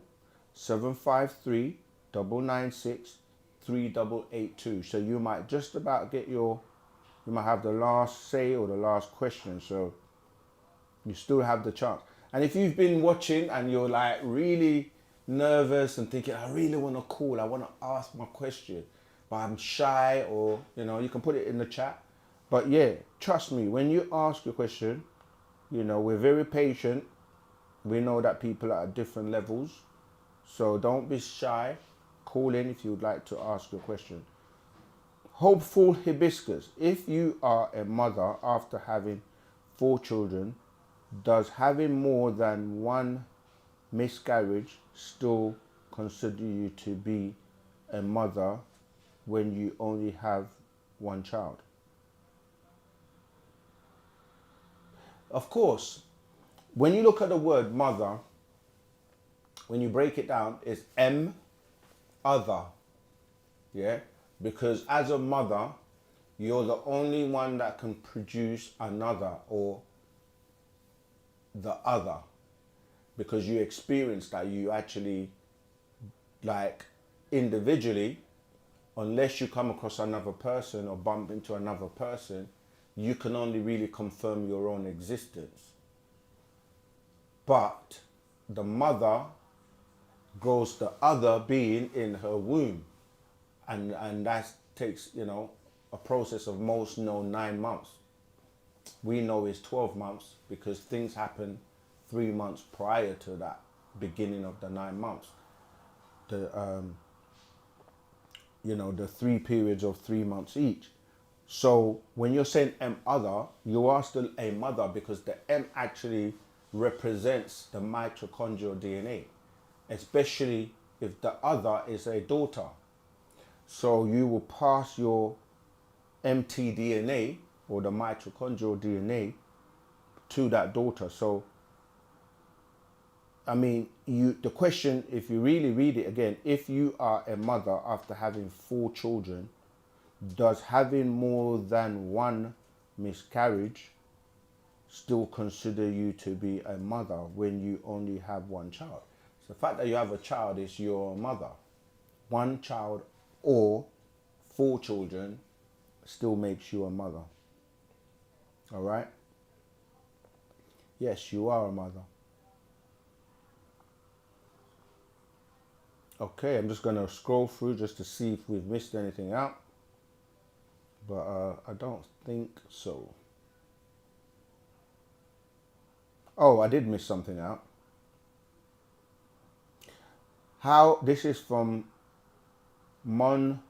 753 996 3882. So you might just about get you might have the last say or the last question, so you still have the chance. And if you've been watching and you're like really nervous and thinking, I really want to call, I want to ask my question, but I'm shy, or you can put it in the chat. But yeah, trust me, when you ask your question, we're very patient. We know that people are at different levels, so don't be shy. Call in if you would like to ask your question. Hopeful Hibiscus, if you are a mother after having 4 children, does having more than one miscarriage still consider you to be a mother when you only have one child? Of course, when you look at the word mother, when you break it down, it's M, other. Yeah? Because as a mother, you're the only one that can produce another or the other. Because you experience that, you actually, like, individually, unless you come across another person or bump into another person, you can only really confirm your own existence. But the mother grows the other being in her womb, and that takes a process of most know 9 months. We know it's 12 months because things happen 3 months prior to that beginning of the 9 months. The the 3 periods of 3 months each. So when you're saying M other, you are still a mother because the M actually represents the mitochondrial DNA, especially if the other is a daughter. So you will pass your mtDNA or the mitochondrial DNA to that daughter. So I mean, the question, if you really read it again, if you are a mother after having 4 children, does having more than one miscarriage still consider you to be a mother when you only have one child? So the fact that you have a child is your mother. One child or 4 children still makes you a mother. All right? Yes, you are a mother. Okay, I'm just going to scroll through just to see if we've missed anything out. But I don't think so. Oh, I did miss something out. This is from Monoire.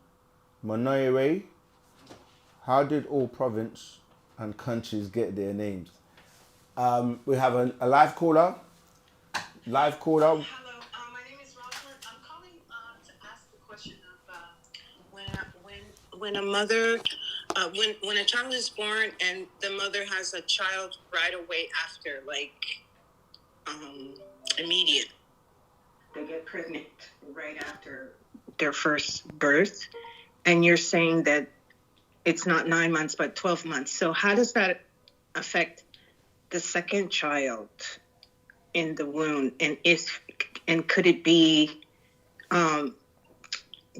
How did all province and countries get their names? We have a live caller. Live caller. Hello, my name is Rosalind. I'm calling to ask the question of when a mother, when a child is born and the mother has a child right away after, like immediate. They get pregnant right after their first birth, and you're saying that it's not 9 months but 12 months. So how does that affect the second child in the womb, and could it be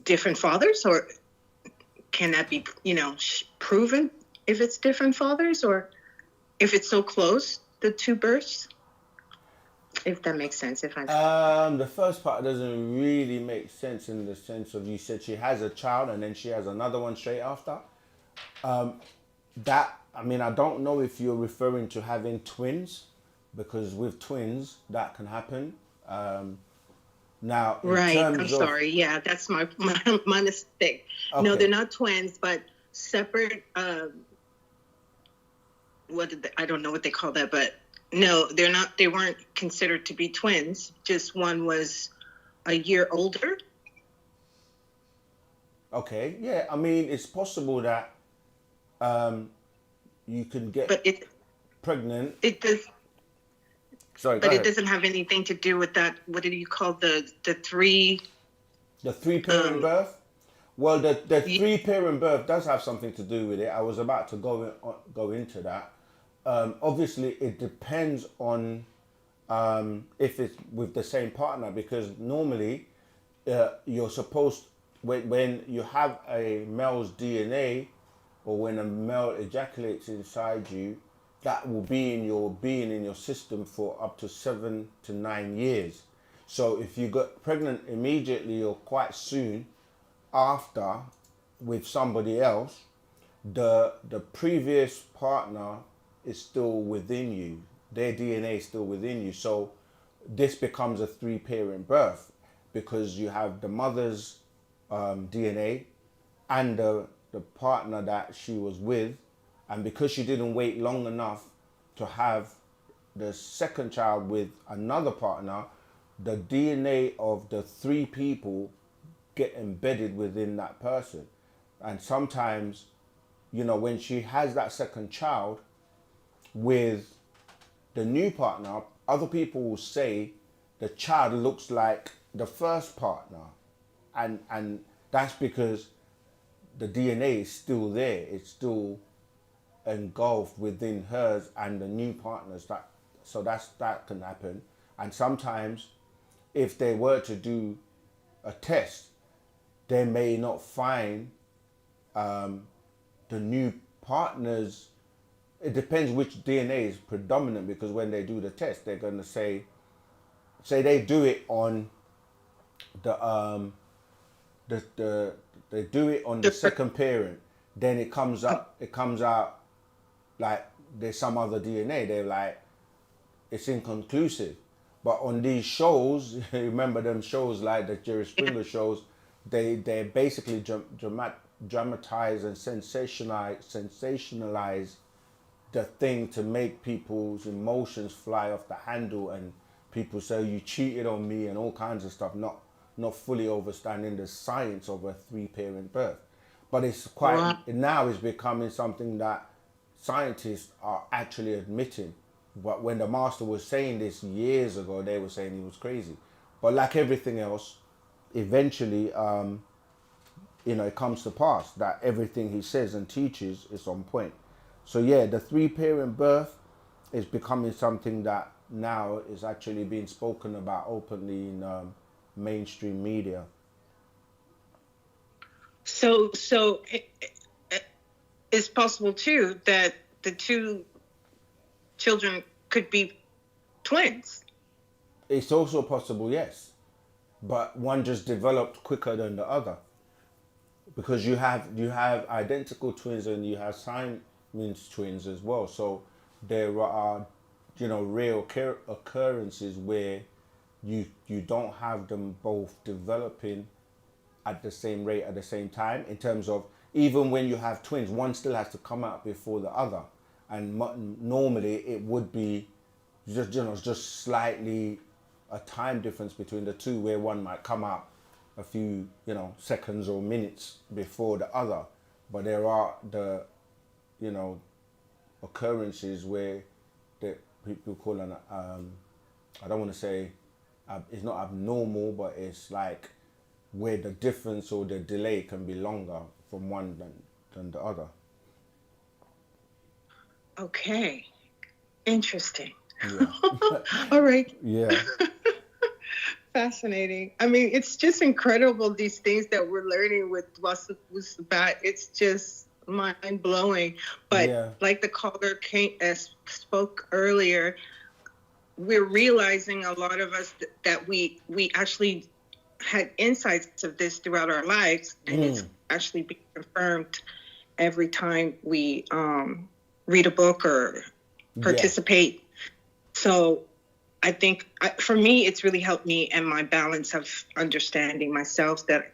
different fathers, or can that be proven if it's different fathers, or if it's so close, the 2 births? If that makes sense. The first part doesn't really make sense in the sense of, you said she has a child and then she has another one straight after. I don't know if you're referring to having twins, because with twins that can happen. Now, right. I'm sorry. Yeah, that's my mistake. Okay. No, they're not twins, but separate. I don't know what they call that, but no, they're not. They weren't considered to be twins. Just one was a year older. Okay. Yeah. I mean, it's possible that you can get pregnant. It does. Sorry, but it doesn't have anything to do with that. What do you call the 3? The 3 parent birth? Well, the 3 parent birth does have something to do with it. I was about to go into that. Obviously, it depends on if it's with the same partner, because normally you're supposed, when you have a male's DNA, or when a male ejaculates inside you, that will be in your system for up to 7 to 9 years. So if you got pregnant immediately or quite soon after with somebody else, the previous partner is still within you. Their DNA is still within you. So this becomes a 3 parent birth, because you have the mother's DNA and the partner that she was with. And because she didn't wait long enough to have the second child with another partner, the DNA of the 3 people get embedded within that person. And sometimes, when she has that second child with the new partner, other people will say the child looks like the first partner. And that's because the DNA is still there. It's still engulfed within hers and the new partners. That can happen. And sometimes if they were to do a test, they may not find the new partners. It depends which DNA is predominant, because when they do the test, they're going to say they do it on the they do it on the second parent, then it comes out like there's some other DNA. They're like, it's inconclusive. But on these shows, remember them shows like the Jerry Springer shows, they basically dramatize and sensationalize the thing to make people's emotions fly off the handle, and people say you cheated on me and all kinds of stuff, not fully understanding the science of a 3-parent birth. But it's quite, now it's becoming something that scientists are actually admitting. But when the master was saying this years ago, they were saying he was crazy. But like everything else, eventually, it comes to pass that everything he says and teaches is on point. So yeah, the 3-parent birth is becoming something that now is actually being spoken about openly in mainstream media. So it's possible too that the two children could be twins. It's also possible, yes, but one just developed quicker than the other, because you have identical twins and you have Siamese twins as well. So there are, real occurrences where you don't have them both developing at the same rate at the same time, in terms of even when you have twins, one still has to come out before the other. And normally it would be just slightly a time difference between the two, where one might come out a few, seconds or minutes before the other. But there are the, occurrences where the people call an, I don't want to say, it's not abnormal, but it's like where the difference or the delay can be longer from one than the other. Okay. Interesting. Yeah. All right. Yeah. Fascinating. I mean, it's just incredible, these things that we're learning with Wu-Sabat. It's just mind-blowing. But like the caller spoke earlier, we're realizing, a lot of us, that we actually had insights of this throughout our lives, and it's actually being confirmed every time we read a book or participate. So I think for me, it's really helped me and my balance of understanding myself, that,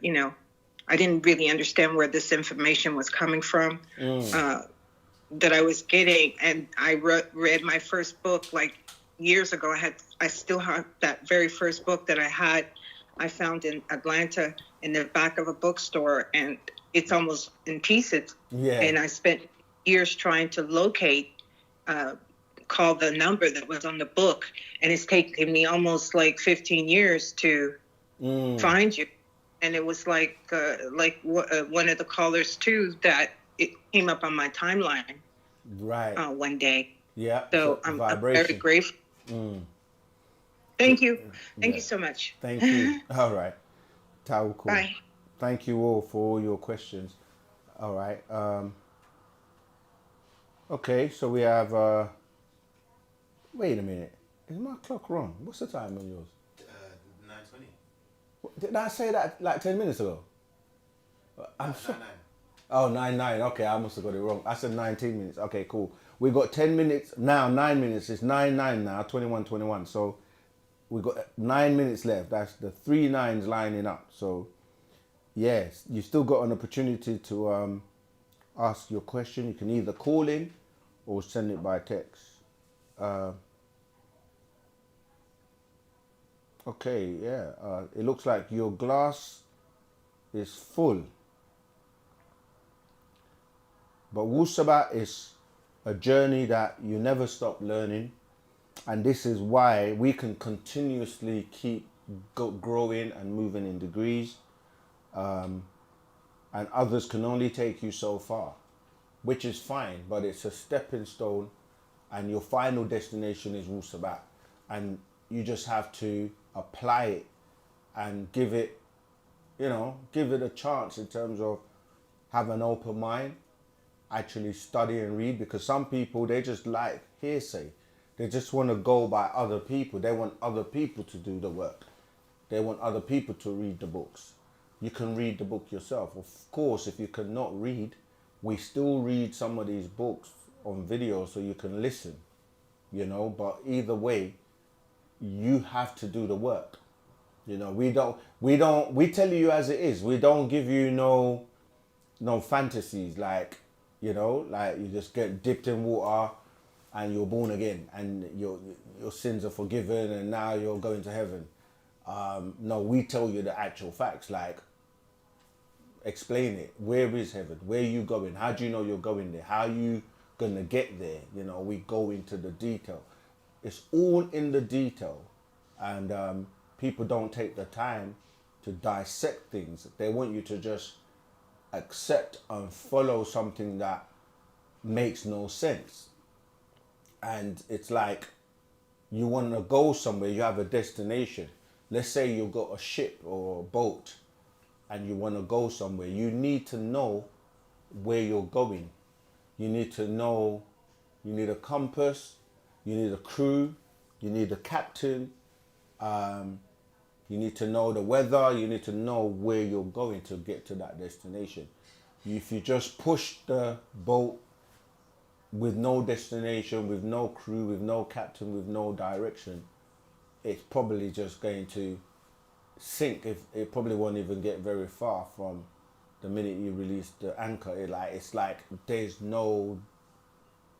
I didn't really understand where this information was coming from, that I was getting. And I read my first book like years ago. I still have that very first book that I found in Atlanta in the back of a bookstore, and it's almost in pieces. Yeah. And I spent years trying to locate, call the number that was on the book, and it's taken me almost like 15 years to find you. And it was like one of the callers too, that it came up on my timeline one day. Yeah. So I'm very grateful. Thank you. Thank you so much. Thank you. All right. Cool. Bye. Thank you all for all your questions. All right. Okay, so we have... wait a minute. Is my clock wrong? What's the time on yours? 9:20. Did I say that like 10 minutes ago? I'm sure. 9:09. Oh, 9:09. Okay, I must have got it wrong. I said 19 minutes. Okay, cool. We got 10 minutes now. 9 minutes. It's 9:09 now. 21:21. So we got 9 minutes left. That's the 3 9s lining up. So yes, you still got an opportunity to ask your question. You can either call in or send it by text. Okay, yeah. It looks like your glass is full. But Wu-Sabat is a journey that you never stop learning. And this is why we can continuously keep growing and moving in degrees. And others can only take you so far, which is fine, but it's a stepping stone, and your final destination is Wu-Sabat. And you just have to apply it and give it a chance in terms of have an open mind, actually study and read, because some people, they just like hearsay. They just want to go by other people. They want other people to do the work. They want other people to read the books. You can read the book yourself. Of course, if you cannot read, we still read some of these books on video so you can listen, you know, but either way, you have to do the work. You know, we tell you as it is. We don't give you no fantasies like, you know, like you just get dipped in water and you're born again and your sins are forgiven and now you're going to heaven. No, we tell you the actual facts, like explain it. Where is heaven? Where are you going? How do you know you're going there? How are you gonna get there? You know, we go into the detail. It's all in the detail, and people don't take the time to dissect things. They want you to just accept and follow something that makes no sense. And it's like you want to go somewhere, you have a destination. Let's say you've got a ship or a boat and you want to go somewhere. You need to know where you're going. You need to know, you need a compass, you need a crew, you need a captain, you need to know the weather, you need to know where you're going to get to that destination. If you just push the boat with no destination, with no crew, with no captain, with no direction, it's probably just going to sink. If it probably won't even get very far from the minute you release the anchor. It's like there's nowhere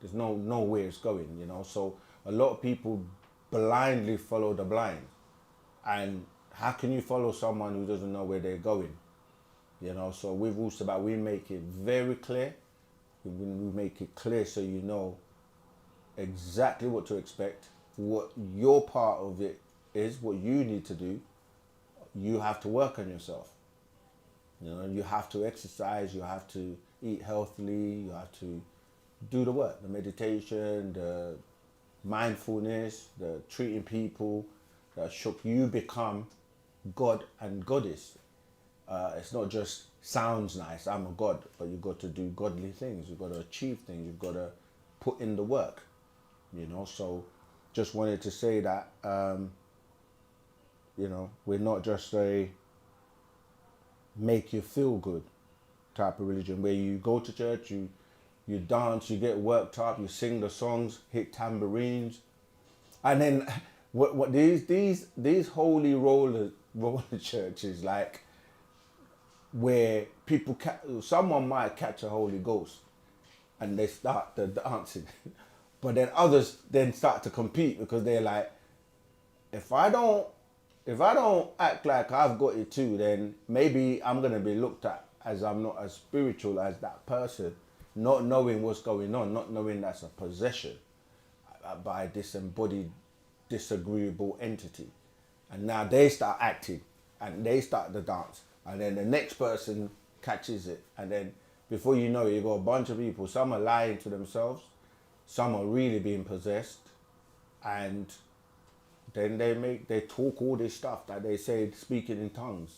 it's going, you know. So a lot of people blindly follow the blind, and how can you follow someone who doesn't know where they're going? You know, so with Wu-Sabat, we make it very clear. We make it clear so you know exactly what to expect, what your part of it is, what you need to do. You have to work on yourself. You know, you have to exercise, you have to eat healthily, you have to do the work, the meditation, the mindfulness, the treating people, you become God and Goddess. It's not just sounds nice, I'm a God, but you've got to do godly things, you've got to achieve things, you've got to put in the work, you know. So just wanted to say that, you know, we're not just a make you feel good type of religion where you go to church, you dance, you get worked up, you sing the songs, hit tambourines, and then what these holy roller churches, like, where people someone might catch a Holy Ghost and they start the dancing, but then others then start to compete because they're like, if I don't act like I've got it too, then maybe I'm gonna be looked at as I'm not as spiritual as that person, not knowing what's going on, not knowing that's a possession by this embodied disagreeable entity. And now they start acting and they start the dance, and then the next person catches it, and then before you know it, you've got a bunch of people. Some are lying to themselves, some are really being possessed, and then they talk all this stuff that they say speaking in tongues,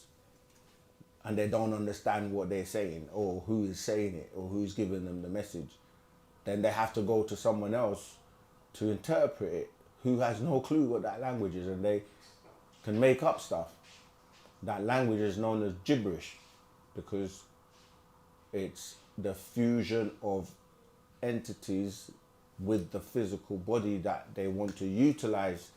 and they don't understand what they're saying or who is saying it or who's giving them the message. Then they have to go to someone else to interpret it who has no clue what that language is, and they can make up stuff. That language is known as gibberish because it's the fusion of entities with the physical body that they want to utilize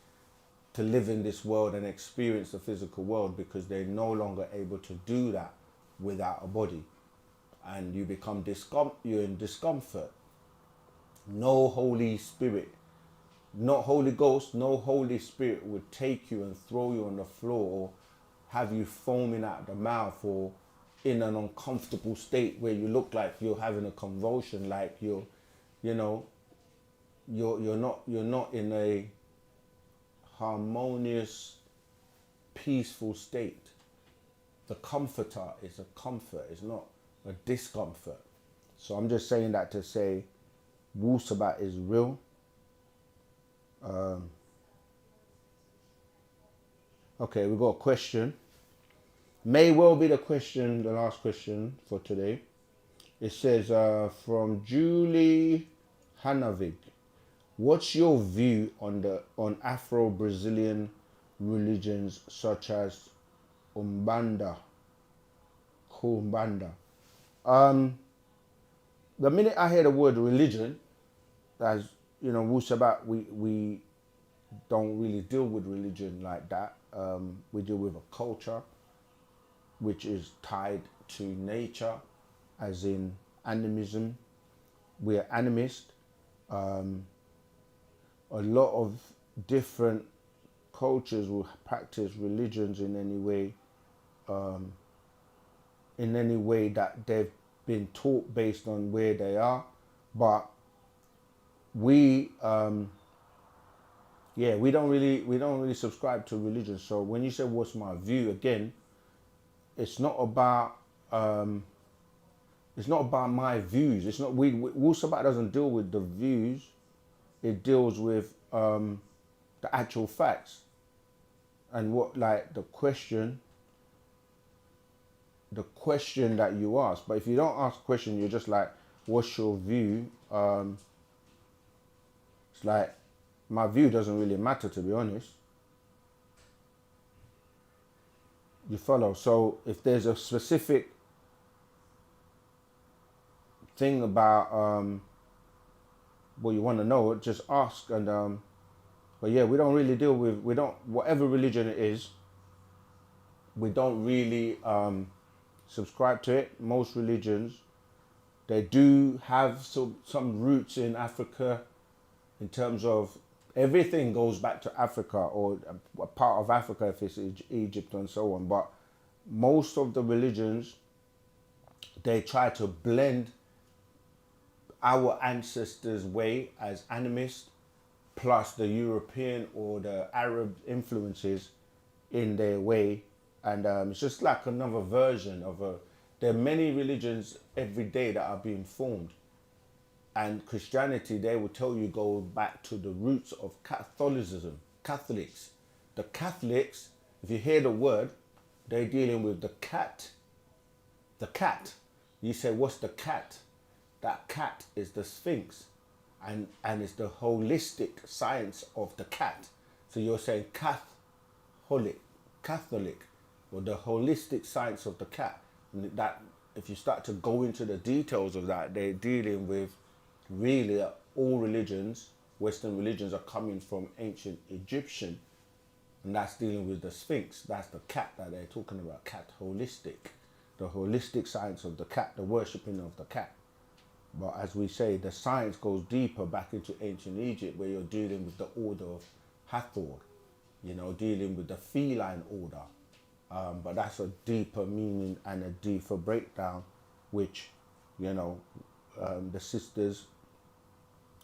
to live in this world and experience the physical world, because they're no longer able to do that without a body, and you become you're in discomfort. No Holy Spirit, not Holy Ghost, no Holy Spirit would take you and throw you on the floor or have you foaming at the mouth or in an uncomfortable state where you look like you're having a convulsion, like you're not in a harmonious, peaceful state. The comforter is a comfort, it's not a discomfort. So I'm just saying that to say Wu-Sabat is real. Okay, we've got a question. May well be the last question for today. It says from Julie Hanavig. What's your view on Afro-Brazilian religions such as Umbanda, Kumbanda. The minute I hear the word religion, as you know, Wu-Sabat, we don't really deal with religion like that. We deal with a culture which is tied to nature, as in animism. We're animist. A lot of different cultures will practice religions in any way that they've been taught based on where they are, but we don't really subscribe to religion. So when you say what's my view, again, it's not about my views. It's not Wu-Sabat doesn't deal with the views. It deals with the actual facts and what, like, the question that you ask. But if you don't ask a question, you're just like, what's your view? It's like, my view doesn't really matter, to be honest. You follow? So if there's a specific thing about what you want to know, just ask. And but yeah, we don't really deal with, whatever religion it is, we don't really subscribe to it. Most religions, they do have some roots in Africa, in terms of everything goes back to Africa, or a part of Africa if it's Egypt and so on. But most of the religions, they try to blend our ancestors' way as animist plus the European or the Arab influences in their way. And it's just like another version of there are many religions every day that are being formed. And Christianity, they will tell you, go back to the roots of Catholicism, Catholics. The Catholics, if you hear the word, they're dealing with the cat. The cat. You say, what's the cat? That cat is the Sphinx. And it's the holistic science of the cat. So you're saying Catholic, or the holistic science of the cat. And that, if you start to go into the details of that, they're dealing with really all religions. Western religions are coming from ancient Egyptian, and that's dealing with the Sphinx. That's the cat that they're talking about. Cat, holistic, the holistic science of the cat, the worshipping of the cat. But as we say, the science goes deeper back into ancient Egypt, where you're dealing with the order of Hathor, dealing with the feline order. But that's a deeper meaning and a deeper breakdown, which, the sisters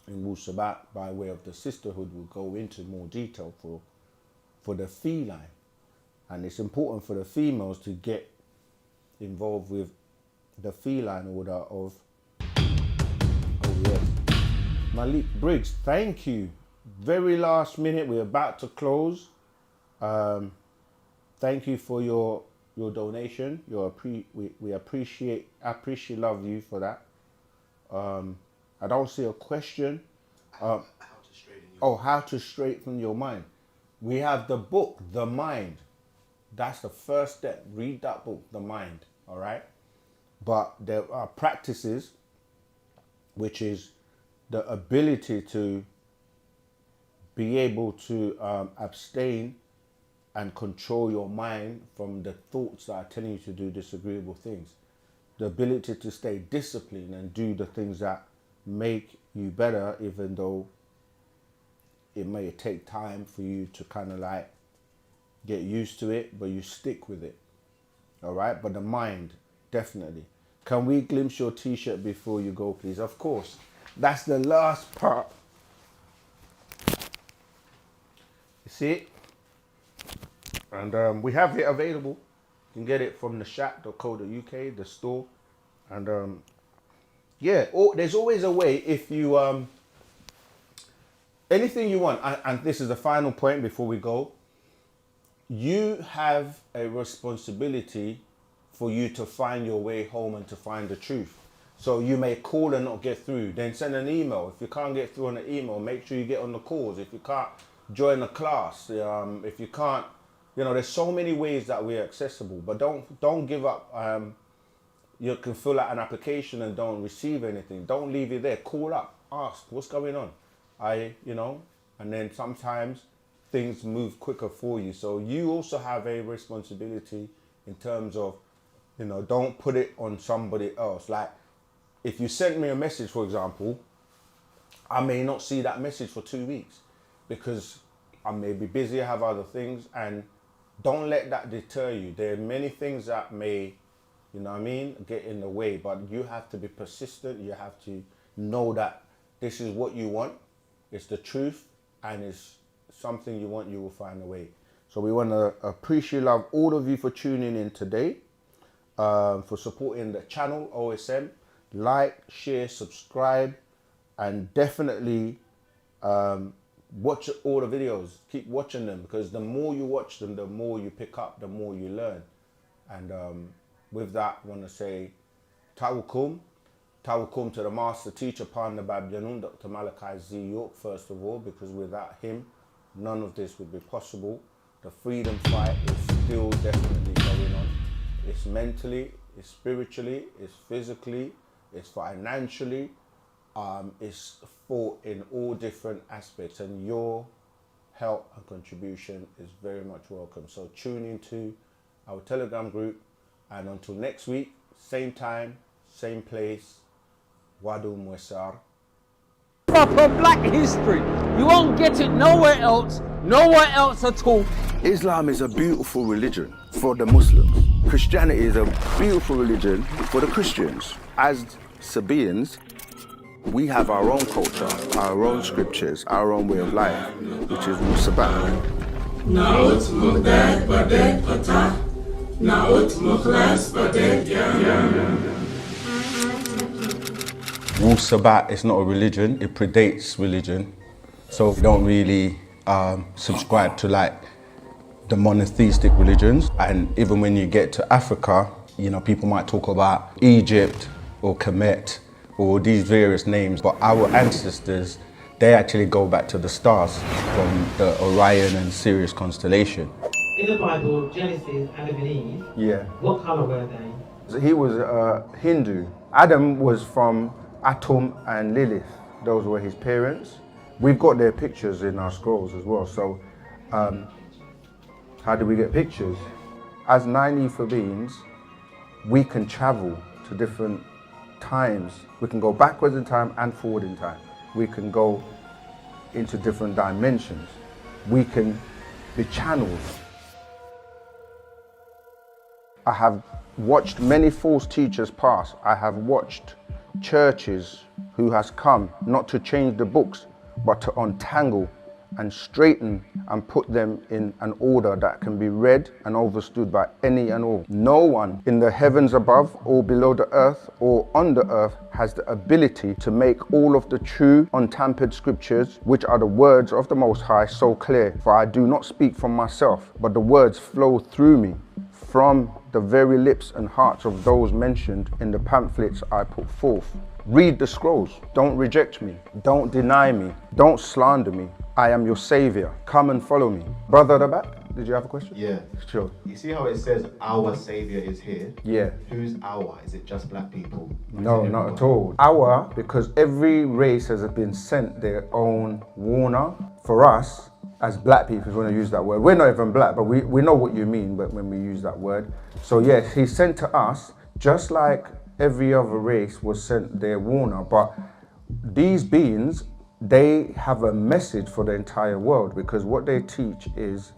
in Wu-Sabat, by way of the sisterhood, will go into more detail for the feline. And it's important for the females to get involved with the feline order of, Malik Briggs, thank you. Very last minute, we're about to close. Thank you for your donation. We appreciate love you for that. I don't see a question. How to straighten your mind. We have the book, The Mind. That's the first step. Read that book, The Mind. All right. But there are practices, which is the ability to be able to abstain and control your mind from the thoughts that are telling you to do disagreeable things. The ability to stay disciplined and do the things that make you better, even though it may take time for you to kind of like get used to it, but you stick with it. All right. But the mind, definitely. Can we glimpse your t-shirt before you go, please? Of course. That's the last part. You see it? And we have it available. You can get it from the shop.co.uk, the store. And there's always a way. If you anything you want, and this is the final point before we go, you have a responsibility for you to find your way home and to find the truth. So you may call and not get through, then send an email. If you can't get through on the email, make sure you get on the calls. If you can't join a class. If you can't, there's so many ways that we're accessible, but don't give up. You can fill out an application and don't receive anything. Don't leave it there. Call up, ask what's going on. And then sometimes things move quicker for you. So you also have a responsibility in terms of, don't put it on somebody else. Like if you send me a message, for example, I may not see that message for 2 weeks because I may be busy, I have other things, and don't let that deter you. There are many things that may, get in the way, but you have to be persistent. You have to know that this is what you want. It's the truth, and it's something you want, you will find a way. So we want to appreciate, love all of you for tuning in today, for supporting the channel, OSM. Like, share, subscribe, and definitely watch all the videos. Keep watching them, because the more you watch them, the more you pick up, the more you learn. And with that, I want to say Tawakum to the master teacher, Partner Babjanun, Dr. Malachi Z. York, first of all, because without him, none of this would be possible. The freedom fight is still definitely going on. It's mentally, it's spiritually, it's physically, it's financially, it's fought in all different aspects, and your help and contribution is very much welcome. So tune into our Telegram group, and until next week, same time, same place, Wadu Mwesar. Proper black history. You won't get it nowhere else at all. Islam is a beautiful religion for the Muslims. Christianity is a beautiful religion for the Christians. As Sabaeans, we have our own culture, our own scriptures, our own way of life, which is Wu-Sabat. Naut Mugdad Baded Patah, Naut Mukhlas Baded Yam. Wu-Sabat is not a religion, it predates religion. So we don't really subscribe to like the monotheistic religions. And even when you get to Africa, people might talk about Egypt or Kemet or these various names, but our ancestors, they actually go back to the stars from the Orion and Sirius constellation. In the Bible, Genesis, Adam and Eve, yeah. What color were they? He was a Hindu. Adam was from Atum and Lilith. Those were his parents. We've got their pictures in our scrolls as well. So how do we get pictures? As 9 ether beings, we can travel to different times. We can go backwards in time and forward in time. We can go into different dimensions. We can be channels. I have watched many false teachers pass. I have watched churches who has come not to change the books, but to untangle and straighten and put them in an order that can be read and understood by any and all. No one in the heavens above or below the earth or under earth has the ability to make all of the true untampered scriptures, which are the words of the Most High, so clear. For I do not speak from myself, but the words flow through me from the very lips and hearts of those mentioned in the pamphlets I put forth. Read the scrolls. Don't reject me. Don't deny me. Don't slander me. I am your savior. Come and follow me. Brother at the back, did you have a question? Yeah. Sure. You see how it says our savior is here? Yeah. Who's our? Is it just black people? No, not at all. Our, because every race has been sent their own warner. For us, as black people, if you want to use that word, we're not even black, but we know what you mean but when we use that word. So yes, he sent to us, just like every other race was sent their warner, but these beings, they have a message for the entire world, because what they teach is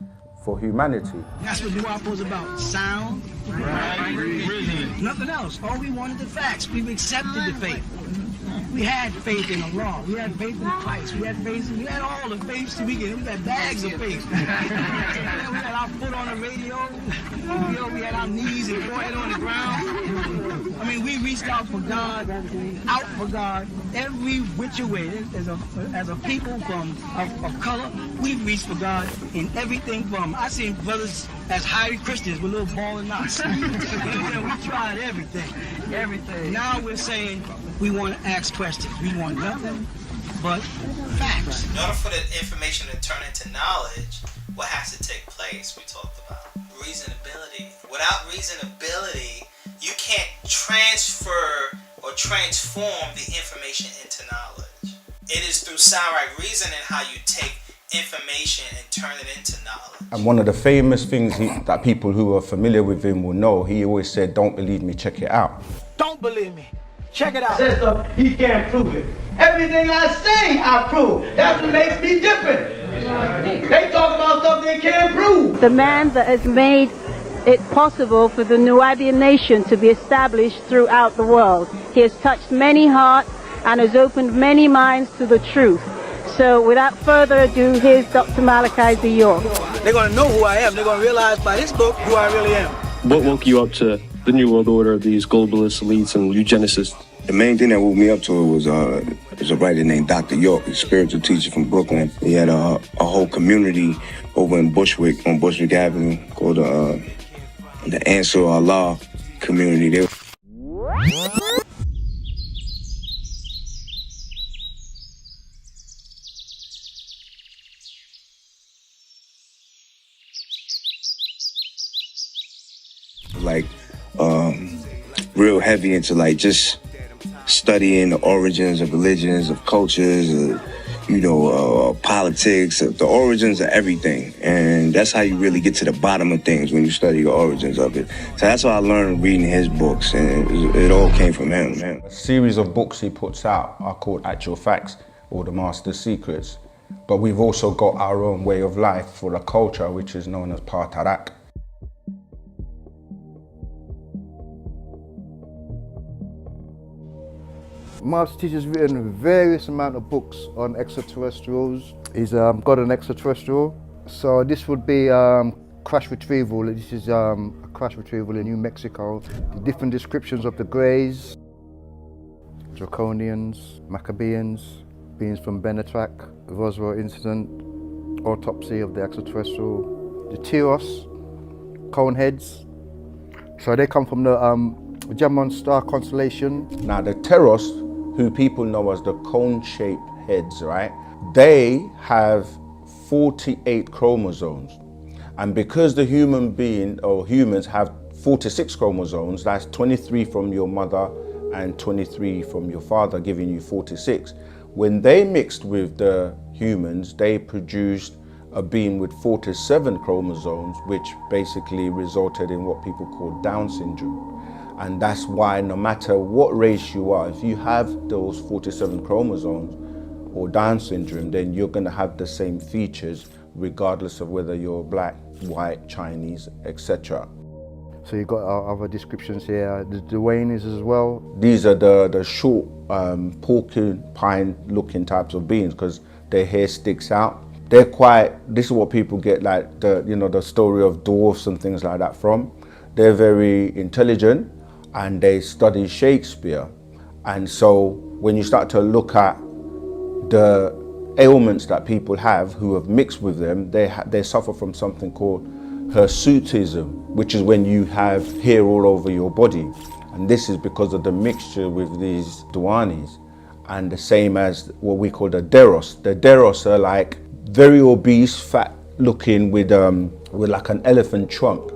for humanity. That's what wu-nuwapu is about. Sound, right. Nothing else. All we wanted the facts. We've accepted the faith. We had faith in Allah. We had faith in Christ. We had all the faiths we get. We had bags of faith. We had our foot on the radio. We had our knees and forehead on the ground. I mean, we reached out for God, every which way. As a people of color, we've reached for God in everything from, I seen brothers as highly Christians with little ball and knots. We tried everything. Now we're saying we want to ask questions. We want nothing but facts. In order for the information to turn into knowledge, what has to take place? We talked about reasonability. Without reasonability, you can't transfer or transform the information into knowledge. It is through sound right reasoning how you take information and turn it into knowledge. And one of the famous things that people who are familiar with him will know, he always said, "Don't believe me, check it out." Don't believe me. Check it out. Says stuff, he can't prove it. Everything I say, I prove. That's what makes me different. They talk about stuff they can't prove. The man that has made it possible for the Nuwabian nation to be established throughout the world. He has touched many hearts and has opened many minds to the truth. So without further ado, here's Dr. Malachi Dior. They're going to know who I am. They're going to realize by this book who I really am. What woke you up to the New World Order, these globalist elites and eugenicists? The main thing that woke me up to it was a writer named Dr. York, a spiritual teacher from Brooklyn. He had a whole community over in Bushwick, on Bushwick Avenue, called the Answer Allah community. Like real heavy into like just studying the origins of religions, of cultures, politics, the origins of everything. And that's how you really get to the bottom of things, when you study the origins of it. So that's what I learned reading his books, and it all came from him. A series of books he puts out are called Actual Facts or The Master's Secrets. But we've also got our own way of life for the culture, which is known as Patarak. Master Teacher's written various amount of books on extraterrestrials. He's got an extraterrestrial. So this would be crash retrieval. This is a crash retrieval in New Mexico. The different descriptions of the Greys, Draconians, Maccabeans, beings from Benetrak, Roswell incident, autopsy of the extraterrestrial, the Tyros, cone heads. So they come from the Gemini star constellation. Now the Tyros, who people know as the cone-shaped heads, right? They have 48 chromosomes. And because the human being, or humans, have 46 chromosomes, that's 23 from your mother and 23 from your father, giving you 46. When they mixed with the humans, they produced a being with 47 chromosomes, which basically resulted in what people call Down syndrome. And that's why no matter what race you are, if you have those 47 chromosomes or Down syndrome, then you're going to have the same features regardless of whether you're black, white, Chinese, etc. So you've got other descriptions here, the Duaneys as well. These are the short porcupine looking types of beings because their hair sticks out. They're quite, this is what people get like the story of dwarfs and things like that from. They're very intelligent and they study Shakespeare. And so when you start to look at the ailments that people have who have mixed with them, they suffer from something called hirsutism, which is when you have hair all over your body. And this is because of the mixture with these Duanis. And the same as what we call the Deros. The Deros are like very obese, fat looking with like an elephant trunk.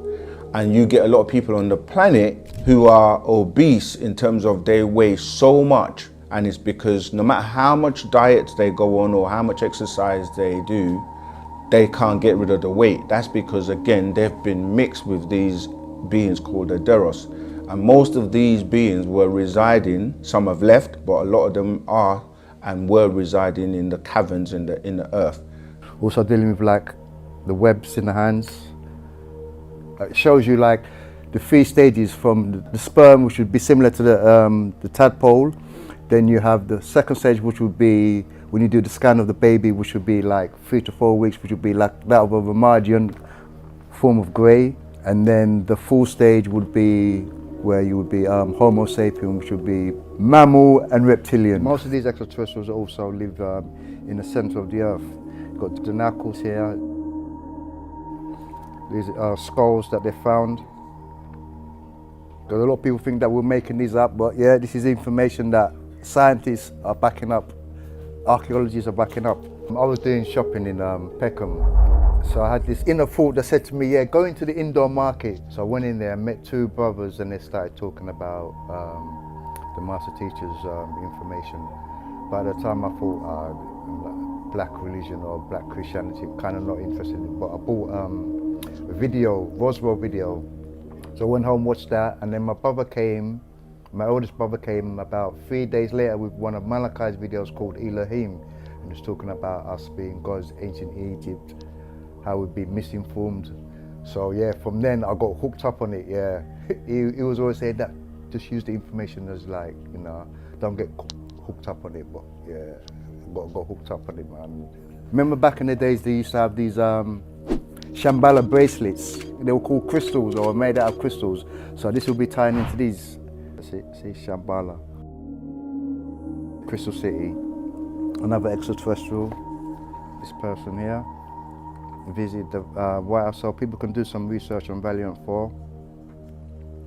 And you get a lot of people on the planet who are obese in terms of they weigh so much. And it's because no matter how much diet they go on or how much exercise they do, they can't get rid of the weight. That's because, again, they've been mixed with these beings called the Deros. And most of these beings were residing, some have left, but a lot of them are and were residing in the caverns in the earth. Also dealing with like the webs in the hands. It shows you like the 3 stages from the sperm, which would be similar to the tadpole. Then you have the second stage, which would be when you do the scan of the baby, which would be like 3 to 4 weeks, which would be like that of a Ramadian form of grey. And then the full stage would be where you would be Homo sapien, which would be mammal and reptilian. Most of these extraterrestrials also live in the centre of the earth. You've got the knuckles here. These are skulls that they found. A lot of people think that we're making these up, but yeah, this is information that scientists are backing up archaeologists are backing up. I was doing shopping in Peckham, so I had this inner thought that said to me, yeah, go into the indoor market. So I went in there and met two brothers, and they started talking about the master teacher's information. By the time I thought black religion or black Christianity, kind of not interested in it, but I bought a video, Roswell video. So I went home, watched that, and then my oldest brother came about 3 days later with one of Malachi's videos called Elohim, and he was talking about us being God's ancient Egypt, how we'd be misinformed. So yeah, from then I got hooked up on it. Yeah, he was always saying that just use the information as like, you know, don't get hooked up on it. But yeah, got hooked up on it, man. Remember back in the days they used to have these Shambhala bracelets. They were called crystals or made out of crystals. So this will be tying into these. See Shambhala, Crystal City. Another extraterrestrial. This person here. Visit the White House, so people can do some research on Valiant 4.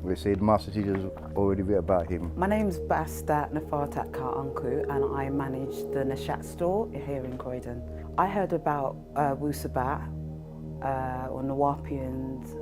We see the master teacher's already written about him. My name's Basta Nafartat Ka'anku, and I manage the Nashat store here in Croydon. I heard about Wu-Sabat or Nuwapians